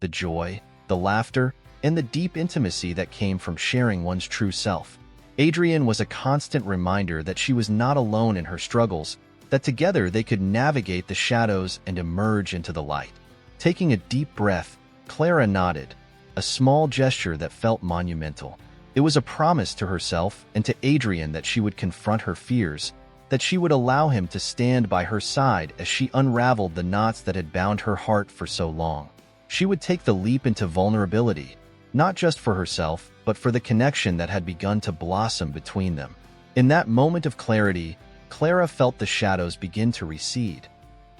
the joy, the laughter, and the deep intimacy that came from sharing one's true self. Adrian was a constant reminder that she was not alone in her struggles, that together they could navigate the shadows and emerge into the light. Taking a deep breath, Clara nodded, a small gesture that felt monumental. It was a promise to herself and to Adrian that she would confront her fears, that she would allow him to stand by her side as she unraveled the knots that had bound her heart for so long. She would take the leap into vulnerability, not just for herself, but for the connection that had begun to blossom between them. In that moment of clarity, Clara felt the shadows begin to recede,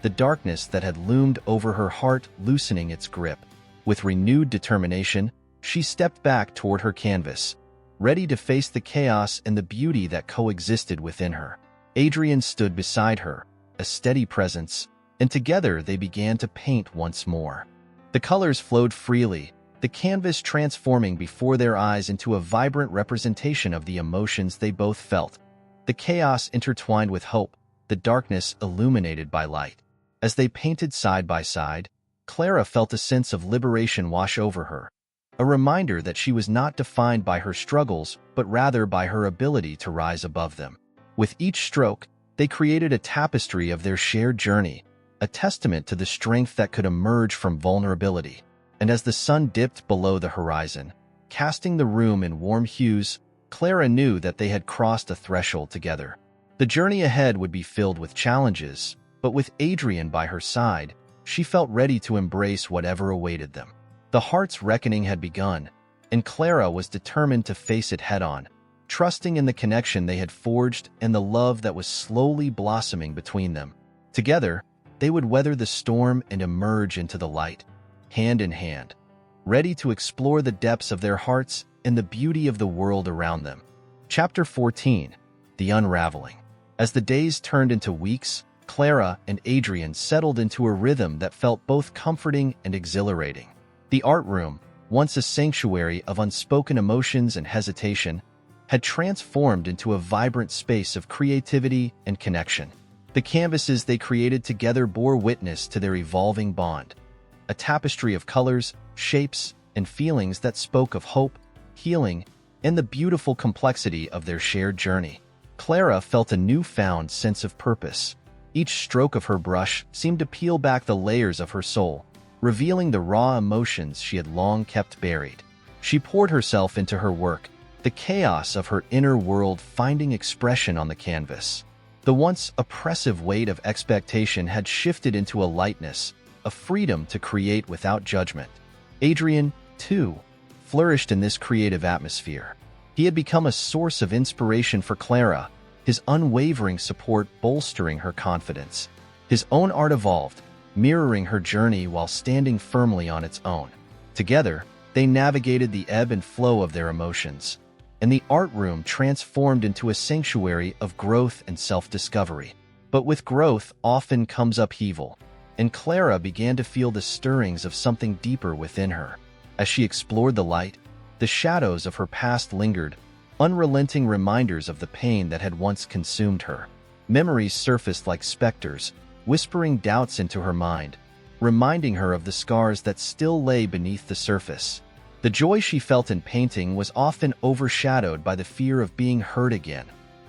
the darkness that had loomed over her heart loosening its grip. With renewed determination, she stepped back toward her canvas, ready to face the chaos and the beauty that coexisted within her. Adrian stood beside her, a steady presence, and together they began to paint once more. The colors flowed freely, the canvas transforming before their eyes into a vibrant representation of the emotions they both felt. The chaos intertwined with hope, the darkness illuminated by light. As they painted side by side, Clara felt a sense of liberation wash over her, a reminder that she was not defined by her struggles, but rather by her ability to rise above them. With each stroke, they created a tapestry of their shared journey, a testament to the strength that could emerge from vulnerability. And as the sun dipped below the horizon, casting the room in warm hues, Clara knew that they had crossed a threshold together. The journey ahead would be filled with challenges, but with Adrian by her side, she felt ready to embrace whatever awaited them. The heart's reckoning had begun, and Clara was determined to face it head-on, trusting in the connection they had forged and the love that was slowly blossoming between them. Together, they would weather the storm and emerge into the light, hand in hand, ready to explore the depths of their hearts and the beauty of the world around them. Chapter 14. The Unraveling. As the days turned into weeks, Clara and Adrian settled into a rhythm that felt both comforting and exhilarating. The art room, once a sanctuary of unspoken emotions and hesitation, had transformed into a vibrant space of creativity and connection. The canvases they created together bore witness to their evolving bond, a tapestry of colors, shapes, and feelings that spoke of hope, healing, and the beautiful complexity of their shared journey. Clara felt a newfound sense of purpose. Each stroke of her brush seemed to peel back the layers of her soul, revealing the raw emotions she had long kept buried. She poured herself into her work, the chaos of her inner world finding expression on the canvas. The once oppressive weight of expectation had shifted into a lightness, a freedom to create without judgment. Adrian, too, flourished in this creative atmosphere. He had become a source of inspiration for Clara, his unwavering support bolstering her confidence. His own art evolved, mirroring her journey while standing firmly on its own. Together, they navigated the ebb and flow of their emotions, and the art room transformed into a sanctuary of growth and self-discovery. But with growth often comes upheaval, and Clara began to feel the stirrings of something deeper within her. As she explored the light, the shadows of her past lingered, unrelenting reminders of the pain that had once consumed her. Memories surfaced like specters, whispering doubts into her mind, reminding her of the scars that still lay beneath the surface. The joy she felt in painting was often overshadowed by the fear of being hurt again,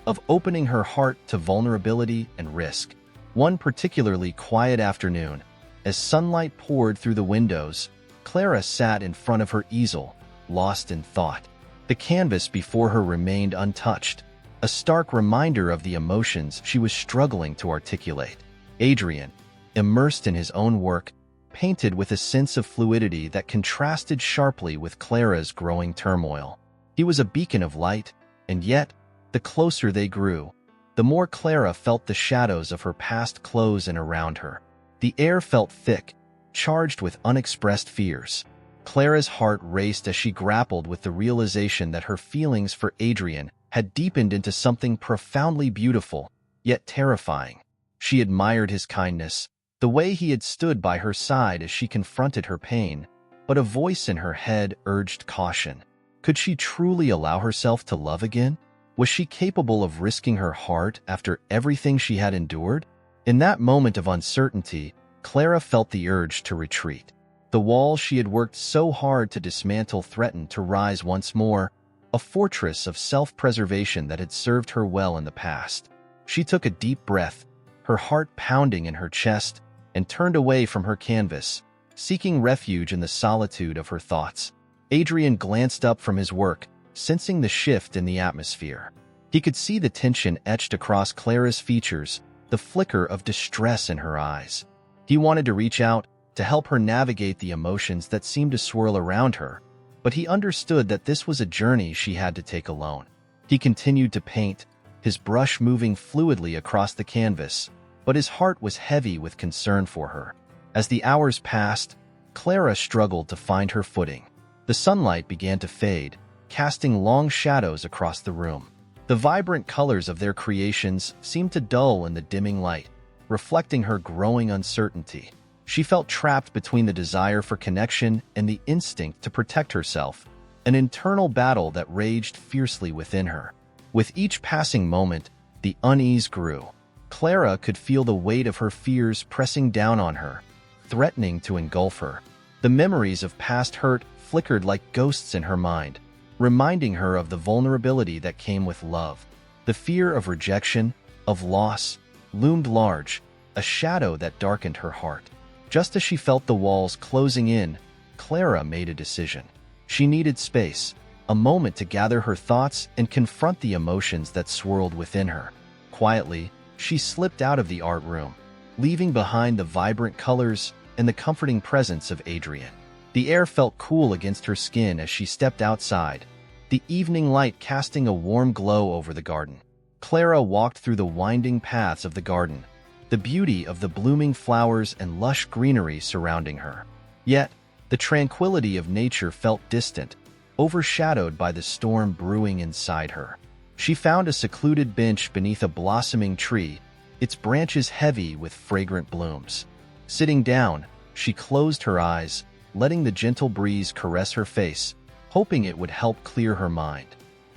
of opening her heart to vulnerability and risk. One particularly quiet afternoon, as sunlight poured through the windows, Clara sat in front of her easel, lost in thought. The canvas before her remained untouched, a stark reminder of the emotions she was struggling to articulate. Adrian, immersed in his own work, painted with a sense of fluidity that contrasted sharply with Clara's growing turmoil. He was a beacon of light, and yet, the closer they grew, the more Clara felt the shadows of her past close in around her. The air felt thick, charged with unexpressed fears. Clara's heart raced as she grappled with the realization that her feelings for Adrian had deepened into something profoundly beautiful, yet terrifying. She admired his kindness, the way he had stood by her side as she confronted her pain, but a voice in her head urged caution. Could she truly allow herself to love again? Was she capable of risking her heart after everything she had endured? In that moment of uncertainty, Clara felt the urge to retreat. The walls she had worked so hard to dismantle threatened to rise once more, a fortress of self-preservation that had served her well in the past. She took a deep breath, her heart pounding in her chest, and turned away from her canvas, seeking refuge in the solitude of her thoughts. Adrian glanced up from his work, sensing the shift in the atmosphere. He could see the tension etched across Clara's features, the flicker of distress in her eyes. He wanted to reach out, to help her navigate the emotions that seemed to swirl around her, but he understood that this was a journey she had to take alone. He continued to paint, his brush moving fluidly across the canvas, but his heart was heavy with concern for her. As the hours passed, Clara struggled to find her footing. The sunlight began to fade, casting long shadows across the room. The vibrant colors of their creations seemed to dull in the dimming light, reflecting her growing uncertainty. She felt trapped between the desire for connection and the instinct to protect herself, an internal battle that raged fiercely within her. With each passing moment, the unease grew. Clara could feel the weight of her fears pressing down on her, threatening to engulf her. The memories of past hurt flickered like ghosts in her mind, reminding her of the vulnerability that came with love. The fear of rejection, of loss, loomed large, a shadow that darkened her heart. Just as she felt the walls closing in, Clara made a decision. She needed space, a moment to gather her thoughts and confront the emotions that swirled within her. Quietly, she slipped out of the art room, leaving behind the vibrant colors and the comforting presence of Adrian. The air felt cool against her skin as she stepped outside, the evening light casting a warm glow over the garden. Clara walked through the winding paths of the garden, the beauty of the blooming flowers and lush greenery surrounding her. Yet, the tranquility of nature felt distant, overshadowed by the storm brewing inside her. She found a secluded bench beneath a blossoming tree, its branches heavy with fragrant blooms. Sitting down, she closed her eyes, letting the gentle breeze caress her face, hoping it would help clear her mind.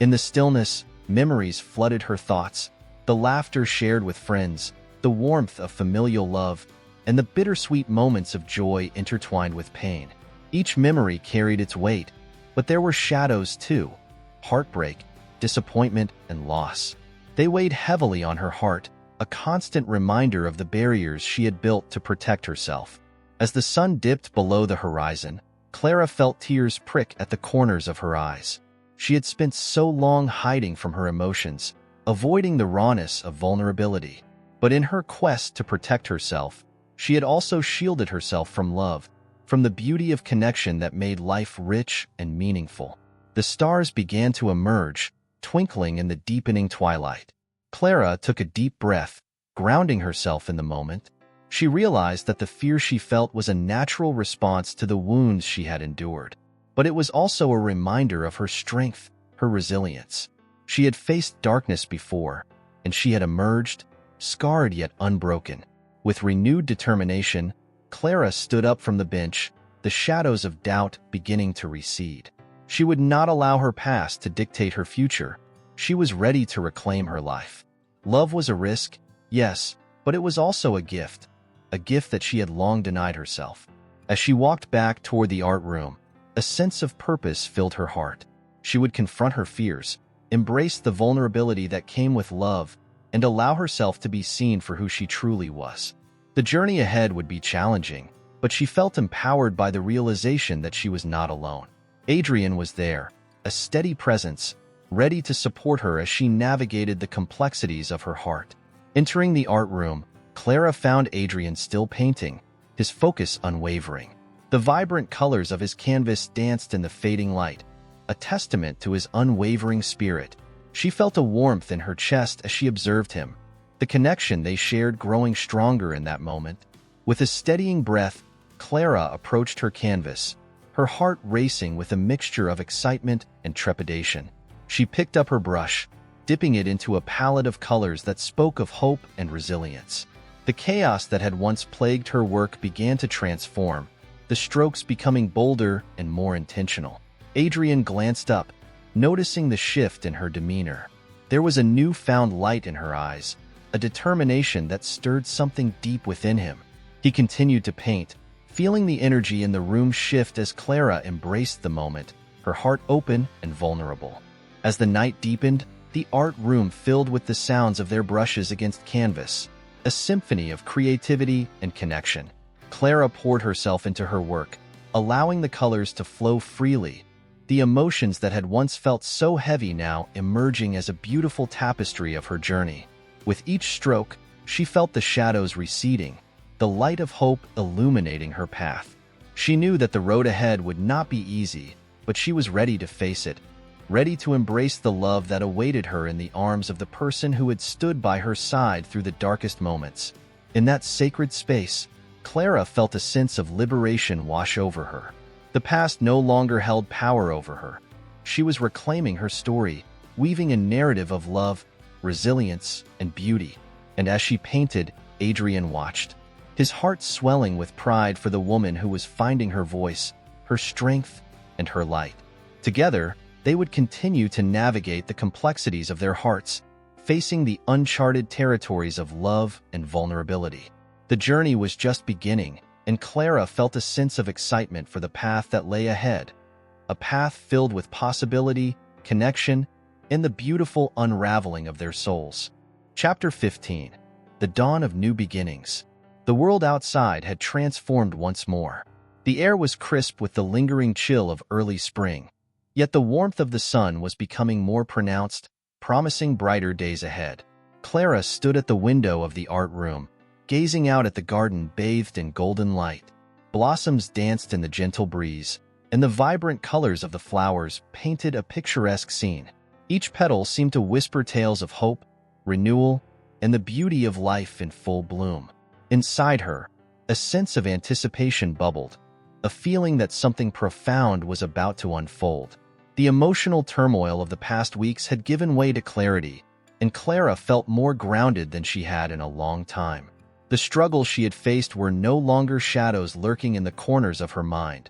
In the stillness, memories flooded her thoughts, the laughter shared with friends, the warmth of familial love, and the bittersweet moments of joy intertwined with pain. Each memory carried its weight, but there were shadows too: heartbreak, disappointment, and loss. They weighed heavily on her heart, a constant reminder of the barriers she had built to protect herself. As the sun dipped below the horizon, Clara felt tears prick at the corners of her eyes. She had spent so long hiding from her emotions, avoiding the rawness of vulnerability. But in her quest to protect herself, she had also shielded herself from love, from the beauty of connection that made life rich and meaningful. The stars began to emerge, twinkling in the deepening twilight. Clara took a deep breath, grounding herself in the moment. She realized that the fear she felt was a natural response to the wounds she had endured. But it was also a reminder of her strength, her resilience. She had faced darkness before, and she had emerged, scarred yet unbroken. With renewed determination, Clara stood up from the bench, the shadows of doubt beginning to recede. She would not allow her past to dictate her future. She was ready to reclaim her life. Love was a risk, yes, but it was also a gift that she had long denied herself. As she walked back toward the art room, a sense of purpose filled her heart. She would confront her fears, embrace the vulnerability that came with love, and allow herself to be seen for who she truly was. The journey ahead would be challenging, but she felt empowered by the realization that she was not alone. Adrian was there, a steady presence, ready to support her as she navigated the complexities of her heart. Entering the art room, Clara found Adrian still painting, his focus unwavering. The vibrant colors of his canvas danced in the fading light, a testament to his unwavering spirit. She felt a warmth in her chest as she observed him, the connection they shared growing stronger in that moment. With a steadying breath, Clara approached her canvas, her heart racing with a mixture of excitement and trepidation. She picked up her brush, dipping it into a palette of colors that spoke of hope and resilience. The chaos that had once plagued her work began to transform, the strokes becoming bolder and more intentional. Adrian glanced up, noticing the shift in her demeanor. There was a newfound light in her eyes, a determination that stirred something deep within him. He continued to paint, feeling the energy in the room shift as Clara embraced the moment, her heart open and vulnerable. As the night deepened, the art room filled with the sounds of their brushes against canvas, a symphony of creativity and connection. Clara poured herself into her work, allowing the colors to flow freely, the emotions that had once felt so heavy now emerging as a beautiful tapestry of her journey. With each stroke, she felt the shadows receding, the light of hope illuminating her path. She knew that the road ahead would not be easy, but she was ready to face it, ready to embrace the love that awaited her in the arms of the person who had stood by her side through the darkest moments. In that sacred space, Clara felt a sense of liberation wash over her. The past no longer held power over her. She was reclaiming her story, weaving a narrative of love, resilience, and beauty. And as she painted, Adrian watched, his heart swelling with pride for the woman who was finding her voice, her strength, and her light. Together, they would continue to navigate the complexities of their hearts, facing the uncharted territories of love and vulnerability. The journey was just beginning, and Clara felt a sense of excitement for the path that lay ahead, a path filled with possibility, connection, and the beautiful unraveling of their souls. Chapter 15. The Dawn of New Beginnings. The world outside had transformed once more. The air was crisp with the lingering chill of early spring, yet the warmth of the sun was becoming more pronounced, promising brighter days ahead. Clara stood at the window of the art room, gazing out at the garden bathed in golden light. Blossoms danced in the gentle breeze, and the vibrant colors of the flowers painted a picturesque scene. Each petal seemed to whisper tales of hope, renewal, and the beauty of life in full bloom. Inside her, a sense of anticipation bubbled, a feeling that something profound was about to unfold. The emotional turmoil of the past weeks had given way to clarity, and Clara felt more grounded than she had in a long time. The struggles she had faced were no longer shadows lurking in the corners of her mind.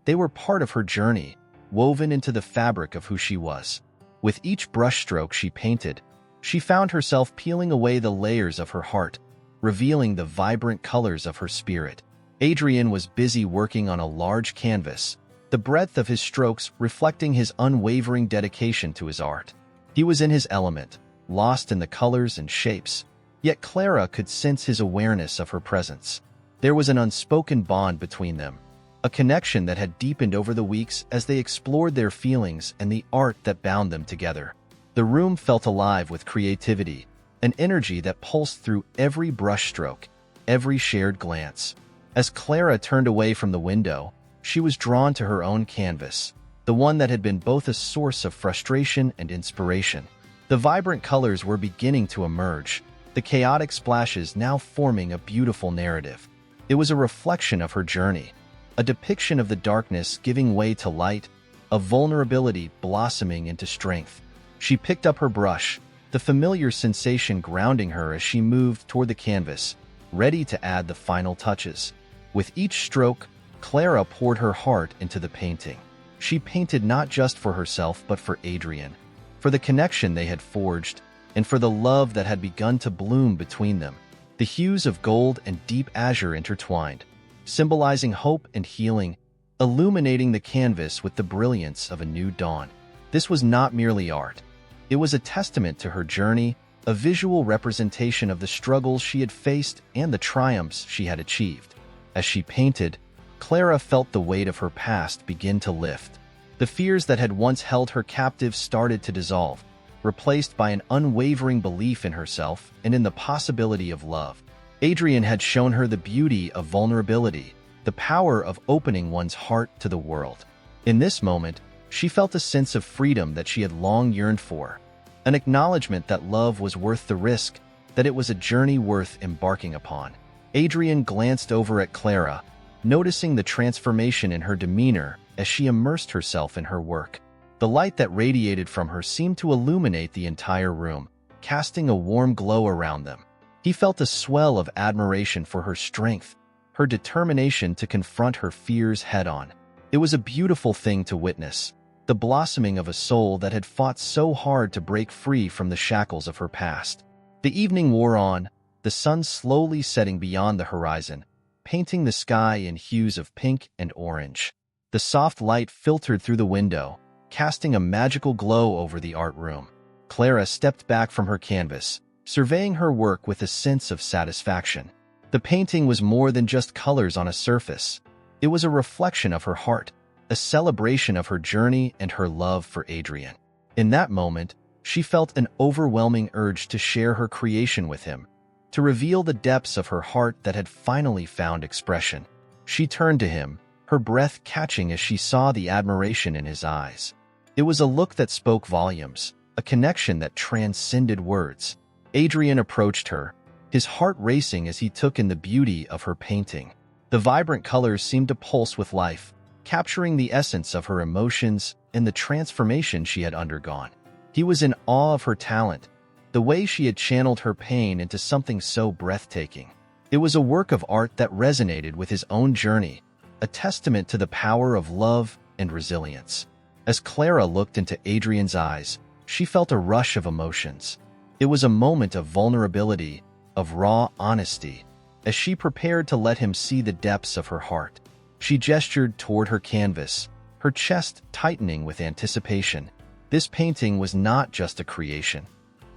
They were part of her journey, woven into the fabric of who she was. With each brushstroke she painted, she found herself peeling away the layers of her heart, revealing the vibrant colors of her spirit. Adrian was busy working on a large canvas, the breadth of his strokes reflecting his unwavering dedication to his art. He was in his element, lost in the colors and shapes, yet Clara could sense his awareness of her presence. There was an unspoken bond between them, a connection that had deepened over the weeks as they explored their feelings and the art that bound them together. The room felt alive with creativity, an energy that pulsed through every brushstroke, every shared glance. As Clara turned away from the window, she was drawn to her own canvas, the one that had been both a source of frustration and inspiration. The vibrant colors were beginning to emerge, the chaotic splashes now forming a beautiful narrative. It was a reflection of her journey, a depiction of the darkness giving way to light, of vulnerability blossoming into strength. She picked up her brush, the familiar sensation grounding her as she moved toward the canvas, ready to add the final touches. With each stroke, Clara poured her heart into the painting. She painted not just for herself but for Adrian, for the connection they had forged, and for the love that had begun to bloom between them. The hues of gold and deep azure intertwined, symbolizing hope and healing, illuminating the canvas with the brilliance of a new dawn. This was not merely art. It was a testament to her journey, a visual representation of the struggles she had faced and the triumphs she had achieved. As she painted, Clara felt the weight of her past begin to lift, The fears that had once held her captive started to dissolve, replaced by an unwavering belief in herself and in the possibility of love. Adrian had shown her the beauty of vulnerability, the power of opening one's heart to the world. In this moment, she felt a sense of freedom that she had long yearned for, an acknowledgement that love was worth the risk, that it was a journey worth embarking upon. Adrian glanced over at Clara, noticing the transformation in her demeanor as she immersed herself in her work. The light that radiated from her seemed to illuminate the entire room, casting a warm glow around them. He felt a swell of admiration for her strength, her determination to confront her fears head-on. It was a beautiful thing to witness, the blossoming of a soul that had fought so hard to break free from the shackles of her past. The evening wore on, the sun slowly setting beyond the horizon, painting the sky in hues of pink and orange. The soft light filtered through the window, casting a magical glow over the art room. Clara stepped back from her canvas, surveying her work with a sense of satisfaction. The painting was more than just colors on a surface. It was a reflection of her heart, a celebration of her journey and her love for Adrian. In that moment, she felt an overwhelming urge to share her creation with him, to reveal the depths of her heart that had finally found expression. She turned to him, her breath catching as she saw the admiration in his eyes. It was a look that spoke volumes, a connection that transcended words. Adrian approached her, his heart racing as he took in the beauty of her painting. The vibrant colors seemed to pulse with life, capturing the essence of her emotions and the transformation she had undergone. He was in awe of her talent, the way she had channeled her pain into something so breathtaking. It was a work of art that resonated with his own journey, a testament to the power of love and resilience. As Clara looked into Adrian's eyes, she felt a rush of emotions. It was a moment of vulnerability, of raw honesty, as she prepared to let him see the depths of her heart. She gestured toward her canvas, her chest tightening with anticipation. This painting was not just a creation.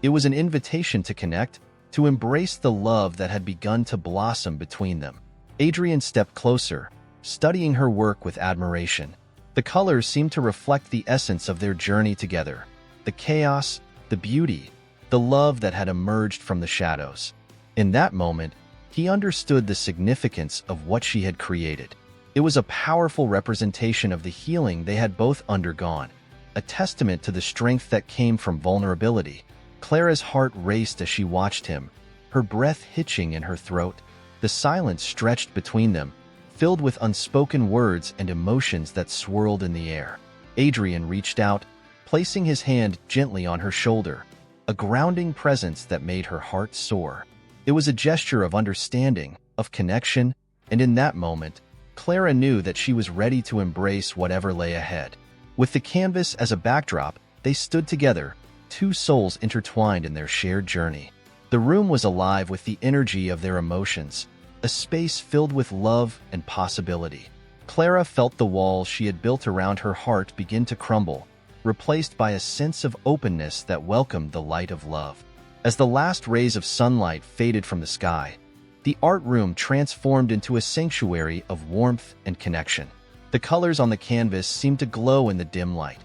It was an invitation to connect, to embrace the love that had begun to blossom between them. Adrian stepped closer, studying her work with admiration. The colors seemed to reflect the essence of their journey together, the chaos, the beauty, the love that had emerged from the shadows. In that moment, he understood the significance of what she had created. It was a powerful representation of the healing they had both undergone, a testament to the strength that came from vulnerability. Clara's heart raced as she watched him, her breath hitching in her throat. The silence stretched between them, filled with unspoken words and emotions that swirled in the air. Adrian reached out, placing his hand gently on her shoulder, a grounding presence that made her heart soar. It was a gesture of understanding, of connection, and in that moment, Clara knew that she was ready to embrace whatever lay ahead. With the canvas as a backdrop, they stood together, two souls intertwined in their shared journey. The room was alive with the energy of their emotions, a space filled with love and possibility. Clara felt the walls she had built around her heart begin to crumble, replaced by a sense of openness that welcomed the light of love. As the last rays of sunlight faded from the sky, the art room transformed into a sanctuary of warmth and connection. The colors on the canvas seemed to glow in the dim light,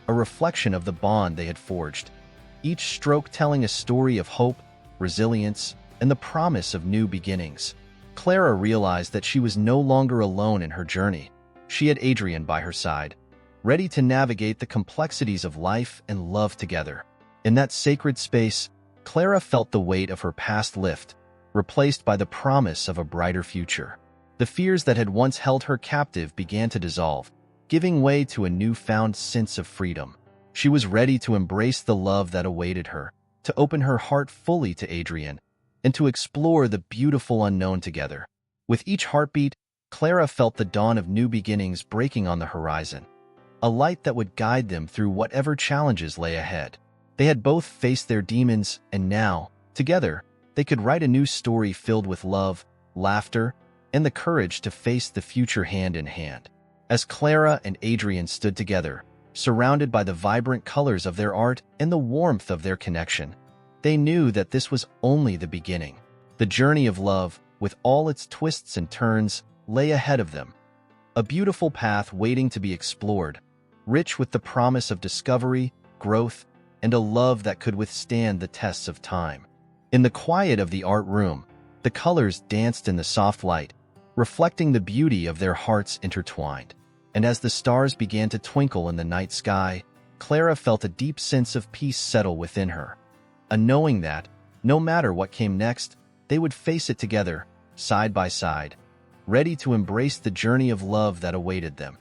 a reflection of the bond they had forged, each stroke telling a story of hope, resilience, and the promise of new beginnings. Clara realized that she was no longer alone in her journey. She had Adrian by her side, ready to navigate the complexities of life and love together. In that sacred space, Clara felt the weight of her past lift, replaced by the promise of a brighter future. The fears that had once held her captive began to dissolve, giving way to a newfound sense of freedom. She was ready to embrace the love that awaited her, to open her heart fully to Adrian, and to explore the beautiful unknown together. With each heartbeat, Clara felt the dawn of new beginnings breaking on the horizon, a light that would guide them through whatever challenges lay ahead. They had both faced their demons, and now, together, they could write a new story filled with love, laughter, and the courage to face the future hand in hand. As Clara and Adrian stood together, surrounded by the vibrant colors of their art and the warmth of their connection, they knew that this was only the beginning. The journey of love, with all its twists and turns, lay ahead of them. A beautiful path waiting to be explored, rich with the promise of discovery, growth, and a love that could withstand the tests of time. In the quiet of the art room, the colors danced in the soft light, reflecting the beauty of their hearts intertwined. And as the stars began to twinkle in the night sky, Clara felt a deep sense of peace settle within her, a knowing that, no matter what came next, they would face it together, side by side, ready to embrace the journey of love that awaited them.